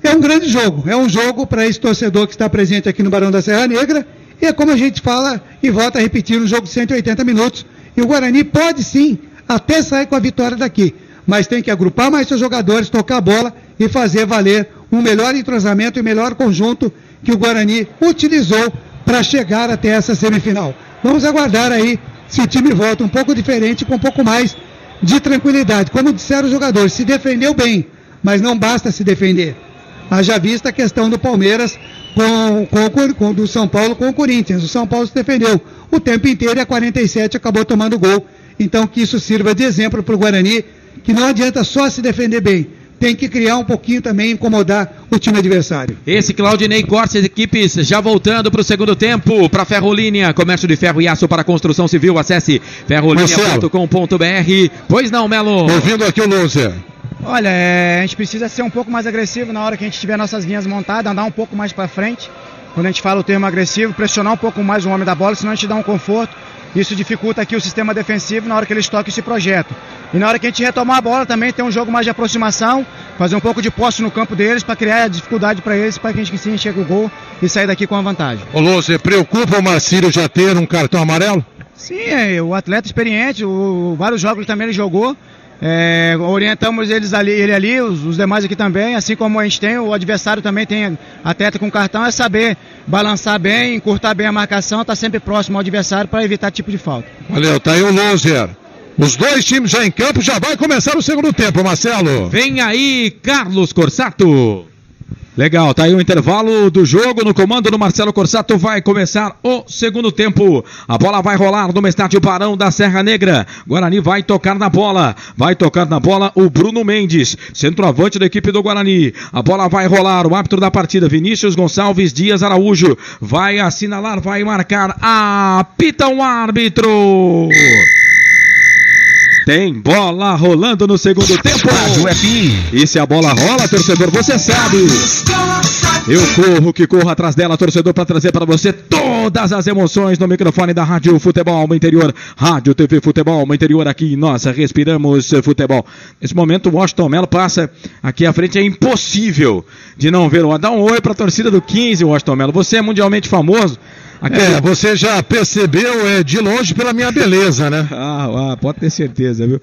[SPEAKER 8] É um grande jogo, é um jogo para esse torcedor que está presente aqui no Barão da Serra Negra, e é como a gente fala e volta a repetir, um jogo de 180 minutos, e o Guarani pode sim até sair com a vitória daqui, mas tem que agrupar mais seus jogadores, tocar a bola e fazer valer um melhor entrosamento e melhor conjunto que o Guarani utilizou para chegar até essa semifinal. Vamos aguardar aí se o time volta um pouco diferente, com um pouco mais de tranquilidade. Como disseram os jogadores, se defendeu bem, mas não basta se defender. Haja vista a questão do Palmeiras com do São Paulo com o Corinthians. O São Paulo se defendeu o tempo inteiro e a 47 acabou tomando gol. Então que isso sirva de exemplo para o Guarani, que não adianta só se defender bem, tem que criar um pouquinho também, incomodar o time adversário.
[SPEAKER 1] Esse Claudinei Cortes, equipes já voltando para o segundo tempo, para Ferrolínea, comércio de ferro e aço para construção civil, acesse ferrolinea.com.br. Pois não, Melo?
[SPEAKER 6] Ouvindo aqui o Loser.
[SPEAKER 16] Olha, a gente precisa ser um pouco mais agressivo na hora que a gente tiver nossas linhas montadas, andar um pouco mais para frente. Quando a gente fala o termo agressivo, pressionar um pouco mais o homem da bola, senão a gente dá um conforto. Isso dificulta aqui o sistema defensivo na hora que eles tocam esse projeto. E na hora que a gente retomar a bola também tem um jogo mais de aproximação, fazer um pouco de posse no campo deles para criar dificuldade para eles, para que a gente sim chegue o gol e sair daqui com a vantagem.
[SPEAKER 6] Ô Lô, você preocupa o Marcílio já ter um cartão amarelo?
[SPEAKER 16] Sim, o atleta experiente, vários jogos também ele jogou. Orientamos ele ali, os demais aqui também, assim como a gente tem, o adversário também tem atleta com cartão, é saber balançar bem, encurtar bem a marcação, estar sempre próximo ao adversário para evitar tipo de falta.
[SPEAKER 6] Valeu, tá aí o Loser. Os dois times já em campo, já vai começar o segundo tempo, Marcelo.
[SPEAKER 1] Vem aí, Carlos Corsato. Legal, tá aí o intervalo do jogo, no comando do Marcelo Corsato vai começar o segundo tempo. A bola vai rolar no estádio Barão da Serra Negra. Guarani vai tocar na bola o Bruno Mendes, centroavante da equipe do Guarani. A bola vai rolar, o árbitro da partida, Vinícius Gonçalves Dias Araújo, vai assinalar, vai marcar, apita o árbitro. Tem bola rolando no segundo tempo. E se a bola rola, torcedor, você sabe. Eu corro que corro atrás dela, torcedor, para trazer para você todas as emoções no microfone da Rádio Futebol Interior, Rádio TV Futebol Interior, aqui nós respiramos futebol. Nesse momento o Washington Melo passa aqui à frente, é impossível de não ver. Dá um oi para a torcida do 15, Washington Melo, você é mundialmente famoso.
[SPEAKER 6] Você já percebeu de longe pela minha beleza, né?
[SPEAKER 1] Pode ter certeza, viu?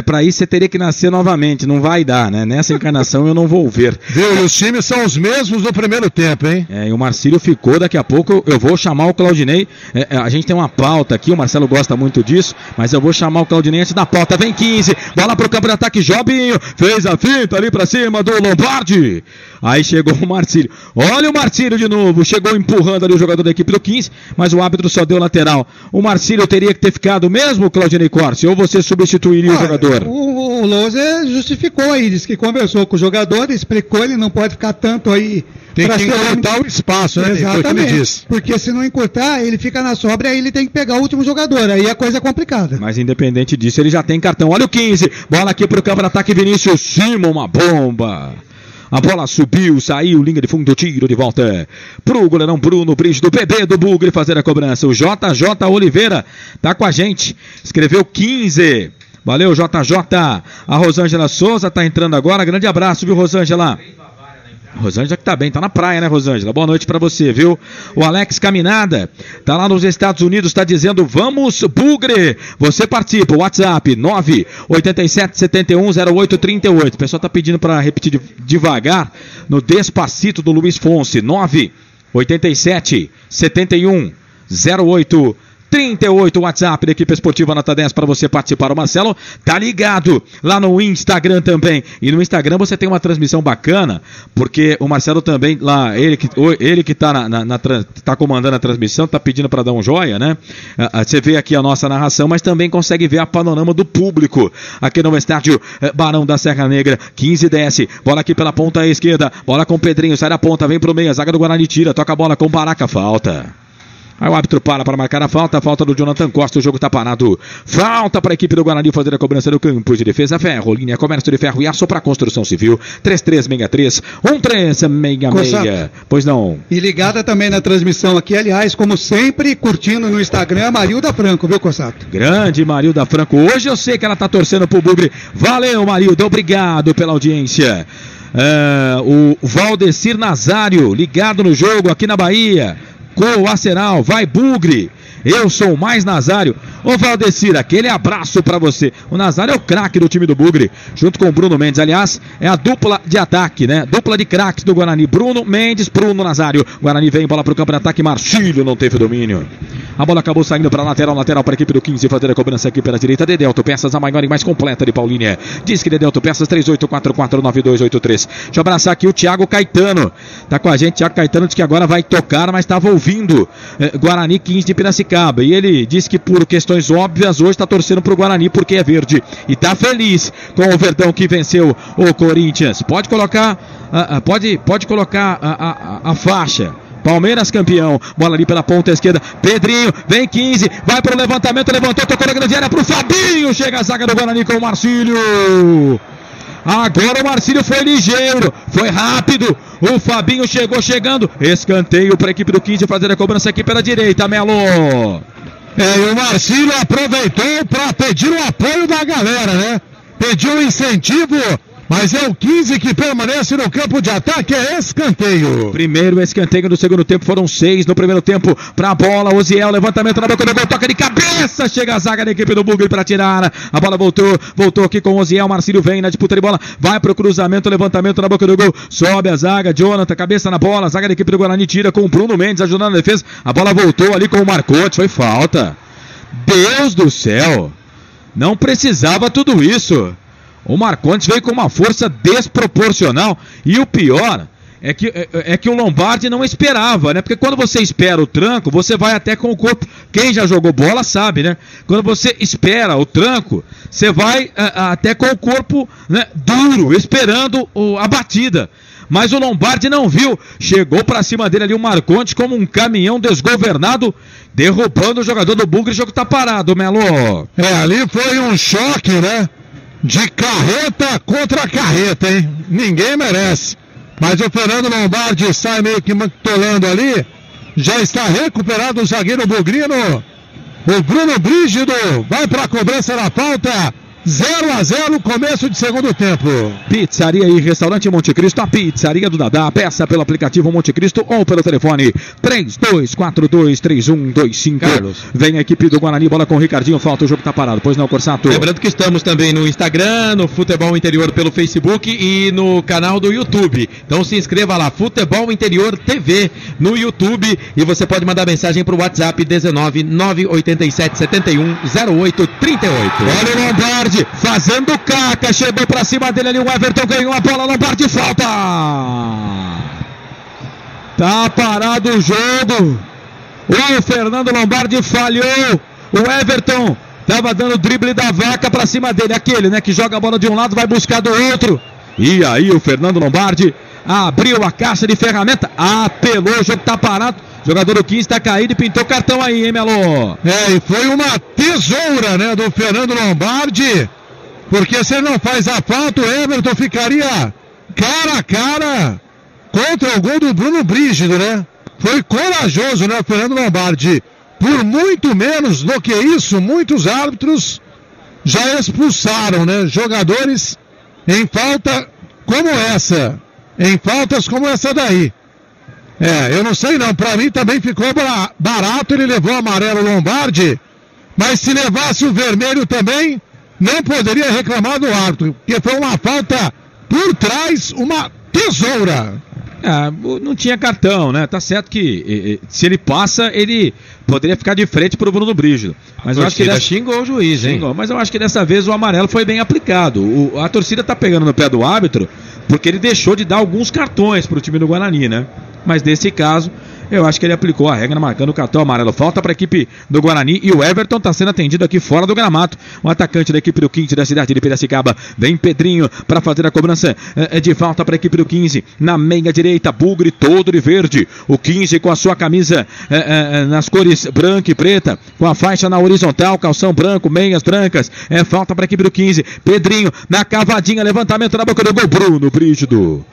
[SPEAKER 1] Para isso você teria que nascer novamente, não vai dar, né? Nessa encarnação eu não vou ver.
[SPEAKER 6] Viu? E os times são os mesmos do primeiro tempo, hein?
[SPEAKER 1] E o Marcílio ficou, daqui a pouco eu vou chamar o Claudinei. A gente tem uma pauta aqui, o Marcelo gosta muito disso, mas eu vou chamar o Claudinei antes da pauta. Vem 15, bola pro campo de ataque, Jobinho, fez a finta ali pra cima do Lombardi. Aí chegou o Marcílio. Olha o Marcílio de novo, chegou empurrando ali o jogador da equipe do 15. 15, mas o árbitro só deu lateral. O Marcílio teria que ter ficado mesmo, Claudinei Corsi, ou você substituiria o jogador?
[SPEAKER 8] O Lousa justificou aí, disse que conversou com o jogador, explicou, ele não pode ficar tanto aí.
[SPEAKER 6] Tem que encurtar o espaço, né?
[SPEAKER 8] Exatamente,
[SPEAKER 6] foi o que ele disse.
[SPEAKER 8] Porque se não encurtar, ele fica na sobra e aí ele tem que pegar o último jogador, aí a coisa é complicada.
[SPEAKER 1] Mas independente disso, ele já tem cartão. Olha o 15, bola aqui pro campo de ataque, Vinícius Simon, uma bomba. A bola subiu, saiu, linha de fundo, tiro de volta pro goleirão Bruno Brígido, bebê do Bugre fazer a cobrança. O JJ Oliveira tá com a gente, escreveu 15. Valeu, JJ. A Rosângela Souza tá entrando agora, grande abraço, viu, Rosângela? Rosângela que tá bem, tá na praia, né, Rosângela? Boa noite pra você, viu? O Alex Caminada tá lá nos Estados Unidos, tá dizendo vamos Bugre. Você participa, WhatsApp 987710838. O pessoal tá pedindo pra repetir devagar no Despacito do Luiz Fonse. 987710838. 38, WhatsApp da equipe esportiva Nota 10 para você participar. O Marcelo tá ligado lá no Instagram também. E no Instagram você tem uma transmissão bacana, porque o Marcelo também, lá, ele que tá, tá comandando a transmissão, tá pedindo para dar um joia, né? Você vê aqui a nossa narração, mas também consegue ver a panorama do público aqui no estádio Barão da Serra Negra. 15 desce, bola aqui pela ponta esquerda, bola com o Pedrinho, sai da ponta, vem pro meio, a zaga do Guarani tira, toca a bola com o Baraca, falta. Aí o árbitro para marcar a falta do Jonathan Costa, o jogo está parado. Falta para a equipe do Guarani fazer a cobrança do campo de defesa. Ferro, linha, comércio de ferro e aço para construção civil. 3363-1366. Pois não.
[SPEAKER 8] E ligada também na transmissão aqui, aliás, como sempre, curtindo no Instagram, Marilda Franco, viu, Cossato?
[SPEAKER 1] Grande Marilda Franco. Hoje eu sei que ela está torcendo pro Bugre. Valeu, Marilda, obrigado pela audiência. O Valdecir Nazário, ligado no jogo aqui na Bahia. Com o Aceral, vai Bugre, eu sou mais Nazário. Ô Valdecir, aquele abraço pra você. O Nazário é o craque do time do Bugre, junto com o Bruno Mendes, aliás, é a dupla de ataque, né? Dupla de craques do Guarani, Bruno Mendes, Bruno Nazário. Guarani vem, bola pro campo de ataque, Marcílio não teve domínio. A bola acabou saindo para lateral para a equipe do 15 fazer a cobrança aqui pela direita. Dedelto Peças, a maior e mais completa de Paulínia. Diz que Dedelto Peças, 38449283. Deixa eu abraçar aqui o Thiago Caetano. Tá com a gente, Thiago Caetano diz que agora vai tocar, mas estava ouvindo Guarani 15 de Piracicaba. E ele disse que por questões óbvias, hoje está torcendo pro Guarani porque é verde. E tá feliz com o Verdão que venceu o Corinthians. Pode colocar, pode colocar a faixa. Palmeiras campeão, bola ali pela ponta esquerda, Pedrinho, vem 15, vai para o levantamento, levantou, tocou na grande área pro Fabinho, chega a zaga do Guarani com o Marcílio. Agora o Marcílio foi ligeiro, foi rápido, o Fabinho chegando, escanteio para a equipe do 15 fazer a cobrança aqui pela direita, Melo.
[SPEAKER 6] E o Marcílio aproveitou para pedir o apoio da galera, né? Pediu um incentivo. Mas é o 15 que permanece no campo de ataque, é escanteio.
[SPEAKER 1] Primeiro escanteio do segundo tempo, foram 6 no primeiro tempo. Pra bola, Oziel, levantamento na boca do gol, toca de cabeça, chega a zaga da equipe do Bugre para tirar. A bola voltou aqui com o Oziel, Marcílio vem na disputa de bola, vai pro cruzamento, levantamento na boca do gol, sobe a zaga, Jonathan, cabeça na bola, a zaga da equipe do Guarani tira com o Bruno Mendes ajudando na defesa. A bola voltou ali com o Marcote, foi falta. Deus do céu, não precisava tudo isso. O Marcondes veio com uma força desproporcional e o pior é que o Lombardi não esperava, né? Porque quando você espera o tranco, você vai até com o corpo. Quem já jogou bola sabe, né? Quando você espera o tranco, você vai até com o corpo, né, duro, esperando a batida. Mas o Lombardi não viu, chegou pra cima dele ali o Marcondes como um caminhão desgovernado, derrubando o jogador do Bugre. O jogo tá parado, Melo.
[SPEAKER 6] Ali foi um choque, né? De carreta contra carreta, hein? Ninguém merece. Mas o Fernando Lombardi sai meio que mancolando ali. Já está recuperado o zagueiro bugrino. O Bruno Brígido vai para a cobrança da falta. 0-0, começo de segundo tempo.
[SPEAKER 1] Pizzaria e Restaurante Monte Cristo, a pizzaria do Dadá. Peça pelo aplicativo Monte Cristo ou pelo telefone 32423125.
[SPEAKER 7] Carlos.
[SPEAKER 1] Vem a equipe do Guarani, bola com o Ricardinho, falta, o jogo tá parado. Pois não, Corsato?
[SPEAKER 7] Lembrando que estamos também no Instagram, no Futebol Interior pelo Facebook e no canal do YouTube. Então se inscreva lá, Futebol Interior TV no YouTube, e você pode mandar mensagem pro WhatsApp 19987710838.
[SPEAKER 1] Olha o Lombardi fazendo caca, chegou pra cima dele ali, o Everton ganhou a bola, Lombardi, falta! Tá parado o jogo. O Fernando Lombardi falhou. O Everton tava dando drible da vaca pra cima dele. Aquele, né, que joga a bola de um lado, vai buscar do outro. E aí o Fernando Lombardi abriu a caixa de ferramenta, apelou, o jogo tá parado. Jogador do 15 tá caído e pintou cartão aí, hein, Melo?
[SPEAKER 6] E foi uma tesoura, né, do Fernando Lombardi. Porque se ele não faz a falta, o Everton ficaria cara a cara contra o gol do Bruno Brígido, né? Foi corajoso, né, o Fernando Lombardi. Por muito menos do que isso, muitos árbitros já expulsaram, né, jogadores em falta como essa. Em faltas como essa daí. Eu não sei não, pra mim também ficou barato, ele levou o amarelo Lombardi, mas se levasse o vermelho também, não poderia reclamar do árbitro, porque foi uma falta por trás, uma tesoura.
[SPEAKER 1] Não tinha cartão, né? Tá certo que se ele passa, ele poderia ficar de frente pro Bruno Brígido. Mas eu acho que
[SPEAKER 7] xingou o juiz, hein?
[SPEAKER 1] Mas eu acho que dessa vez o amarelo foi bem aplicado. A torcida tá pegando no pé do árbitro, porque ele deixou de dar alguns cartões pro time do Guarani, né? Mas nesse caso, eu acho que ele aplicou a regra marcando o cartão amarelo. Falta para a equipe do Guarani e o Everton está sendo atendido aqui fora do gramado. O atacante da equipe do 15 da cidade de Piracicaba. Vem Pedrinho para fazer a cobrança de falta para a equipe do 15. Na meia direita, Bugre todo de verde. O 15 com a sua camisa nas cores branca e preta, com a faixa na horizontal, calção branco, meias brancas. Falta para a equipe do 15. Pedrinho na cavadinha, levantamento na boca do gol. Bruno Brígido.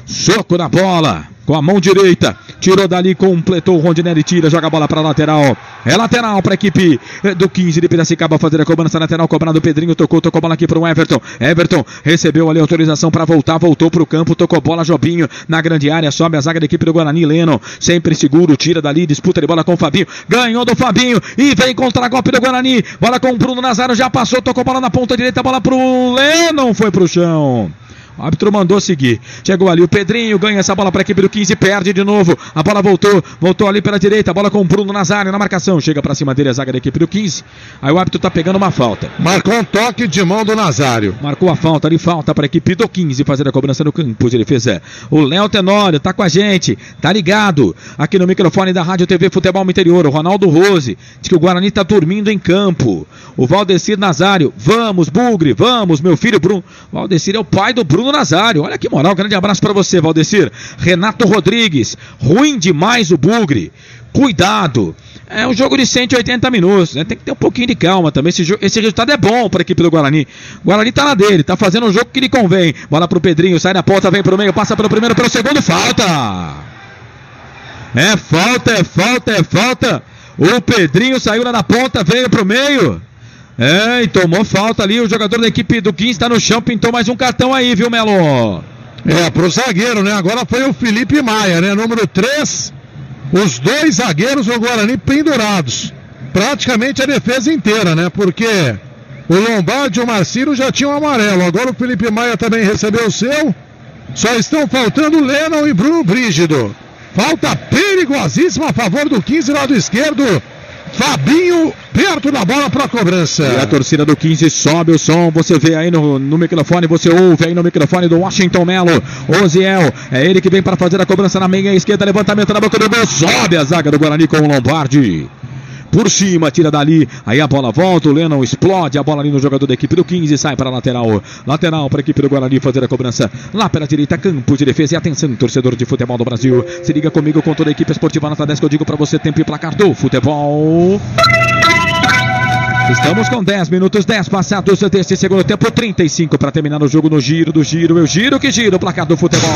[SPEAKER 1] Soco na bola, com a mão direita, tirou dali, completou o Rondinelli, tira, joga a bola para lateral. É lateral para a equipe do 15 de Piracicaba fazer a cobrança lateral, cobrado o Pedrinho, tocou a bola aqui para o Everton. Everton recebeu ali autorização para voltar, voltou para o campo, tocou bola, Jobinho na grande área, sobe a zaga da equipe do Guarani, Lennon, sempre seguro, tira dali, disputa de bola com o Fabinho, ganhou do Fabinho e vem contra-golpe do Guarani, bola com o Bruno Nazário, já passou, tocou bola na ponta direita, bola para o Lennon, foi para o chão. O árbitro mandou seguir. Chegou ali o Pedrinho, ganha essa bola para a equipe do 15, perde de novo. A bola voltou ali pela direita. A bola com o Bruno Nazário na marcação. Chega para cima dele a zaga da equipe do 15. Aí o árbitro tá pegando uma falta.
[SPEAKER 6] Marcou um toque de mão do Nazário.
[SPEAKER 1] Marcou a falta ali, falta para a equipe do 15 fazer a cobrança no campo de defesa. O Léo Tenório tá com a gente, tá ligado aqui no microfone da Rádio TV Futebol Interior. O Ronaldo Rose diz que o Guarani tá dormindo em campo. O Valdecir Nazário, vamos Bugre, vamos meu filho Bruno. O Valdecir é o pai do Bruno Nazário, olha que moral, grande abraço para você, Valdecir. Renato Rodrigues, ruim demais o Bugre, cuidado, é um jogo de 180 minutos, né? Tem que ter um pouquinho de calma também, esse resultado é bom para a equipe do Guarani. O Guarani tá na dele, tá fazendo um jogo que lhe convém, bola pro Pedrinho, sai na ponta, vem pro meio, passa pelo primeiro, pelo segundo, falta, falta, o Pedrinho saiu lá na ponta, veio pro meio, e tomou falta ali, o jogador da equipe do 15 está no chão, pintou mais um cartão aí, viu, Melo?
[SPEAKER 6] Pro zagueiro, né? Agora foi o Felipe Maia, né? Número 3, os dois zagueiros do Guarani pendurados. Praticamente a defesa inteira, né? Porque o Lombardi e o Marcílio já tinham amarelo. Agora o Felipe Maia também recebeu o seu. Só estão faltando Lennon e Bruno Brígido. Falta perigosíssima a favor do 15, lado esquerdo. Fabinho perto da bola para a cobrança.
[SPEAKER 1] E a torcida do 15 sobe o som. Você vê aí no microfone, você ouve aí no microfone do Washington Melo. Oziel, é ele que vem para fazer a cobrança na meia esquerda. Levantamento na boca do gol. Sobe a zaga do Guarani com o Lombardi. Por cima, tira dali, aí a bola volta, o Lennon explode a bola ali no jogador da equipe do 15, sai para a lateral para a equipe do Guarani fazer a cobrança, lá pela direita, campo de defesa, e atenção, torcedor de futebol do Brasil, se liga comigo com toda a equipe esportiva nota 10, que eu digo para você, tempo e placar do futebol. Estamos com 10 minutos, 10 passados desse segundo tempo, 35 para terminar o jogo no giro do giro, eu giro que giro, o placar do futebol.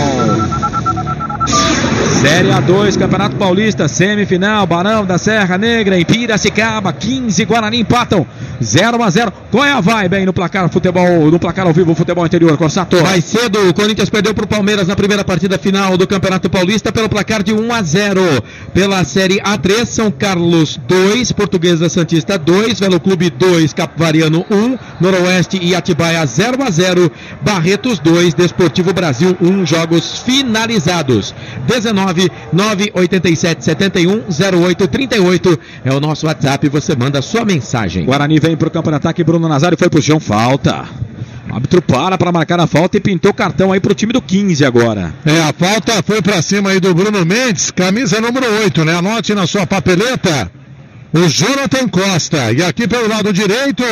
[SPEAKER 1] Série A2, Campeonato Paulista, semifinal, Barão da Serra Negra, em Piracicaba, 15, Guarani empatam, 0-0. Qual é a vibe aí no placar futebol, no placar ao vivo, futebol interior, Corsato?
[SPEAKER 7] Mais cedo, o Corinthians perdeu para o Palmeiras na primeira partida final do Campeonato Paulista pelo placar de 1-0. Pela Série A3, São Carlos 2, Portuguesa Santista 2, Velo Clube 2, Capivariano 1, Noroeste e Atibaia 0-0, Barretos 2, Desportivo Brasil 1, jogos finalizados. 19-987-71-08-38 é o nosso WhatsApp, você manda sua mensagem.
[SPEAKER 1] Guarani vem pro campo de ataque, Bruno Nazário foi pro chão, falta. O árbitro para marcar a falta e pintou cartão aí pro time do 15 agora.
[SPEAKER 6] A falta foi pra cima aí do Bruno Mendes, camisa número 8, né? Anote na sua papeleta, o Jonathan Costa. E aqui pelo lado direito,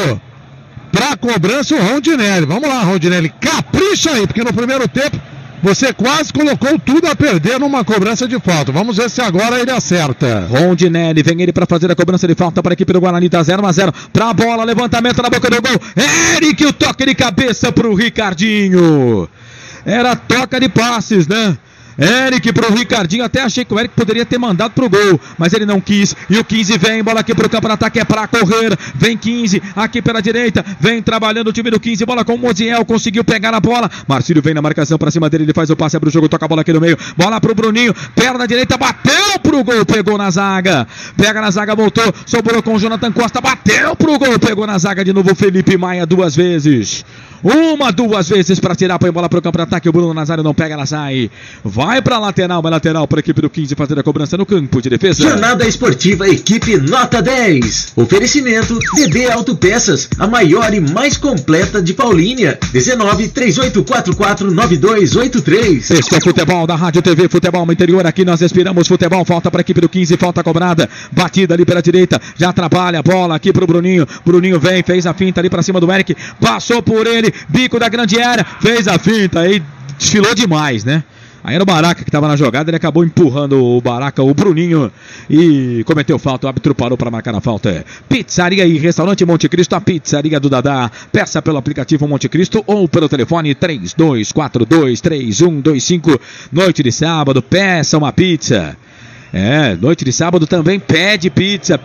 [SPEAKER 6] pra cobrança, o Rondinelli. Vamos lá, Rondinelli, capricha aí, porque no primeiro tempo você quase colocou tudo a perder numa cobrança de falta. Vamos ver se agora ele acerta.
[SPEAKER 1] Rondinelli, vem ele para fazer a cobrança de falta para a equipe do Guarani, tá 0-0. Pra bola, levantamento na boca do gol. Eric, o toque de cabeça pro Ricardinho. Era toca de passes, né? Eric pro Ricardinho, até achei que o Eric poderia ter mandado pro gol, mas ele não quis, e o 15 vem, bola aqui pro campo de ataque, é pra correr, vem 15, aqui pela direita, vem trabalhando o time do 15, bola com o Moziel, conseguiu pegar a bola, Marcílio vem na marcação pra cima dele, ele faz o passe, abre o jogo, toca a bola aqui no meio, bola pro Bruninho, perna direita, bateu pro gol, pegou na zaga, pega na zaga, voltou, sobrou com o Jonathan Costa, bateu pro gol, pegou na zaga de novo o Felipe Maia 2 vezes. 2 vezes para tirar, põe bola pro campo de ataque, o Bruno Nazário não pega, ela sai, vai pra lateral, para a equipe do 15 fazer a cobrança no campo de defesa.
[SPEAKER 2] Jornada Esportiva Equipe Nota 10, oferecimento DB Autopeças, a maior e mais completa de Paulínia, 1938449283.
[SPEAKER 1] Este é o futebol da Rádio TV, futebol no interior, aqui nós respiramos futebol, falta para a equipe do 15, falta cobrada, batida ali pela direita, já trabalha a bola aqui pro Bruninho, Bruninho vem, fez a finta ali para cima do Eric, passou por ele, bico da grande área, fez a finta aí, desfilou demais, né? Aí era o Baraca que estava na jogada, ele acabou empurrando o Baraca, o Bruninho, e cometeu falta, o árbitro parou para marcar a falta. Pizzaria e Restaurante Monte Cristo, a pizzaria do Dadá. Peça pelo aplicativo Monte Cristo ou pelo telefone 32423125. Noite de sábado, peça uma pizza. Noite de sábado também pede pizza,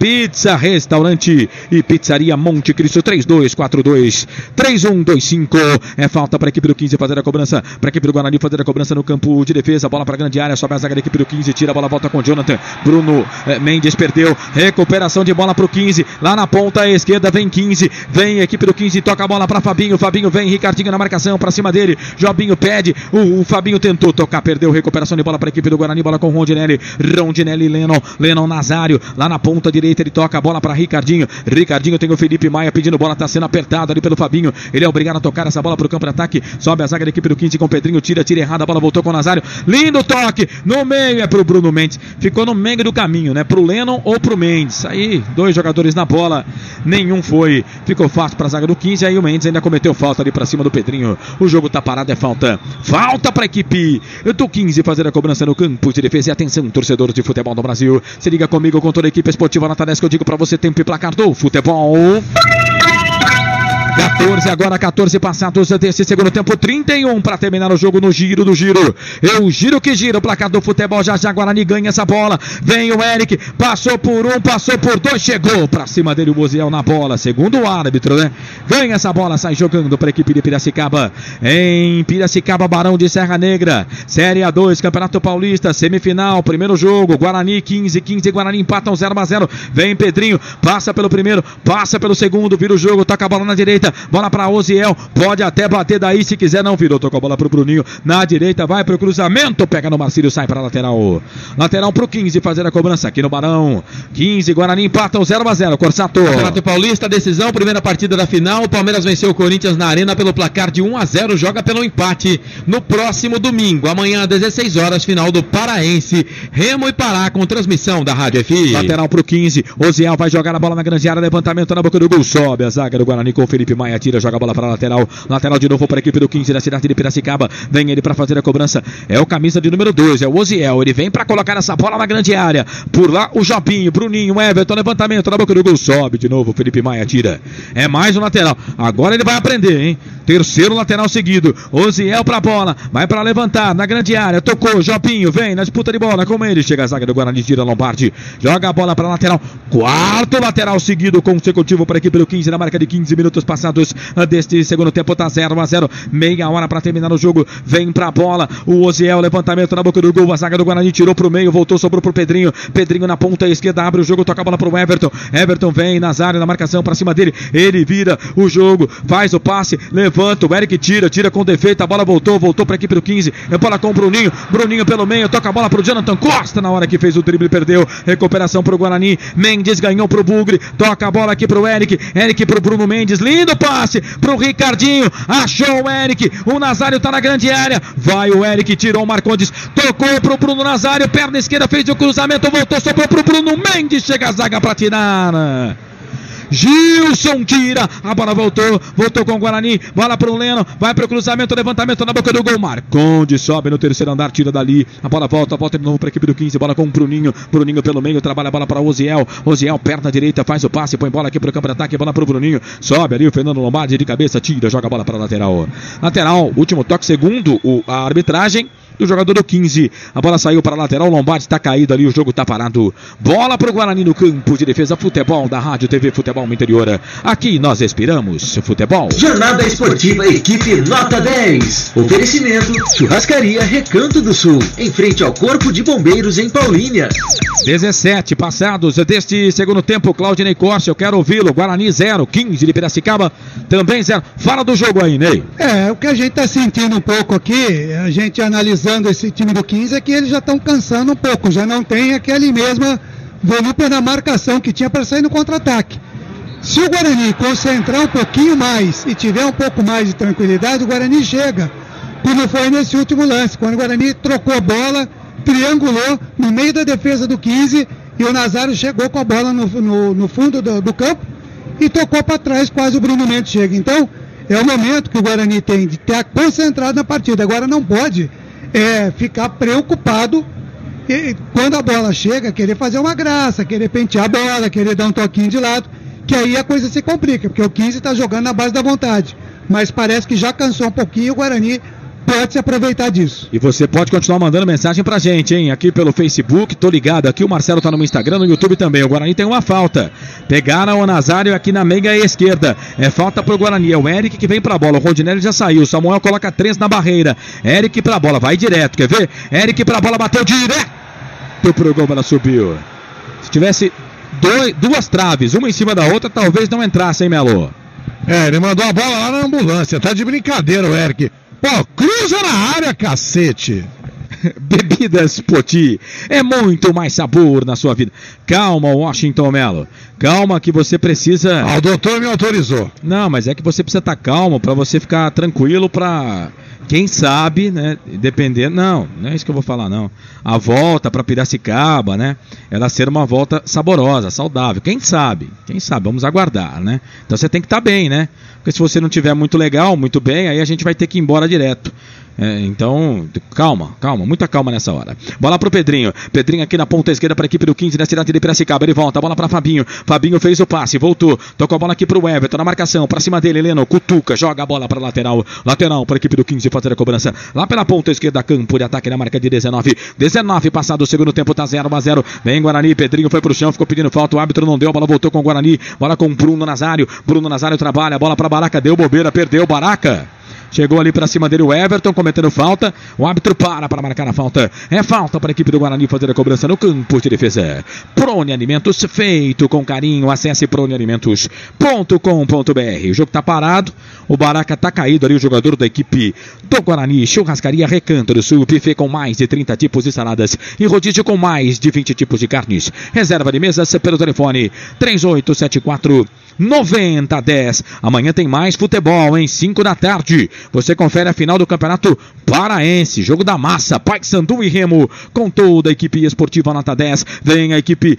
[SPEAKER 1] restaurante e pizzaria Monte Cristo, 32423125. É falta para a equipe do 15 fazer a cobrança, para a equipe do Guarani fazer a cobrança no campo de defesa, bola para a grande área, sobe a zaga da equipe do 15, tira a bola, volta com o Jonathan, Bruno Mendes perdeu, recuperação de bola para o 15, lá na ponta esquerda vem 15, vem a equipe do 15, toca a bola para Fabinho vem, Ricardinho na marcação, para cima dele, Jobinho pede, o Fabinho tentou tocar, perdeu, recuperação de bola para a equipe do Guarani, bola com Rondinelli, Lennon Nazário, lá na ponta direita, ele toca a bola para Ricardinho tem o Felipe Maia pedindo bola, tá sendo apertado ali pelo Fabinho, ele é obrigado a tocar essa bola pro campo de ataque, sobe a zaga da equipe do 15 com o Pedrinho, tira errado, a bola voltou com o Nazário, lindo toque, no meio é pro Bruno Mendes, ficou no meio do caminho, né, pro Lennon ou pro Mendes, aí 2 jogadores na bola, nenhum foi, ficou fácil pra zaga do 15, aí o Mendes ainda cometeu falta ali pra cima do Pedrinho, o jogo tá parado, é falta pra equipe do 15 fazer a cobrança no campo de defesa, e atenção, torcedores de futebol do Brasil, se liga comigo com toda a equipe esportiva Nota 10 que eu digo pra você, tempo e placar do futebol. 14 passados desse segundo tempo, 31 para terminar o jogo no giro do giro. É o giro que gira o placar do futebol. Já Guarani ganha essa bola. Vem o Eric, passou por 1, passou por 2, chegou para cima dele o Moziel na bola. Segundo o árbitro, né? Ganha essa bola, sai jogando para a equipe de Piracicaba. Em Piracicaba, Barão de Serra Negra. Série A2, Campeonato Paulista, semifinal, primeiro jogo. Guarani 15 Guarani empatam 0-0. Vem Pedrinho, passa pelo primeiro, passa pelo segundo, vira o jogo, toca a bola na direita. Bola para Oziel, pode até bater daí se quiser, não virou, tocou a bola pro Bruninho, na direita, vai pro cruzamento, pega no Marcílio, sai para lateral pro 15 fazer a cobrança aqui no Barão. 15, Guarani empatam 0-0, Corsato.
[SPEAKER 7] Campeonato Paulista, decisão, primeira partida da final, o Palmeiras venceu o Corinthians na Arena pelo placar de 1-0, joga pelo empate no próximo domingo, amanhã às 16 horas, final do Paraense, Remo e Pará, com transmissão da Rádio FI.
[SPEAKER 1] Lateral pro 15, Oziel vai jogar a bola na grande área, levantamento na boca do gol, sobe a zaga do Guarani com o Felipe Maia, tira, joga a bola para lateral de novo para a equipe do 15 da cidade de Piracicaba, vem ele para fazer a cobrança, é o camisa de número 2, é o Oziel, ele vem para colocar essa bola na grande área, por lá o Jobinho, Bruninho, Everton, levantamento na boca do gol, sobe de novo, Felipe Maia tira, é mais um lateral, agora ele vai aprender, hein, terceiro lateral seguido, Oziel para a bola, vai para levantar na grande área, tocou, Jobinho, vem na disputa de bola com ele, chega a zaga do Guarani, tira Lombardi, joga a bola para lateral, quarto lateral seguido consecutivo para a equipe do 15 na marca de 15 minutos passados deste segundo tempo, tá 0-0, meia hora para terminar o jogo, vem pra bola, o Oziel, levantamento na boca do gol, a zaga do Guarani tirou pro meio, voltou, sobrou pro Pedrinho na ponta esquerda, abre o jogo, toca a bola pro Everton vem, Nazário na marcação pra cima dele, ele vira o jogo, faz o passe, levanta, o Eric tira com defeito, a bola voltou pra equipe do 15, é bola com o Bruninho pelo meio, toca a bola pro Jonathan Costa, na hora que fez o drible, perdeu, recuperação pro Guarani, Mendes ganhou pro Bugre, toca a bola aqui pro Eric pro Bruno Mendes, lindo lindo passe pro Ricardinho, achou o Eric, o Nazário tá na grande área, vai o Eric, tirou o Marcondes, tocou pro Bruno Nazário, perna esquerda, fez o cruzamento, voltou, sobrou pro Bruno Mendes, chega a zaga pra tirar. Gilson tira, a bola voltou com o Guarani, bola pro Leno, vai pro cruzamento, levantamento na boca do gol, Marcondes sobe no terceiro andar, tira dali, a bola volta de novo pra equipe do 15, bola com o Bruninho pelo meio, trabalha a bola para o Oziel, perna direita, faz o passe, põe bola aqui pro campo de ataque, bola pro Bruninho, sobe ali o Fernando Lombardi de cabeça, tira, joga a bola para lateral, último toque segundo a arbitragem do jogador do 15, a bola saiu para a lateral, Lombardi está caído ali, o jogo está parado, bola para o Guarani no campo de defesa, futebol da Rádio TV Futebol Interior, aqui nós respiramos futebol.
[SPEAKER 2] Jornada Esportiva Equipe Nota 10, oferecimento Churrascaria Recanto do Sul, em frente ao Corpo de Bombeiros em Paulínia.
[SPEAKER 1] 17 passados deste segundo tempo, Claudinei Corsi, eu quero ouvi-lo, Guarani 0, 15 de Piracicaba, também 0, fala do jogo aí, Ney.
[SPEAKER 8] O que a gente está sentindo um pouco aqui, a gente analisando esse time do 15 é que eles já estão cansando um pouco, já não tem aquele mesma volúpia na marcação que tinha para sair no contra-ataque. Se o Guarani concentrar um pouquinho mais e tiver um pouco mais de tranquilidade, o Guarani chega, como foi nesse último lance, quando o Guarani trocou a bola, triangulou no meio da defesa do 15 e o Nazário chegou com a bola no fundo do campo e tocou para trás, quase o Bruno Mendes chega. Então é o momento que o Guarani tem de estar concentrado na partida, agora não pode ficar preocupado e, quando a bola chega, querer fazer uma graça, querer pentear a bola, querer dar um toquinho de lado, que aí a coisa se complica, porque o 15 está jogando na base da vontade, mas parece que já cansou um pouquinho e o Guarani pode se aproveitar disso.
[SPEAKER 1] E você pode continuar mandando mensagem pra gente, hein? Aqui pelo Facebook, tô ligado aqui, o Marcelo tá no Instagram, no YouTube também. O Guarani tem uma falta. Pegaram o Nazário aqui na meia esquerda. É falta pro Guarani, é o Eric que vem pra bola. O Rondinelli já saiu, o Samuel coloca 3 na barreira. Eric pra bola, vai direto, quer ver? Eric pra bola, bateu direto pro gol, ela subiu. Se tivesse duas traves, uma em cima da outra, talvez não entrasse, hein, Melo?
[SPEAKER 6] Ele mandou a bola lá na ambulância, tá de brincadeira o Eric. Pô, cruza na área, cacete.
[SPEAKER 1] Bebidas Poti, é muito mais sabor na sua vida. Calma, Washington Melo. Calma que você precisa...
[SPEAKER 6] O doutor me autorizou.
[SPEAKER 1] Não, mas é que você precisa estar calmo para você ficar tranquilo para... Quem sabe, né, dependendo... Não é isso que eu vou falar, não. A volta para Piracicaba, né, ela ser uma volta saborosa, saudável. Quem sabe, vamos aguardar, né. Então você tem que estar bem, né. Porque se você não tiver muito legal, muito bem, aí a gente vai ter que ir embora direto. Então, calma, muita calma nessa hora. Bola pro Pedrinho aqui na ponta esquerda para a equipe do 15 da cidade de Piracicaba, ele volta, a bola para Fabinho fez o passe, voltou, tocou a bola aqui pro Everton, na marcação, para cima dele, Leno, cutuca, joga a bola para lateral para a equipe do 15 fazer a cobrança, lá pela ponta esquerda, campo de ataque na marca de 19 passado o segundo tempo, tá 0-0, vem Guarani, Pedrinho foi pro chão, ficou pedindo falta, o árbitro não deu, a bola voltou com o Guarani, bola com Bruno Nazário trabalha, a bola para Baraca, deu bobeira, perdeu Baraca. Chegou ali pra cima dele o Everton, cometendo falta. O árbitro para marcar a falta. É falta para a equipe do Guarani fazer a cobrança no campo de defesa. Prone Alimentos, feito com carinho. Acesse pronealimentos.com.br. O jogo tá parado. O Baraca tá caído ali, o jogador da equipe do Guarani. Churrascaria Recanto do Sul. Buffet com mais de 30 tipos de saladas. E rodízio com mais de 20 tipos de carnes. Reserva de mesas pelo telefone 3874-9010. Amanhã tem mais futebol, em 5 da tarde. Você confere a final do Campeonato Paraense. Jogo da massa, Paysandu e Remo, com toda a equipe esportiva nota 10. Vem a equipe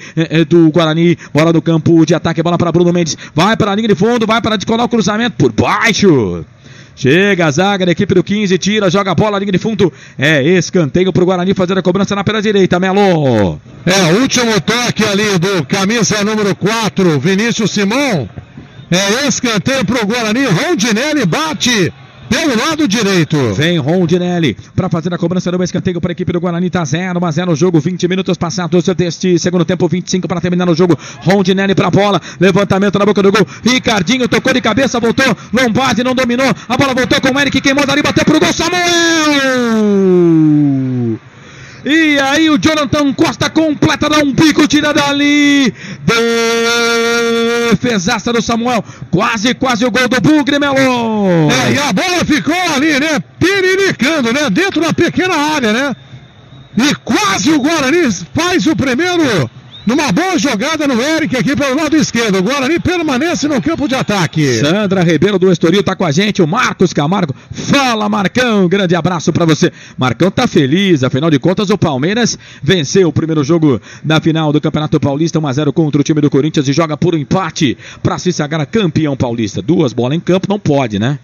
[SPEAKER 1] do Guarani. Bola no campo de ataque, bola para Bruno Mendes. Vai para a linha de fundo, vai para descolar o cruzamento por baixo. Chega a zaga da equipe do 15, tira, joga a bola, linha de fundo. Escanteio pro Guarani fazer a cobrança na pela direita, Melo.
[SPEAKER 6] O último toque ali do camisa número 4, Vinícius Simão. Escanteio pro Guarani, Rondinelli bate pelo lado direito.
[SPEAKER 1] Vem Rondinelli para fazer a cobrança do escanteio para a equipe do Guarani. Tá 0-0 o jogo, 20 minutos passados deste segundo tempo, 25 para terminar o jogo. Rondinelli para a bola, levantamento na boca do gol. Ricardinho tocou de cabeça, voltou. Lombardi não dominou, a bola voltou com o Eric, queimou dali, bateu pro gol, Samuel! E aí o Jonathan Costa completa, dá um bico, tira dali. Defesaça do Samuel. Quase o gol do Bugre, Melo.
[SPEAKER 6] E a bola ficou ali, né? Piriricando, né? Dentro da pequena área, né? E quase o Guarani faz o primeiro numa boa jogada no Eric aqui pelo lado esquerdo. O Guarani permanece no campo de ataque.
[SPEAKER 1] Sandra Ribeiro do Estoril tá com a gente, o Marcos Camargo. Fala, Marcão, grande abraço pra você. Marcão tá feliz, afinal de contas o Palmeiras venceu o primeiro jogo da final do Campeonato Paulista, 1-0 contra o time do Corinthians e joga por um empate pra se sagrar campeão paulista. 2 bolas em campo, não pode, né?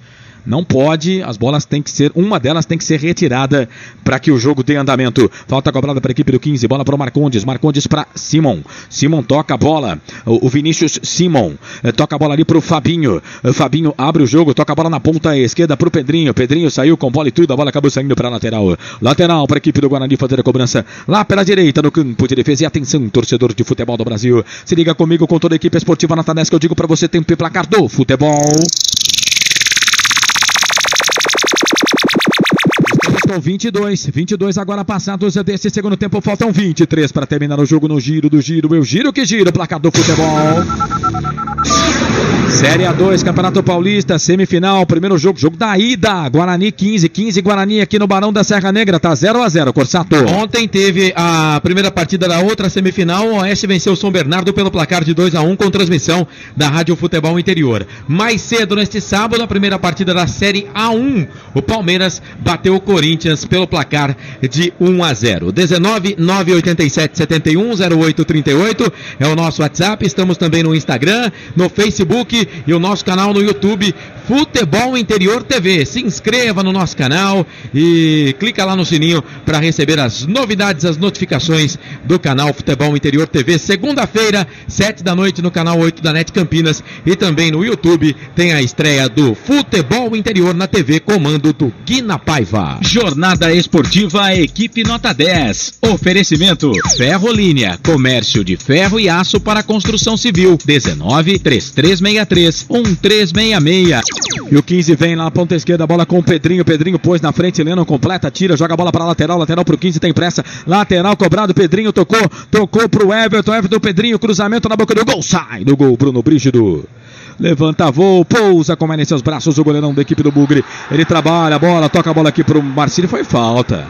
[SPEAKER 1] Não pode, as bolas tem que ser, uma delas tem que ser retirada para que o jogo tenha andamento. Falta cobrada para a equipe do 15, bola para o Marcondes para Simon. Simon toca a bola, o Vinícius Simon toca a bola ali para o Fabinho. Fabinho abre o jogo, toca a bola na ponta esquerda para o Pedrinho. Pedrinho saiu com bola e tudo, a bola acabou saindo para a lateral. Lateral para a equipe do Guarani fazer a cobrança lá pela direita no campo de defesa. E atenção, torcedor de futebol do Brasil, se liga comigo com toda a equipe esportiva Nota 10 que eu digo para você, tempo e placar do futebol. Com 22 agora passados desse segundo tempo, faltam 23 para terminar o jogo no giro do giro, eu giro que giro, placar do futebol. Série A2, Campeonato Paulista, semifinal, primeiro jogo da ida, Guarani 15 Guarani aqui no Barão da Serra Negra, tá 0-0, Corsato.
[SPEAKER 7] Ontem teve a primeira partida da outra semifinal, o Oeste venceu o São Bernardo pelo placar de 2-1 com transmissão da Rádio Futebol Interior. Mais cedo neste sábado, a primeira partida da Série A1, o Palmeiras bateu o Corinthians pelo placar de 1-0. 19 987 71 0838 é o nosso WhatsApp, estamos também no Instagram, no Facebook e o nosso canal no YouTube, Futebol Interior TV. Se inscreva no nosso canal e clica lá no sininho para receber as novidades, as notificações do canal Futebol Interior TV. Segunda-feira, 7 da noite no canal 8 da NET Campinas e também no YouTube tem a estreia do Futebol Interior na TV, comando do Guina Paiva.
[SPEAKER 11] Jornada Esportiva Equipe Nota 10. Oferecimento Ferrolínea, comércio de ferro e aço para construção civil. 19 3363 1366.
[SPEAKER 1] E o 15 vem lá na ponta esquerda, bola com o Pedrinho. Pedrinho pôs na frente, Lennon completa, tira, joga a bola para lateral pro 15, tem pressa. Lateral cobrado, Pedrinho tocou pro Everton, Pedrinho, cruzamento na boca do gol, sai do gol, Bruno Brígido. Levanta voo, pousa com em seus braços o goleirão da equipe do Bugre. Ele trabalha a bola, toca a bola aqui pro Marcílio, foi falta.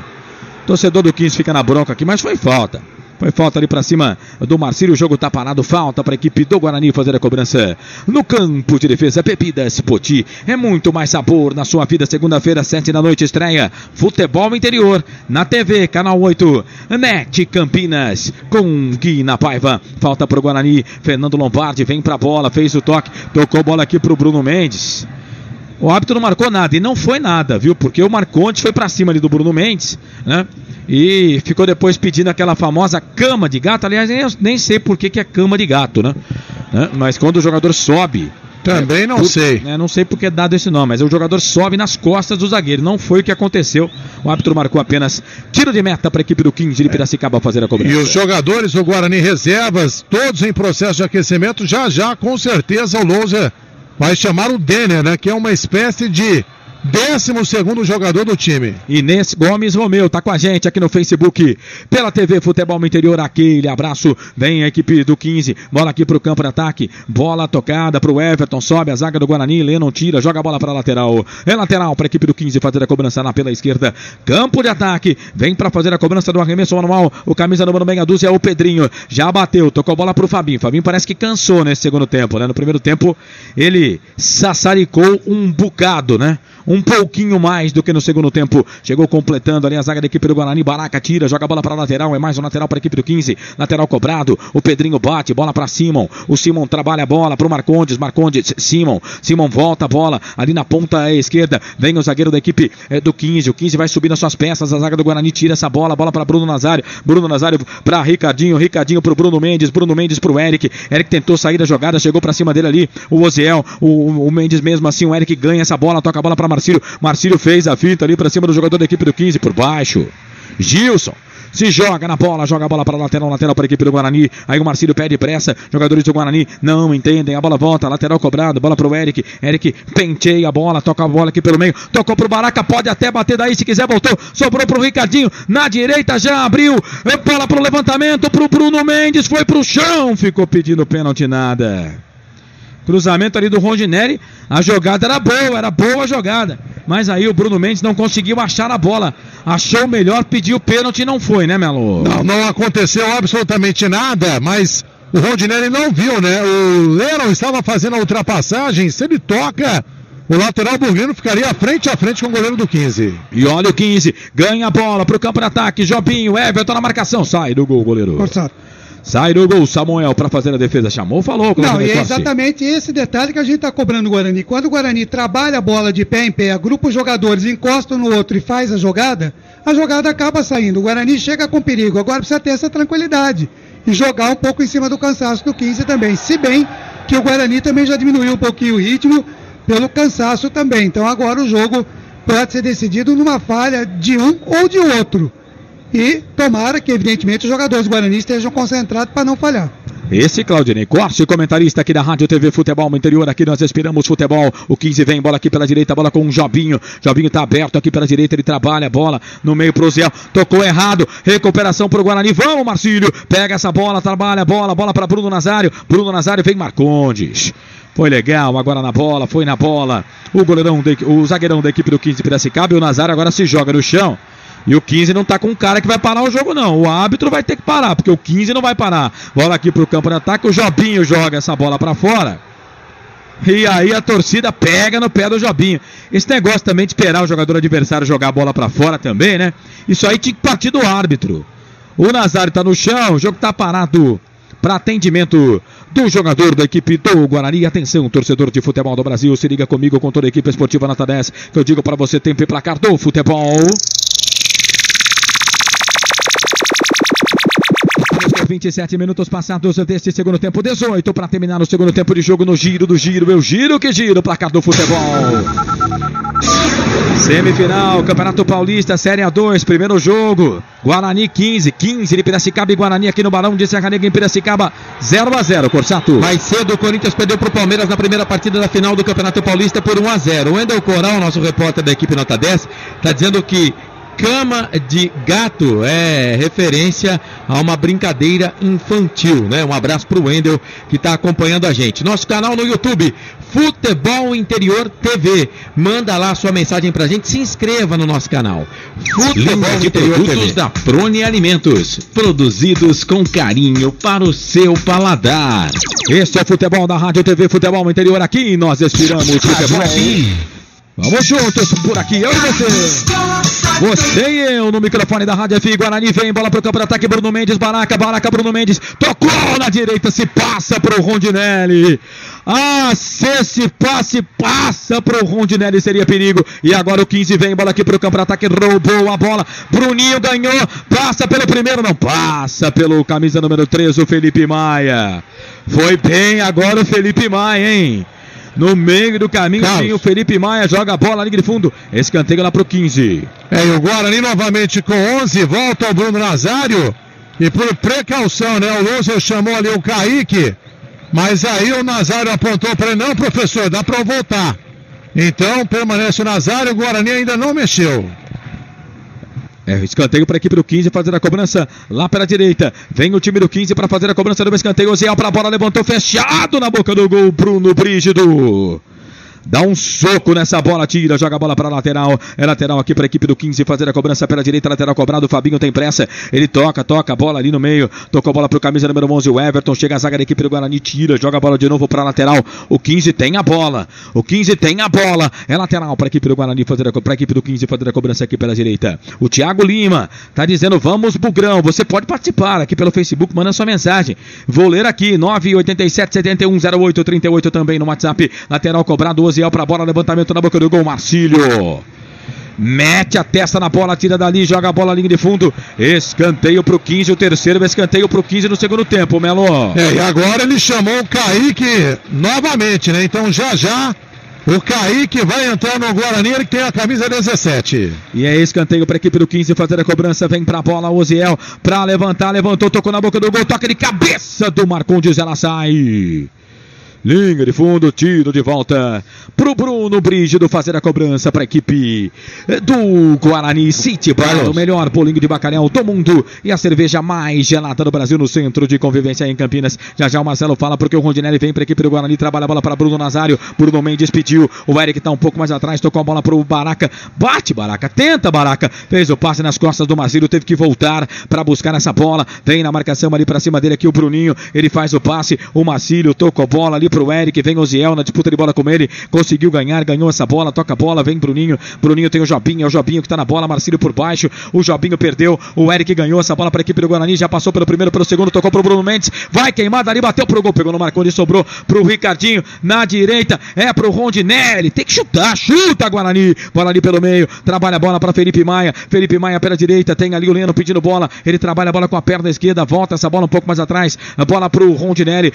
[SPEAKER 1] Torcedor do 15 fica na bronca aqui, mas foi falta. Foi falta ali pra cima do Marcílio, o jogo tá parado, falta pra equipe do Guarani fazer a cobrança. No campo de defesa, Bebidas Poti, é muito mais sabor na sua vida. Segunda-feira, 7 da noite, estreia Futebol Interior na TV, canal 8, NET Campinas, com Guina Paiva. Falta pro Guarani, Fernando Lombardi vem pra bola, fez o toque, tocou bola aqui pro Bruno Mendes. O árbitro não marcou nada, e não foi nada, viu? Porque o Marcondes foi pra cima ali do Bruno Mendes, né? E ficou depois pedindo aquela famosa cama de gato. Aliás, eu nem sei por que é cama de gato, né? Mas quando o jogador sobe...
[SPEAKER 6] Também não sei.
[SPEAKER 1] Não sei porque é dado esse nome, mas o jogador sobe nas costas do zagueiro. Não foi o que aconteceu. O árbitro marcou apenas tiro de meta para a equipe do 15 de Piracicaba fazer a cobrança.
[SPEAKER 6] E os jogadores do Guarani reservas, todos em processo de aquecimento, já com certeza o Lousa vai chamar o Denner, né? Que é uma espécie de 12º jogador do time.
[SPEAKER 1] Inês Gomes Romeu tá com a gente aqui no Facebook, pela TV Futebol Interior. Aquele abraço, vem a equipe do 15, bola aqui pro campo de ataque, bola tocada pro Everton, sobe a zaga do Guarani, Lennon tira, joga a bola pra lateral, é lateral pra equipe do 15 fazer a cobrança lá pela esquerda, campo de ataque, vem pra fazer a cobrança do arremesso manual, o camisa número meia dúzia é o Pedrinho, já bateu, tocou a bola pro Fabinho parece que cansou nesse segundo tempo, né? No primeiro tempo ele sassaricou um bocado, né? Um pouquinho mais do que no segundo tempo. Chegou completando ali a zaga da equipe do Guarani. Baraca tira, joga a bola para a lateral. É mais um lateral para a equipe do 15. Lateral cobrado. O Pedrinho bate, bola para Simon. O Simon trabalha a bola para o Marcondes. Simon volta a bola ali na ponta esquerda. Vem o zagueiro da equipe do 15. O 15 vai subir nas suas peças. A zaga do Guarani tira essa bola. Bola para Bruno Nazário. Bruno Nazário para Ricardinho. Ricardinho para o Bruno Mendes. Bruno Mendes para o Eric. Eric tentou sair da jogada. Chegou para cima dele ali. O Oziel. O Mendes mesmo assim. O Eric ganha essa bola. Toca a bola para Marcílio fez a finta ali pra cima do jogador da equipe do 15 por baixo. Gilson se joga na bola, joga a bola para lateral para a equipe do Guarani. Aí o Marcílio pede pressa, jogadores do Guarani não entendem, a bola volta, lateral cobrado, bola pro Eric. Eric penteia a bola, toca a bola aqui pelo meio, tocou pro Baraca, pode até bater daí se quiser, voltou, sobrou pro Ricardinho, na direita já abriu, bola pro levantamento pro Bruno Mendes, foi pro chão, ficou pedindo pênalti, nada. Cruzamento ali do Rondinelli, a jogada era boa a jogada. Mas aí o Bruno Mendes não conseguiu achar a bola. Achou melhor, pediu pênalti e não foi, né, Melo?
[SPEAKER 6] Não aconteceu absolutamente nada, mas o Rondinelli não viu, né? O Lennon estava fazendo a ultrapassagem, se ele toca, o lateral burguino ficaria frente a frente com o goleiro do 15.
[SPEAKER 1] E olha o 15, ganha a bola pro campo de ataque, Jobinho, Everton na marcação, sai do gol, goleiro.
[SPEAKER 8] Forçado.
[SPEAKER 1] Sai do gol, Samuel para fazer a defesa. Chamou, falou.
[SPEAKER 8] Não, e é exatamente esse detalhe que a gente está cobrando o Guarani. Quando o Guarani trabalha a bola de pé em pé, agrupa os jogadores, encosta um no outro e faz a jogada acaba saindo. O Guarani chega com perigo. Agora precisa ter essa tranquilidade e jogar um pouco em cima do cansaço do 15 também. Se bem que o Guarani também já diminuiu um pouquinho o ritmo pelo cansaço também. Então agora o jogo pode ser decidido numa falha de um ou de outro. E tomara que, evidentemente, os jogadores do Guarani estejam concentrados para não falhar.
[SPEAKER 1] Esse Claudinei Corte, comentarista aqui da Rádio TV Futebol no Interior. Aqui nós respiramos futebol. O 15 vem, bola aqui pela direita, bola com o Jobinho. Jobinho tá aberto aqui pela direita, ele trabalha a bola no meio pro Zé. Tocou errado, recuperação pro Guarani. Vamos, Marcílio, pega essa bola, trabalha a bola para Bruno Nazário. Bruno Nazário vem Marcondes. Foi legal, agora na bola, foi na bola. O zagueirão da equipe do 15 Piracicaba e o Nazário agora se joga no chão. E o 15 não tá com um cara que vai parar o jogo, não. O árbitro vai ter que parar, porque o 15 não vai parar. Bola aqui pro campo de ataque, o Jobinho joga essa bola pra fora. E aí a torcida pega no pé do Jobinho. Esse negócio também de esperar o jogador adversário jogar a bola pra fora também, né? Isso aí tinha que partir do árbitro. O Nazário tá no chão, o jogo tá parado para atendimento do jogador da equipe do Guarani. Atenção, torcedor de futebol do Brasil, se liga comigo com toda a equipe esportiva Nota 10, que eu digo para você, tempo e placar do futebol. 27 minutos passados deste segundo tempo, 18 para terminar o segundo tempo de jogo no giro do giro, eu giro que giro, placar do futebol. Semifinal, Campeonato Paulista, Série A2, primeiro jogo, Guarani 15 de Piracicaba e Guarani aqui no Barão de Serra Negra em Piracicaba, 0-0, Corsato.
[SPEAKER 7] Mais cedo o Corinthians perdeu pro Palmeiras na primeira partida da final do Campeonato Paulista por 1-0. O Wendel Coral, nosso repórter da equipe Nota 10, está dizendo que cama de gato é referência a uma brincadeira infantil, né? Um abraço pro Wendel que está acompanhando a gente. Nosso canal no YouTube, Futebol Interior TV. Manda lá sua mensagem pra gente, se inscreva no nosso canal. Futebol de Interior produtos TV. Da Prone Alimentos, produzidos com carinho para o seu paladar.
[SPEAKER 1] Este é o Futebol da Rádio TV Futebol Interior, aqui nós respiramos futebol. Vamos juntos por aqui, eu e você. Você e eu no microfone da Rádio F. Guarani vem, bola pro campo de ataque, Bruno Mendes, Baraca, Bruno Mendes, tocou na direita, se passa pro Rondinelli. Se esse passe passa pro Rondinelli seria perigo. E agora o 15 vem, bola aqui pro campo de ataque, roubou a bola, Bruninho ganhou, passa pelo primeiro, não passa pelo camisa número 3, o Felipe Maia. Foi bem agora o Felipe Maia, hein? No meio do caminho tem o Felipe Maia, joga a bola ali de fundo, escanteio lá pro 15.
[SPEAKER 6] E o Guarani novamente com 11, volta o Bruno Nazário. E por precaução, né? O Lúcio chamou ali o Kaique, mas aí o Nazário apontou para ele, não, professor, dá para eu voltar. Então permanece o Nazário, o Guarani ainda não mexeu.
[SPEAKER 1] Escanteio para a equipe do 15 fazer a cobrança lá pela direita. Vem o time do 15 para fazer a cobrança do escanteio. O Zé para a bola, levantou fechado na boca do gol. Bruno Brígido dá um soco nessa bola, tira, joga a bola para a lateral. É lateral aqui para a equipe do 15 fazer a cobrança pela direita, lateral cobrado. O Fabinho tem pressa, ele toca a bola ali no meio. Tocou a bola para o camisa número 11, o Everton. Chega a zaga da equipe do Guarani, tira, joga a bola de novo para a lateral. O 15 tem a bola, é lateral para a equipe do Guarani para a equipe do 15 fazer a cobrança aqui pela direita. O Thiago Lima tá dizendo, vamos Bugrão. Você pode participar aqui pelo Facebook, manda sua mensagem. Vou ler aqui, 987-7108-38 também no WhatsApp. Lateral cobrado, Oziel pra bola, levantamento na boca do gol, Marcílio. Mete a testa na bola, tira dali, joga a bola à linha de fundo. Escanteio pro 15, o terceiro escanteio pro 15 no segundo tempo, Melo.
[SPEAKER 6] E agora ele chamou o Kaique novamente, né? Então já o Kaique vai entrar no Guarani, ele que tem a camisa 17.
[SPEAKER 1] E é escanteio para a equipe do 15 fazer a cobrança. Vem pra bola, Oziel pra levantar, levantou, tocou na boca do gol, toca de cabeça do Marcondes, ela sai. Linha de fundo, tiro de volta pro Bruno Brígido fazer a cobrança para a equipe do Guarani City Bar, o melhor bolinho de bacalhau do mundo e a cerveja mais gelada do Brasil no centro de convivência em Campinas. Já o Marcelo fala porque o Rondinelli vem para a equipe do Guarani, trabalha a bola para Bruno Nazário. Bruno Mendes pediu, o Eric tá um pouco mais atrás, tocou a bola pro Baraca, bate Baraca, tenta Baraca, fez o passe nas costas do Marcílio, teve que voltar para buscar essa bola, vem na marcação ali para cima dele aqui o Bruninho, ele faz o passe, o Marcílio tocou a bola ali pro Eric, vem o Ziel na disputa de bola com ele, conseguiu ganhar, ganhou essa bola, toca a bola, vem Bruninho tem o Jobinho, é o Jobinho que tá na bola, Marcílio por baixo, o Jobinho perdeu, o Eric ganhou essa bola para a equipe do Guarani, já passou pelo primeiro, pelo segundo, tocou pro Bruno Mendes, vai queimada ali, bateu pro gol, pegou no Marconi, sobrou pro Ricardinho, na direita, é pro Rondinelli, tem que chutar, chuta Guarani, bola ali pelo meio, trabalha a bola para Felipe Maia pela direita, tem ali o Leno pedindo bola, ele trabalha a bola com a perna esquerda, volta essa bola um pouco mais atrás, a bola pro Rondinelli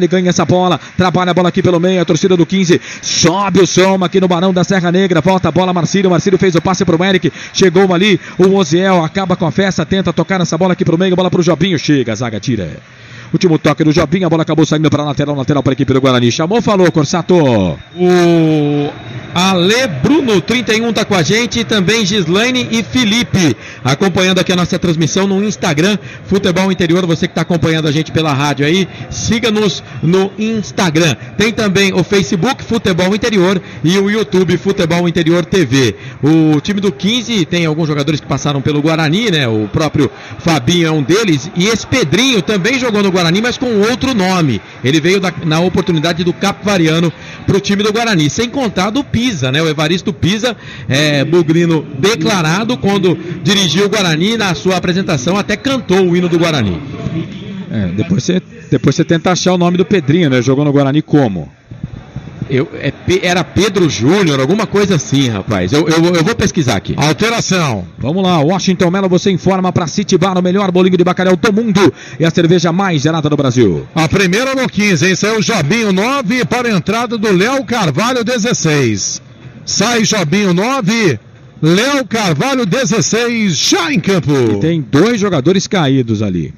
[SPEAKER 1] ganha essa bola, trabalha a bola aqui pelo meio, a torcida do 15 sobe o som aqui no Barão da Serra Negra, volta a bola Marcílio fez o passe pro Eric, chegou ali, o Oziel acaba com a festa, tenta tocar essa bola aqui pro meio, bola pro Jobinho, chega, a zaga tira. Último toque do Jobinho, a bola acabou saindo para a lateral para a equipe do Guarani. Chamou, falou, Corsato. O Ale Bruno, 31, tá com a gente, também Gislaine e Felipe, acompanhando aqui a nossa transmissão no Instagram, Futebol Interior, você que está acompanhando a gente pela rádio aí, siga-nos no Instagram. Tem também o Facebook Futebol Interior e o YouTube Futebol Interior TV. O time do 15 tem alguns jogadores que passaram pelo Guarani, né? O próprio Fabinho é um deles, e esse Pedrinho também jogou no Guarani, mas com outro nome. Ele veio na oportunidade do Capivariano para o time do Guarani, sem contar do Pisa, né? O Evaristo Pisa, bugrino declarado, quando dirigiu o Guarani, na sua apresentação até cantou o hino do Guarani. Depois você tenta achar o nome do Pedrinho, né? Jogou no Guarani como? Era Pedro Júnior, alguma coisa assim, rapaz. Eu vou pesquisar aqui.
[SPEAKER 6] Alteração.
[SPEAKER 1] Vamos lá, Washington Melo, você informa para City Bar, o melhor bolinho de bacalhau do mundo e a cerveja mais gelada do Brasil.
[SPEAKER 6] A primeira no 15, hein? Saiu o Jobinho 9 para a entrada do Léo Carvalho 16. Sai Jobinho 9, Léo Carvalho 16, já em campo.
[SPEAKER 1] E tem dois jogadores caídos ali.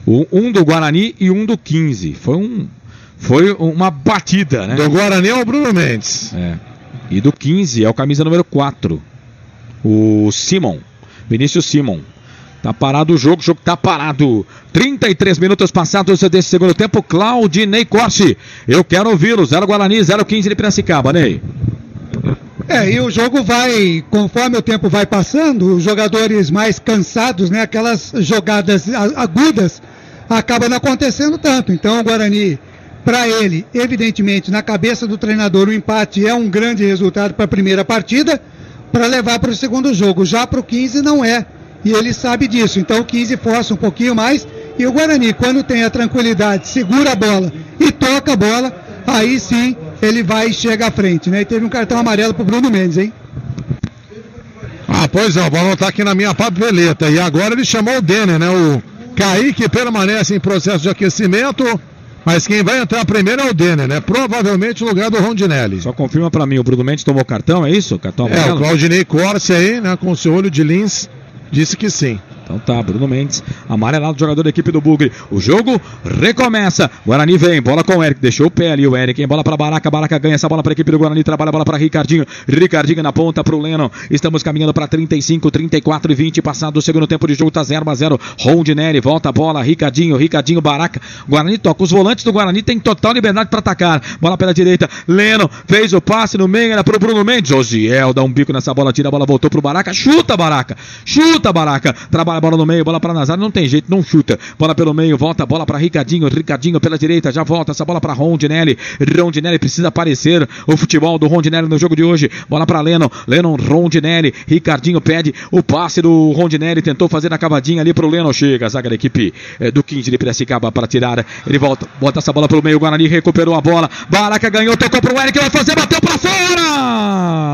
[SPEAKER 1] Um do Guarani e um do 15. Foi uma batida, né?
[SPEAKER 6] Do Guarani é o Bruno Mendes.
[SPEAKER 1] E do 15 é o camisa número 4. O Simon. Vinícius Simon. Tá parado o jogo tá parado. 33 minutos passados desse segundo tempo. Claudinei Corsi. Eu quero ouvi-lo. 0 Guarani, 0 15 de Piracicaba, Ney.
[SPEAKER 8] E o jogo vai, conforme o tempo vai passando, os jogadores mais cansados, né? Aquelas jogadas agudas acabam não acontecendo tanto. Então o Guarani, para ele, evidentemente, na cabeça do treinador, o empate é um grande resultado para a primeira partida, para levar para o segundo jogo. Já para o 15 não é, e ele sabe disso. Então o 15 força um pouquinho mais, e o Guarani, quando tem a tranquilidade, segura a bola e toca a bola, aí sim ele vai e chega à frente, né? E teve um cartão amarelo para o Bruno Mendes, hein?
[SPEAKER 6] Pois é, vou anotar aqui na minha papeleta. E agora ele chamou o Denner, né? O Kaique permanece em processo de aquecimento, mas quem vai entrar primeiro é o Denner, né? Provavelmente no lugar do Rondinelli.
[SPEAKER 1] Só confirma pra mim, o Bruno Mendes tomou cartão, é isso? Cartão amarelo?
[SPEAKER 6] O Claudinei Corsi aí, né? Com o seu olho de lins, disse que sim.
[SPEAKER 1] Então tá, Bruno Mendes, amarelado, jogador da equipe do Bugre. O jogo recomeça. Guarani vem, bola com o Eric, deixou o pé ali o Eric, hein? Bola pra Baraca, Baraca ganha essa bola pra equipe do Guarani, trabalha a bola pra Ricardinho. Ricardinho na ponta pro Lennon. Estamos caminhando pra 35, 34 e 20. Passado o segundo tempo de jogo, tá 0-0. Rondinelli, volta a bola, Ricardinho, Baraca. Guarani toca. Os volantes do Guarani têm total liberdade pra atacar. Bola pela direita, Lennon fez o passe no meio, era pro Bruno Mendes. Osiel dá um bico nessa bola, tira a bola, voltou pro Baraca. Chuta, Baraca. Trabalha a bola no meio, bola para Nazário, não tem jeito, não chuta. Bola pelo meio, volta a bola para Ricardinho pela direita, já volta essa bola para Rondinelli. Rondinelli precisa aparecer o futebol do Rondinelli no jogo de hoje. Bola para Lennon, Rondinelli, Ricardinho pede o passe do Rondinelli, tentou fazer a cavadinha ali pro Lennon, chega a zaga da equipe do 15 de Piracicaba para tirar. Ele volta, bota essa bola pelo meio, Guarani recuperou a bola. Baraca ganhou, tocou pro Eric, vai fazer, bateu para fora!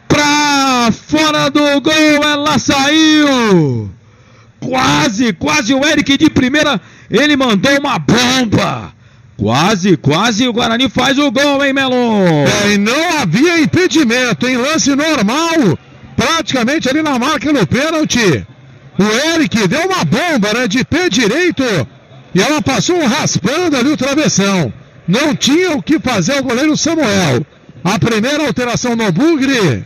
[SPEAKER 1] Pra fora do gol, ela saiu. Quase o Eric de primeira, ele mandou uma bomba. Quase o Guarani faz o gol, hein, Melo?
[SPEAKER 6] E não havia impedimento, em lance normal, praticamente ali na marca no pênalti. O Eric deu uma bomba, né, de pé direito e ela passou raspando ali o travessão. Não tinha o que fazer o goleiro Samuel. A primeira alteração no Bugre,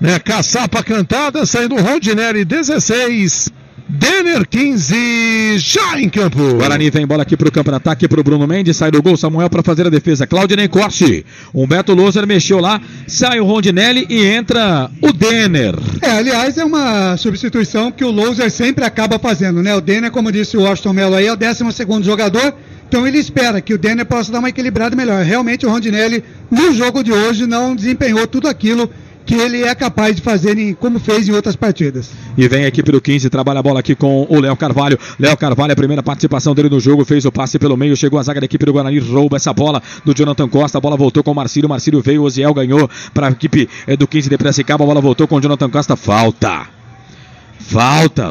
[SPEAKER 6] né? Caçapa cantada, saindo o Rondinelli 16, Denner 15, já em campo.
[SPEAKER 7] Guarani vem bola aqui pro campo de ataque pro Bruno Mendes, sai do gol Samuel para fazer a defesa, Claudinei Corte, Humberto Loser mexeu lá, sai o Rondinelli e entra o Denner.
[SPEAKER 8] Aliás, é uma substituição que o Loser sempre acaba fazendo, né? O Denner, como disse o Washington Melo aí, é o 12º jogador, então ele espera que o Denner possa dar uma equilibrada melhor. Realmente o Rondinelli, no jogo de hoje, não desempenhou tudo aquilo que ele é capaz de fazer como fez em outras partidas.
[SPEAKER 7] E vem a equipe do 15, trabalha a bola aqui com o Léo Carvalho. Léo Carvalho, a primeira participação dele no jogo, fez o passe pelo meio, chegou a zaga da equipe do Guarani, rouba essa bola do Jonathan Costa, a bola voltou com o Marcílio veio, o Oziel ganhou para a equipe do 15 de Piracicaba, a bola voltou com o Jonathan Costa, falta,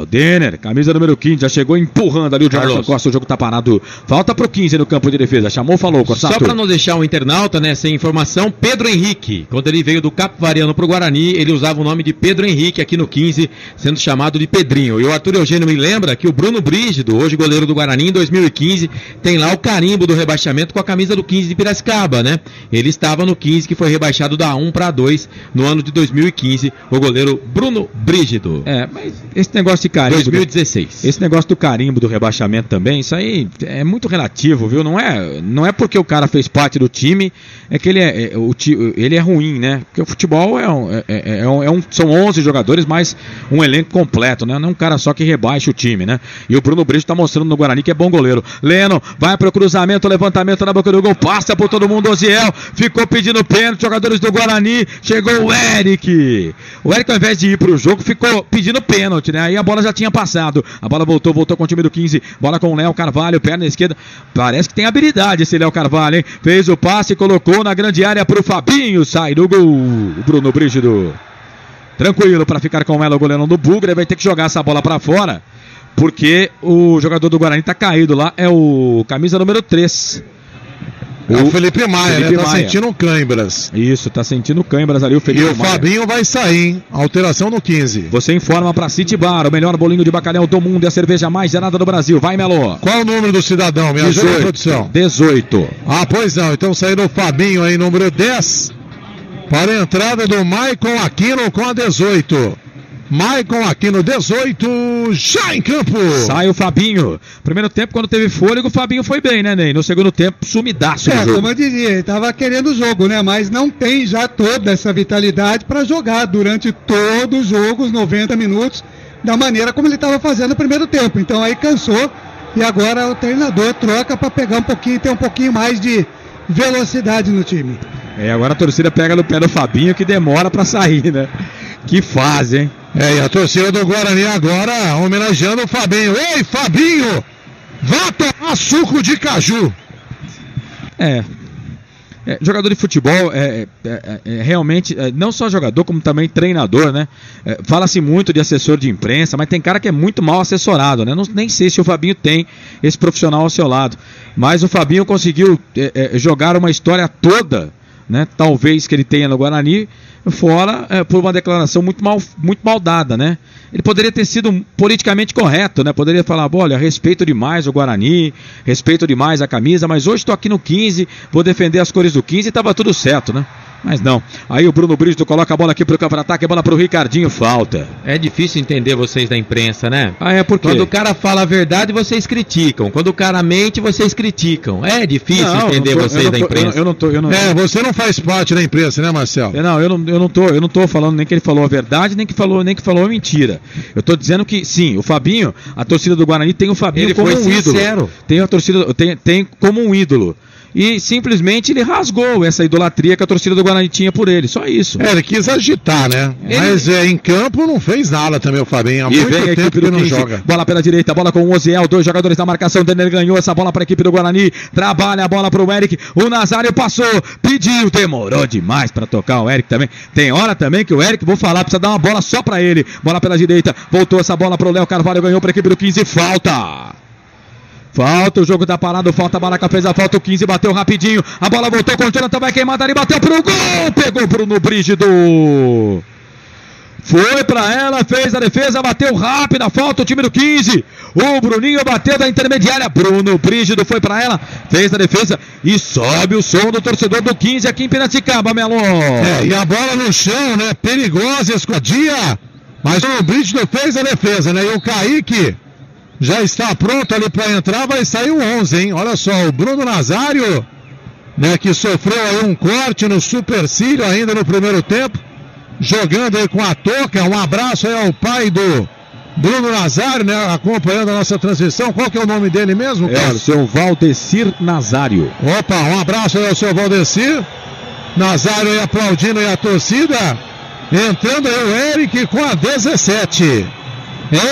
[SPEAKER 7] o Denner, camisa número 15, já chegou empurrando ali o Jonathan Costa, o jogo tá parado. Falta pro 15 no campo de defesa, chamou, falou, Corsato.
[SPEAKER 1] Só pra não deixar o internauta, né, sem informação, Pedro Henrique, quando ele veio do Capivariano pro Guarani, ele usava o nome de Pedro Henrique aqui no 15, sendo chamado de Pedrinho. E o Arthur Eugênio me lembra que o Bruno Brígido, hoje goleiro do Guarani, em 2015, tem lá o carimbo do rebaixamento com a camisa do 15 de Piracicaba, né? Ele estava no 15, que foi rebaixado da A1 para A2 no ano de 2015, o goleiro Bruno Brígido.
[SPEAKER 7] Mas esse negócio de carimbo
[SPEAKER 1] 2016.
[SPEAKER 7] Esse negócio do carimbo do rebaixamento também, isso aí é muito relativo, viu? Não é porque o cara fez parte do time, é que ele é ruim, né? Porque o futebol são 11 jogadores, mais um elenco completo, né? Não é um cara só que rebaixa o time, né? E o Bruno Brígido tá mostrando no Guarani que é bom goleiro. Leno vai pro cruzamento, levantamento na boca do gol, passa por todo mundo, Oziel ficou pedindo pênalti, jogadores do Guarani, chegou o Eric. O Eric, ao invés de ir pro jogo, ficou pedindo pênalti, né? Aí a bola já tinha passado. A bola voltou com o time do 15. Bola com o Léo Carvalho, perna esquerda. Parece que tem habilidade esse Léo Carvalho, hein? Fez o passe, colocou na grande área pro Fabinho. Sai do gol. O Bruno Brígido. Tranquilo para ficar com ela o goleirão do Bugre. Vai ter que jogar essa bola para fora, porque o jogador do Guarani tá caído lá. É o camisa número 3.
[SPEAKER 6] O Felipe Maia, né? Tá sentindo cãibras.
[SPEAKER 7] Isso, tá sentindo cãibras ali o Felipe Maia.
[SPEAKER 6] E o Fabinho vai sair, hein? Alteração no 15.
[SPEAKER 7] Você informa pra City Bar, o melhor bolinho de bacalhau do mundo e a cerveja mais gelada do Brasil. Vai, Melo.
[SPEAKER 6] Qual o número do cidadão? Me ajuda, produção.
[SPEAKER 7] 18.
[SPEAKER 6] Ah, pois não. Então saiu o Fabinho aí, número 10. Para a entrada do Maicon Aquino com a 18. Maicon aqui no 18, já em campo.
[SPEAKER 7] Sai o Fabinho. Primeiro tempo, quando teve fôlego, o Fabinho foi bem, né, Ney? No segundo tempo, sumidaço no jogo.
[SPEAKER 8] Como eu dizia, ele tava querendo o jogo, né? Mas não tem já toda essa vitalidade para jogar durante todo o jogo, os 90 minutos, da maneira como ele estava fazendo no primeiro tempo. Então aí cansou e agora o treinador troca para pegar um pouquinho, ter um pouquinho mais de velocidade no time.
[SPEAKER 7] Agora a torcida pega no pé do Fabinho, que demora para sair, né? Que fase, hein?
[SPEAKER 6] E a torcida do Guarani agora homenageando o Fabinho. Ei, Fabinho! Vá tomar suco de caju!
[SPEAKER 7] Jogador de futebol realmente, não só jogador, como também treinador, né? Fala-se muito de assessor de imprensa, mas tem cara que é muito mal assessorado, né? Nem sei se o Fabinho tem esse profissional ao seu lado. Mas o Fabinho conseguiu jogar uma história toda, né? Talvez que ele tenha no Guarani, fora por uma declaração muito mal dada, né? Ele poderia ter sido politicamente correto, né? Poderia falar, olha, respeito demais o Guarani, respeito demais a camisa, mas hoje estou aqui no 15, vou defender as cores do 15 e estava tudo certo, né? Mas não. Aí o Bruno Brígido coloca a bola aqui pro campo de ataque, a bola pro Ricardinho, falta.
[SPEAKER 1] É difícil entender vocês da imprensa, né?
[SPEAKER 7] Por quê?
[SPEAKER 1] Quando o cara fala a verdade, vocês criticam. Quando o cara mente, vocês criticam. É difícil entender vocês da imprensa.
[SPEAKER 6] Você não faz parte da imprensa, né, Marcelo?
[SPEAKER 7] Eu não tô falando nem que ele falou a verdade, nem que falou a mentira. Eu tô dizendo que, sim, o Fabinho, a torcida do Guarani tem o Fabinho como um ídolo. Tem a torcida, tem como um ídolo. E simplesmente ele rasgou essa idolatria que a torcida do Guarani tinha por ele, só isso.
[SPEAKER 6] Ele quis agitar, né? Mas em campo não fez nada também o Fabinho. Há muito tempo que não joga.
[SPEAKER 7] Bola pela direita, bola com o Oziel, 2 jogadores na marcação. Denner ganhou essa bola para a equipe do Guarani. Trabalha a bola para o Eric. O Nazário passou, pediu, demorou demais para tocar o Eric também. Tem hora também que o Eric, vou falar, precisa dar uma bola só para ele. Bola pela direita, voltou essa bola para o Léo Carvalho, ganhou para a equipe do 15, falta, o jogo tá parado, falta, Baraca fez a falta, o 15 bateu rapidinho, a bola voltou com o Jonathan, vai queimar dali, bateu pro gol, pegou Bruno Brígido.
[SPEAKER 1] Foi pra ela, fez a defesa, bateu rápido, a falta o time do 15. O Bruninho bateu da intermediária. Bruno Brígido foi pra ela, fez a defesa e sobe o som do torcedor do 15 aqui em Piracicaba, Melo.
[SPEAKER 6] E a bola no chão, né? Perigosa, escodia. Mas o Brígido fez a defesa, né? E o Kaique já está pronto ali pra entrar, vai sair o 11, hein? Olha só, o Bruno Nazário, né? Que sofreu aí um corte no supercílio ainda no primeiro tempo. Jogando aí com a touca, um abraço aí ao pai do Bruno Nazário, né, acompanhando a nossa transmissão. Qual que é o nome dele mesmo, Carlos?
[SPEAKER 1] É o seu Valdecir Nazário.
[SPEAKER 6] Opa, um abraço aí ao seu Valdecir Nazário aí aplaudindo aí a torcida. Entrando aí o Eric com a 17.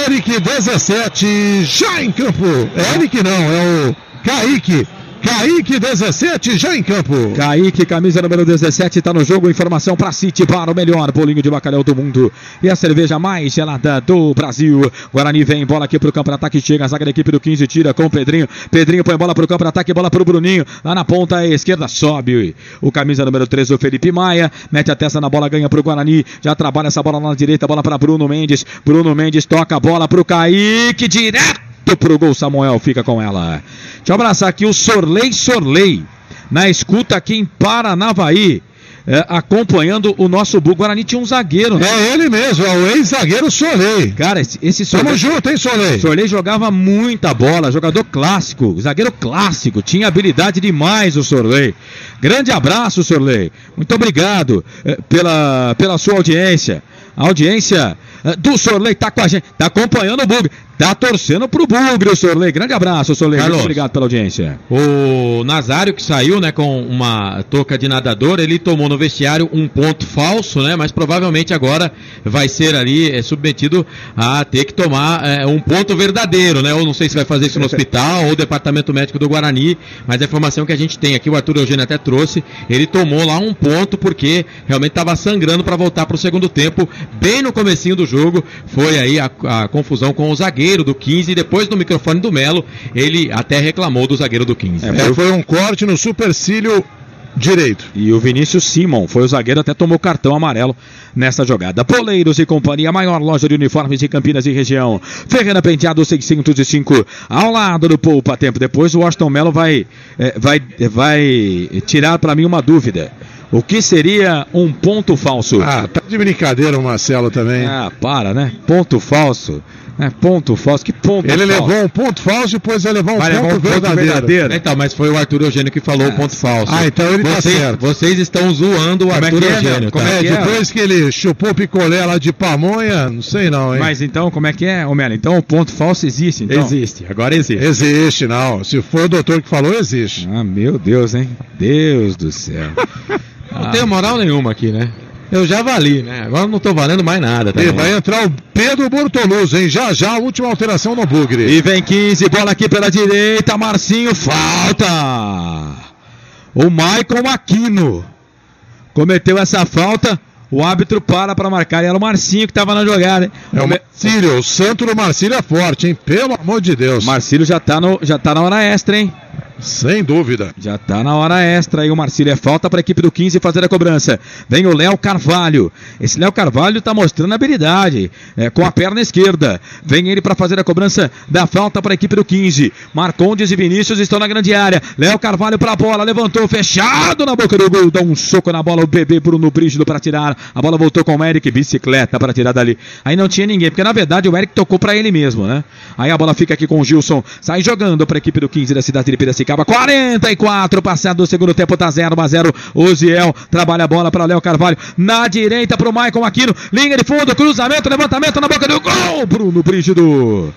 [SPEAKER 6] Eric 17, já em campo. Eric não, é o Kaique. Kaique 17 já em campo.
[SPEAKER 1] Kaique, camisa número 17, tá no jogo. Informação pra City, para o melhor bolinho de bacalhau do mundo e a cerveja mais gelada do Brasil. Guarani vem, bola aqui pro campo de ataque, chega a zaga da equipe do 15, tira com o Pedrinho. Pedrinho põe bola pro campo de ataque, bola pro Bruninho. Lá na ponta esquerda sobe o camisa número 13, o Felipe Maia. Mete a testa na bola, ganha pro Guarani. Já trabalha essa bola na direita, bola pra Bruno Mendes. Bruno Mendes toca a bola pro Kaique, direto pro gol. Samuel fica com ela. Deixa eu abraçar aqui o Sorley na escuta aqui em Paranavaí, acompanhando o nosso Bug. Guarani tinha um zagueiro, né?
[SPEAKER 6] É ele mesmo, é o ex-zagueiro Sorley.
[SPEAKER 1] Cara, esse Sorley...
[SPEAKER 6] Tamo junto, hein, Sorley?
[SPEAKER 1] Sorley jogava muita bola, jogador clássico, zagueiro clássico, tinha habilidade demais o Sorley. Grande abraço, Sorley. Muito obrigado pela sua audiência. A audiência do Sorley tá com a gente, tá acompanhando o Bug, tá torcendo pro Bugre, o Sorley. Grande abraço, Sorley. Muito obrigado pela audiência.
[SPEAKER 7] O Nazário, que saiu, né, com uma touca de nadador, ele tomou no vestiário um ponto falso, né, mas provavelmente agora vai ser ali submetido a ter que tomar um ponto verdadeiro, né, ou não sei se vai fazer isso no hospital ou o departamento médico do Guarani, mas a informação que a gente tem aqui, o Arthur Eugênio até trouxe, ele tomou lá um ponto porque realmente estava sangrando para voltar pro segundo tempo. Bem no comecinho do jogo, foi aí a confusão com o zagueiro do 15, e depois no microfone do Melo, ele até reclamou do zagueiro do 15.
[SPEAKER 6] Foi um corte no supercílio direito.
[SPEAKER 1] E o Vinícius Simon foi o zagueiro, até tomou cartão amarelo nessa jogada. Poleiros e Companhia, a maior loja de uniformes de Campinas e região. Ferreira Penteado 605, ao lado do Poupa Tempo. Depois o Washington Melo vai tirar para mim uma dúvida. O que seria um ponto falso?
[SPEAKER 6] Tá de brincadeira o Marcelo também.
[SPEAKER 1] Para, né? Ponto falso. Ponto falso, que ponto
[SPEAKER 6] ele
[SPEAKER 1] falso?
[SPEAKER 6] Levou um ponto falso, depois vai levar um ponto verdadeiro.
[SPEAKER 7] Então, mas foi o Arthur Eugênio que falou o ponto falso.
[SPEAKER 6] Então ele tá certo.
[SPEAKER 7] Vocês estão zoando o Arthur Eugênio.
[SPEAKER 6] Depois que ele chupou picolé lá de pamonha, não sei não, hein?
[SPEAKER 1] Mas então, como é que é, Melo? Então o ponto falso existe, então?
[SPEAKER 7] Existe, agora existe.
[SPEAKER 6] Existe, não. Se for o doutor que falou, existe.
[SPEAKER 1] Meu Deus, hein? Deus do céu.
[SPEAKER 7] Não tenho moral nenhuma aqui, né? Eu já vali, né? Agora não tô valendo mais nada.
[SPEAKER 6] E vai entrar o Pedro Bortoluso, hein? Já a última alteração no Bugre.
[SPEAKER 1] E vem 15, bola aqui pela direita, Marcinho, falta! O Maicon Aquino cometeu essa falta, o árbitro para marcar, e era o Marcinho que estava na jogada, hein?
[SPEAKER 6] O Marcílio, o santo do Marcílio é forte, hein? Pelo amor de Deus.
[SPEAKER 1] Marcílio já tá na hora extra, hein?
[SPEAKER 6] Sem dúvida.
[SPEAKER 1] Já tá na hora extra aí o Marcílio. É falta para a equipe do 15 fazer a cobrança. Vem o Léo Carvalho. Esse Léo Carvalho tá mostrando habilidade com a perna esquerda. Vem ele para fazer a cobrança da falta para a equipe do 15. Marcondes e Vinícius estão na grande área. Léo Carvalho para a bola. Levantou, fechado na boca do gol. Dá um soco na bola. O bebê Bruno Brígido para tirar. A bola voltou com o Eric. Bicicleta para tirar dali. Aí não tinha ninguém, porque na verdade o Eric tocou para ele mesmo, né? Aí a bola fica aqui com o Gilson. Sai jogando para a equipe do 15 da cidade de Piracicaba. 44, passado do segundo tempo, tá 0-0. Oziel trabalha a bola para Léo Carvalho. Na direita para o Maicon Aquino. Linha de fundo, cruzamento, levantamento na boca do gol. Bruno Brígido.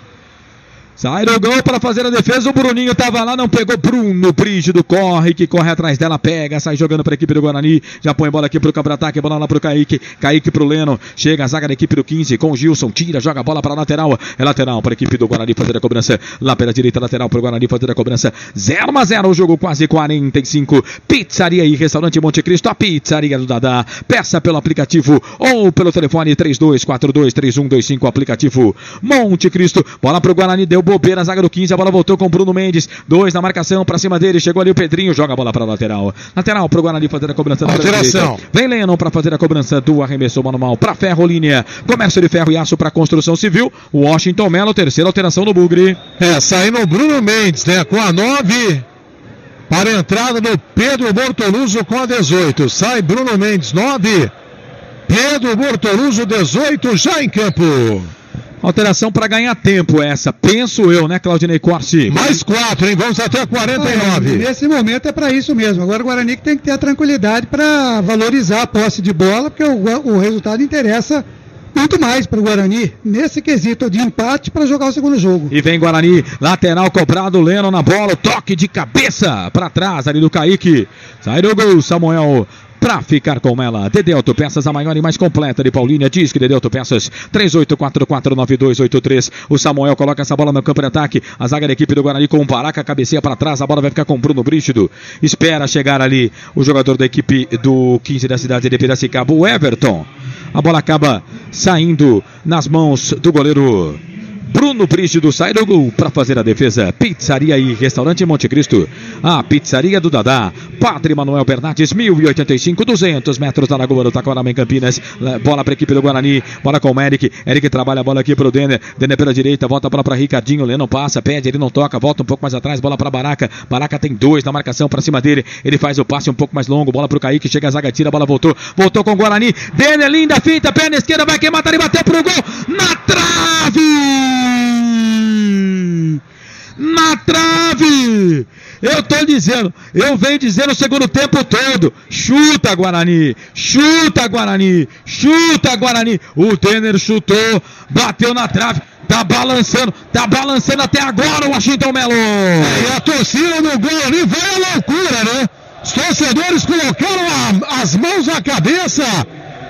[SPEAKER 1] Sai do gol para fazer a defesa. O Bruninho estava lá, não pegou. Bruno Brígido corre atrás dela, pega, sai jogando para a equipe do Guarani. Já põe bola aqui para o campo de ataque, bola lá para o Kaique. Kaique para o Leno. Chega a zaga da equipe do 15 com o Gilson. Tira, joga a bola para a lateral. É lateral para a equipe do Guarani fazer a cobrança. Lá pela direita, lateral para o Guarani fazer a cobrança. 0-0, o jogo quase 45. Pizzaria e Restaurante Monte Cristo, a pizzaria do Dadá. Peça pelo aplicativo ou pelo telefone 3242-3125. Aplicativo Monte Cristo. Bola para o Guarani, deu bobeira, zaga do 15, a bola voltou com o Bruno Mendes, 2 na marcação, pra cima dele, chegou ali o Pedrinho, joga a bola pra lateral pro Guarani fazer a cobrança da direita. Vem Lennon pra fazer a cobrança do arremesso manual pra Ferrolínea, comércio de ferro e aço pra construção civil, Washington Melo, terceira alteração no Bugre.
[SPEAKER 6] Saindo o Bruno Mendes, né, com a 9, para a entrada do Pedro Bortoluso com a 18, sai Bruno Mendes, 9, Pedro Bortoluso, 18, já em campo.
[SPEAKER 1] Alteração para ganhar tempo essa, penso eu, né, Claudinei Corsi?
[SPEAKER 6] Mais 4, hein? Vamos até 49.
[SPEAKER 8] Nesse momento é para isso mesmo. Agora o Guarani tem que ter a tranquilidade para valorizar a posse de bola, porque o resultado interessa muito mais para o Guarani nesse quesito de empate para jogar o segundo jogo.
[SPEAKER 1] E vem Guarani, lateral cobrado, Leno na bola, toque de cabeça para trás ali do Kaique. Sai do gol, Samuel. Pra ficar com ela, Dedé Autopeças, a maior e mais completa de Paulínia. Diz que Dedé Autopeças, 38449283. O Samuel coloca essa bola no campo de ataque. A zaga da equipe do Guarani com o Baraca, cabeceia para trás. A bola vai ficar com o Bruno Brígido. Espera chegar ali o jogador da equipe do 15 da cidade de Piracicaba, o Everton. A bola acaba saindo nas mãos do goleiro Bruno Brígido, sai do gol para fazer a defesa. Pizzaria e Restaurante Monte Cristo, a pizzaria do Dadá. Padre Manuel Bernardes, 1085, 200 metros da Lagoa do Taquarama, em Campinas. Bola para a equipe do Guarani, bola com o Eric trabalha a bola aqui para o Denner pela direita, volta a bola para Ricardinho, Lennon passa, pede, ele não toca, volta um pouco mais atrás, bola para Baraca tem 2 na marcação para cima dele, ele faz o passe um pouco mais longo, bola para o Kaique, chega a zaga, tira, a bola voltou com o Guarani, Denner, linda finta, perna esquerda, vai queimar, ele bateu pro gol, na trave! Na trave! Eu tô dizendo, eu venho dizendo o segundo tempo todo, chuta Guarani, chuta Guarani, chuta Guarani. O Denner chutou, bateu na trave, tá balançando até agora o Washington Melo.
[SPEAKER 6] E a torcida do Guarani vai à loucura, né? Os torcedores colocaram as mãos na cabeça.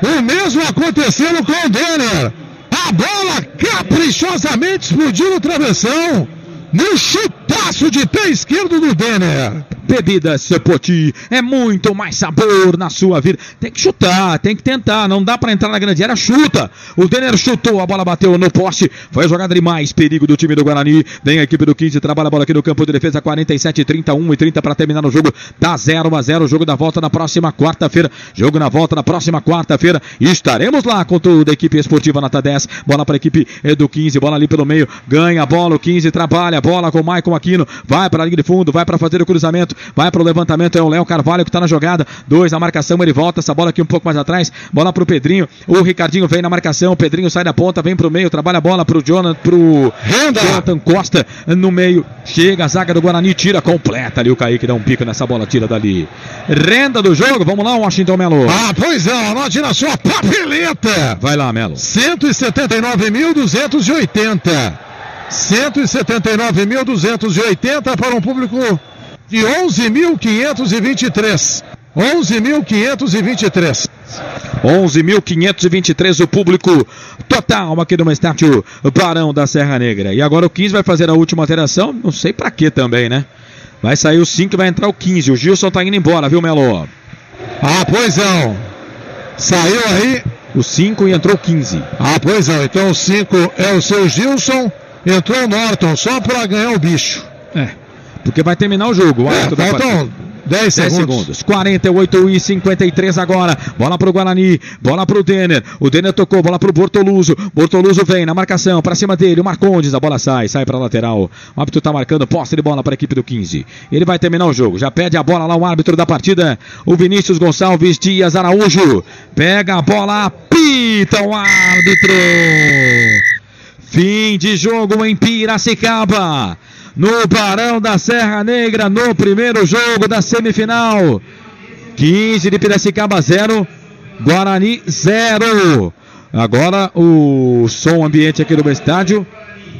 [SPEAKER 6] O mesmo acontecendo com o Denner. A bola caprichosamente explodiu no travessão. No chutaço de pé esquerdo do Denner.
[SPEAKER 1] Bebidas Poti, é muito mais sabor na sua vida. Tem que chutar, tem que tentar, não dá pra entrar na grande área, chuta. O Denner chutou, a bola bateu no poste, foi a jogada de mais perigo do time do Guarani. Vem a equipe do 15, trabalha a bola aqui no campo de defesa, 47, 31 e 30 pra terminar o jogo. Tá 0-0, jogo da volta na próxima quarta-feira. Jogo na volta na próxima quarta-feira. Estaremos lá com toda a equipe esportiva nota 10. Bola pra equipe do 15, bola ali pelo meio, ganha a bola, o 15 trabalha a bola com o Maicon Aquino, vai pra linha de fundo, vai pra fazer o cruzamento, vai pro levantamento, é o Léo Carvalho que tá na jogada, 2 na marcação, ele volta, essa bola aqui um pouco mais atrás, bola pro Pedrinho, o Ricardinho vem na marcação, o Pedrinho sai da ponta, vem pro meio, trabalha a bola pro Jonathan Costa no meio, chega a zaga do Guarani, tira completa ali, o Kaique dá um pico nessa bola, tira dali. Renda do jogo, vamos lá, Washington Melo.
[SPEAKER 6] Pois é, anote na sua papeleta.
[SPEAKER 1] Vai lá, Melo.
[SPEAKER 6] 179.280. 179.280 para um público de 11.523. 11.523.
[SPEAKER 1] 11.523 o público total aqui no estádio Barão da Serra Negra. E agora o 15 vai fazer a última alteração, não sei pra quê também, né? Vai sair o 5 e vai entrar o 15. O Gilson tá indo embora, viu, Melo?
[SPEAKER 6] Pois não. Saiu aí
[SPEAKER 1] o 5 e entrou o 15.
[SPEAKER 6] Pois não. Então o 5 é o seu Gilson. Entrou o Norton só para ganhar o bicho.
[SPEAKER 1] Porque vai terminar o jogo.
[SPEAKER 6] Faltam 10 segundos.
[SPEAKER 1] 48 e 53 agora. Bola pro Guarani. Bola pro Denner. O Denner tocou. Bola pro Bortoluso. Bortoluso vem na marcação. Pra cima dele. O Marcondes. A bola sai pra lateral. O árbitro tá marcando posse de bola pra equipe do 15. Ele vai terminar o jogo. Já pede a bola lá o árbitro da partida. O Vinícius Gonçalves Dias Araújo. Pega a bola. Apita o árbitro. Fim de jogo em Piracicaba, no Barão da Serra Negra, no primeiro jogo da semifinal. 15 de Piracicaba 0, Guarani 0. Agora o som ambiente aqui no estádio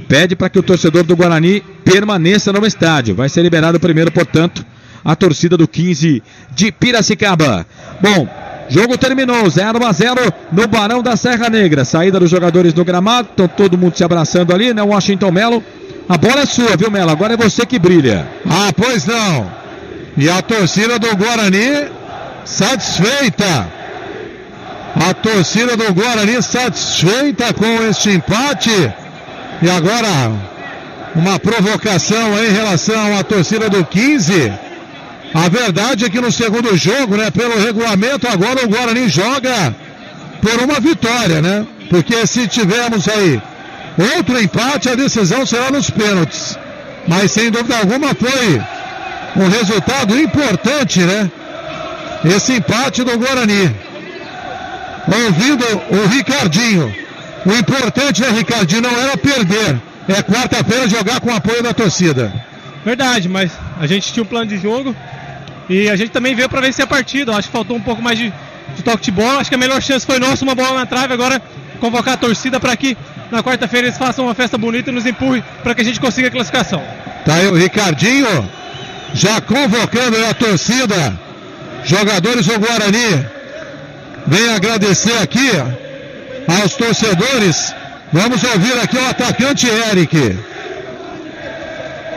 [SPEAKER 1] pede para que o torcedor do Guarani permaneça no estádio. Vai ser liberado primeiro, portanto, a torcida do 15 de Piracicaba. Bom, jogo terminou, 0-0 no Barão da Serra Negra. Saída dos jogadores no gramado, estão todo mundo se abraçando ali, né? Washington Melo, a bola é sua, viu, Melo? Agora é você que brilha.
[SPEAKER 6] Pois não. E a torcida do Guarani satisfeita. A torcida do Guarani satisfeita com este empate. E agora uma provocação aí em relação à torcida do 15. A verdade é que no segundo jogo, né, pelo regulamento, agora o Guarani joga por uma vitória, né? Porque se tivermos aí outro empate, a decisão será nos pênaltis. Mas sem dúvida alguma foi um resultado importante, né? Esse empate do Guarani. Ouvindo o Ricardinho. O importante, né, Ricardinho, não era perder. É quarta-feira jogar com o apoio da torcida.
[SPEAKER 13] Verdade, mas a gente tinha um plano de jogo e a gente também veio para vencer a partida. Acho que faltou um pouco mais de toque de bola. Acho que a melhor chance foi nossa, uma bola na trave. Agora convocar a torcida para que na quarta-feira eles façam uma festa bonita e nos empurrem para que a gente consiga a classificação.
[SPEAKER 6] Tá aí o Ricardinho já convocando a torcida. Jogadores do Guarani. Vem agradecer aqui aos torcedores. Vamos ouvir aqui o atacante Eric.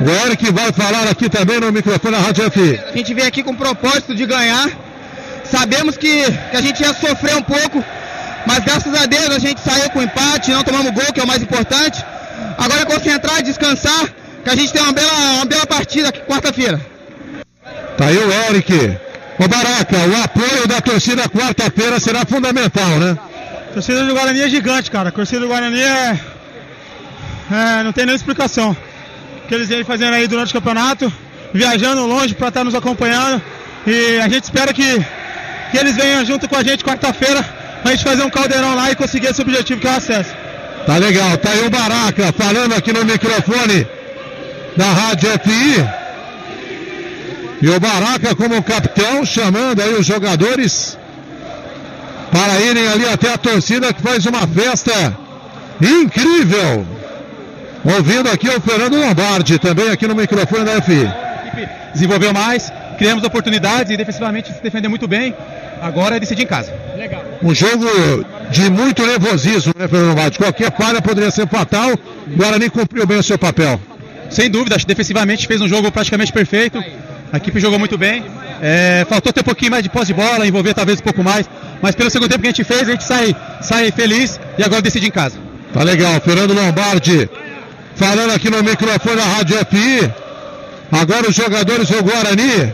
[SPEAKER 6] O Eric vai falar aqui também no microfone da Rádio FI.
[SPEAKER 17] A gente veio aqui com o propósito de ganhar. Sabemos que a gente ia sofrer um pouco, mas graças a Deus a gente saiu com empate, não tomamos gol, que é o mais importante. Agora é concentrar e descansar, que a gente tem uma bela partida quarta-feira.
[SPEAKER 6] Tá aí o Eric. Ô Baraca, o apoio da torcida quarta-feira será fundamental, né?
[SPEAKER 13] A torcida do Guarani é gigante, cara. A torcida do Guarani não tem nem explicação. O que eles vêm fazendo aí durante o campeonato, viajando longe para estar nos acompanhando. E a gente espera que eles venham junto com a gente quarta-feira pra gente fazer um caldeirão lá e conseguir esse objetivo que é o acesso.
[SPEAKER 6] Tá legal, tá aí o Baraca falando aqui no microfone da Rádio FI. E o Baraca como capitão chamando aí os jogadores para irem ali até a torcida que faz uma festa incrível. Ouvindo aqui o Fernando Lombardi também aqui no microfone da FI.
[SPEAKER 13] A equipe desenvolveu mais, criamos oportunidades e defensivamente se defendeu muito bem. Agora é decidir em casa.
[SPEAKER 6] Legal. Um jogo de muito nervosismo, né, Fernando Lombardi? Qualquer falha poderia ser fatal. O Guarani cumpriu bem o seu papel.
[SPEAKER 13] Sem dúvida, acho que defensivamente fez um jogo praticamente perfeito. A equipe jogou muito bem. Faltou ter um pouquinho mais de posse de bola, envolver talvez um pouco mais. Mas pelo segundo tempo que a gente fez, a gente sai feliz e agora decide em casa.
[SPEAKER 6] Tá legal, Fernando Lombardi falando aqui no microfone da Rádio FI. Agora os jogadores do Guarani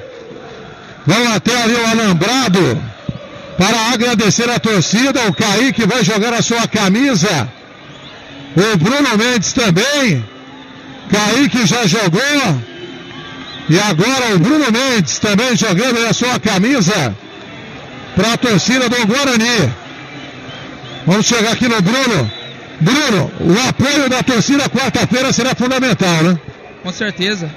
[SPEAKER 6] vão até ali o alambrado para agradecer a torcida. O Kaique vai jogar a sua camisa. O Bruno Mendes também. Kaique já jogou. E agora o Bruno Mendes também jogando a sua camisa para a torcida do Guarani. Vamos chegar aqui no Bruno. Bruno, o apoio da torcida quarta-feira será fundamental, né?
[SPEAKER 18] Com certeza.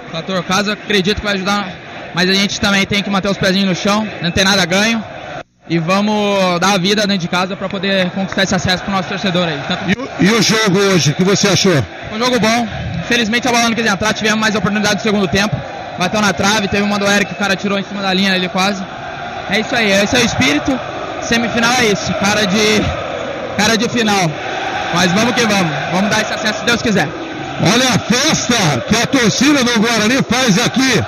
[SPEAKER 18] O fator casa, acredito que vai ajudar, mas a gente também tem que manter os pezinhos no chão, não tem nada ganho. E vamos dar a vida dentro de casa para poder conquistar esse acesso para o nosso torcedor aí.
[SPEAKER 6] E o jogo hoje, o que você achou?
[SPEAKER 18] Um jogo bom. Infelizmente a bola não quis entrar, tivemos mais oportunidade no segundo tempo. Bateu na trave, teve uma do Eric que o cara tirou em cima da linha ali quase. É isso aí, esse é o espírito. Semifinal é isso, cara de final. Mas vamos que vamos. Vamos dar esse acesso se Deus quiser.
[SPEAKER 6] Olha a festa que a torcida do Guarani faz aqui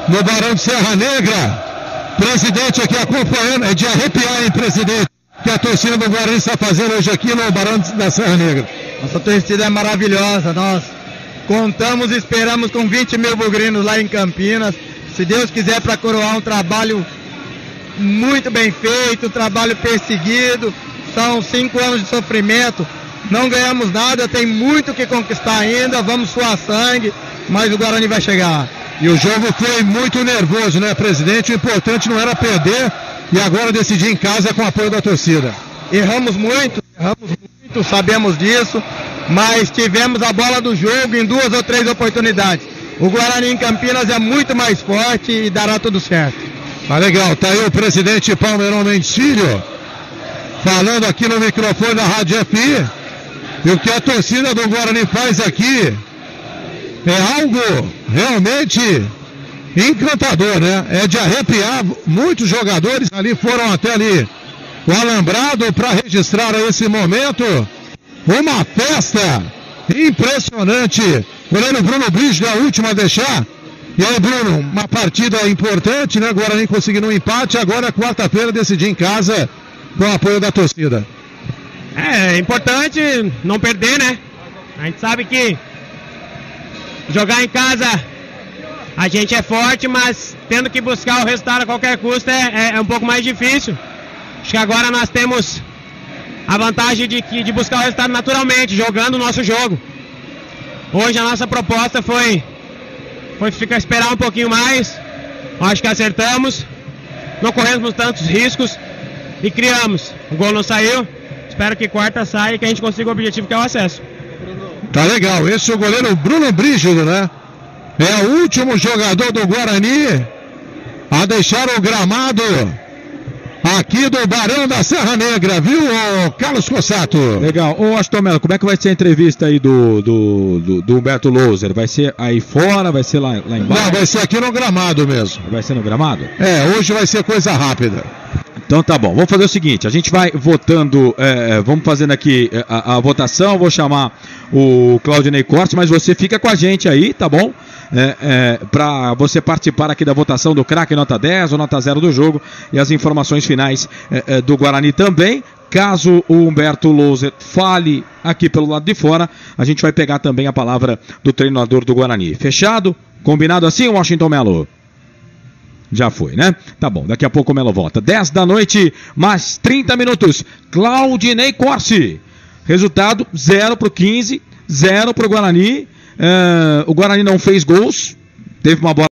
[SPEAKER 6] no Barão de Serra Negra. Presidente aqui acompanhando, é de arrepiar, hein, presidente? Que a torcida do Guarani está fazendo hoje aqui no Barão da Serra Negra.
[SPEAKER 17] Nossa torcida é maravilhosa, nós contamos e esperamos com 20 mil bugrinos lá em Campinas. Se Deus quiser, para coroar um trabalho muito bem feito, um trabalho perseguido. São 5 anos de sofrimento, não ganhamos nada, tem muito que conquistar ainda, vamos suar sangue, mas o Guarani vai chegar.
[SPEAKER 6] E o jogo foi muito nervoso, né, presidente? O importante não era perder e agora decidir em casa com o apoio da torcida.
[SPEAKER 17] Erramos muito, sabemos disso, mas tivemos a bola do jogo em 2 ou 3 oportunidades. O Guarani em Campinas é muito mais forte e dará tudo certo.
[SPEAKER 6] Tá legal, tá aí o presidente Palmeirão Mendes Filho falando aqui no microfone da Rádio FI. E o que a torcida do Guarani faz aqui é algo realmente encantador, né? É de arrepiar. Muitos jogadores ali foram até ali o alambrado para registrar esse momento. Uma festa impressionante. O goleiro Bruno Brígido é a última a deixar. E aí, Bruno, uma partida importante, né? Guarani conseguindo um empate. Agora, quarta-feira, decidir em casa com o apoio da torcida.
[SPEAKER 15] É importante não perder, né? A gente sabe que jogar em casa a gente é forte, mas tendo que buscar o resultado a qualquer custo é um pouco mais difícil. Acho que agora nós temos a vantagem de buscar o resultado naturalmente, jogando o nosso jogo. Hoje a nossa proposta foi esperar um pouquinho mais. Acho que acertamos, não corremos tantos riscos e criamos. O gol não saiu, espero que quarta saia e que a gente consiga o objetivo, que é o acesso.
[SPEAKER 6] Tá legal, esse é o goleiro Bruno Brígido, né? É o último jogador do Guarani a deixar o gramado aqui do Barão da Serra Negra, viu, Carlos Cossato?
[SPEAKER 7] Legal. Ô, Aston Melo, como é que vai ser a entrevista aí do Humberto Louser? Vai ser aí fora, vai ser lá embaixo?
[SPEAKER 6] Não, vai ser aqui no gramado mesmo.
[SPEAKER 7] Vai ser no gramado?
[SPEAKER 6] Hoje vai ser coisa rápida.
[SPEAKER 7] Então tá bom, vamos fazer o seguinte, a gente vai votando, vamos fazendo aqui a votação, vou chamar o Claudinei Cortes, mas você fica com a gente aí, tá bom? Para você participar aqui da votação do craque nota 10 ou nota 0 do jogo e as informações finais do Guarani também. Caso o Humberto Louser fale aqui pelo lado de fora, a gente vai pegar também a palavra do treinador do Guarani. Fechado? Combinado assim, Washington Melo? Já foi, né? Tá bom, daqui a pouco o Melo volta. 10 da noite, mais 30 minutos. Claudinei Corsi. Resultado 0 pro 15, 0 pro Guarani. O Guarani não fez gols. Teve uma bola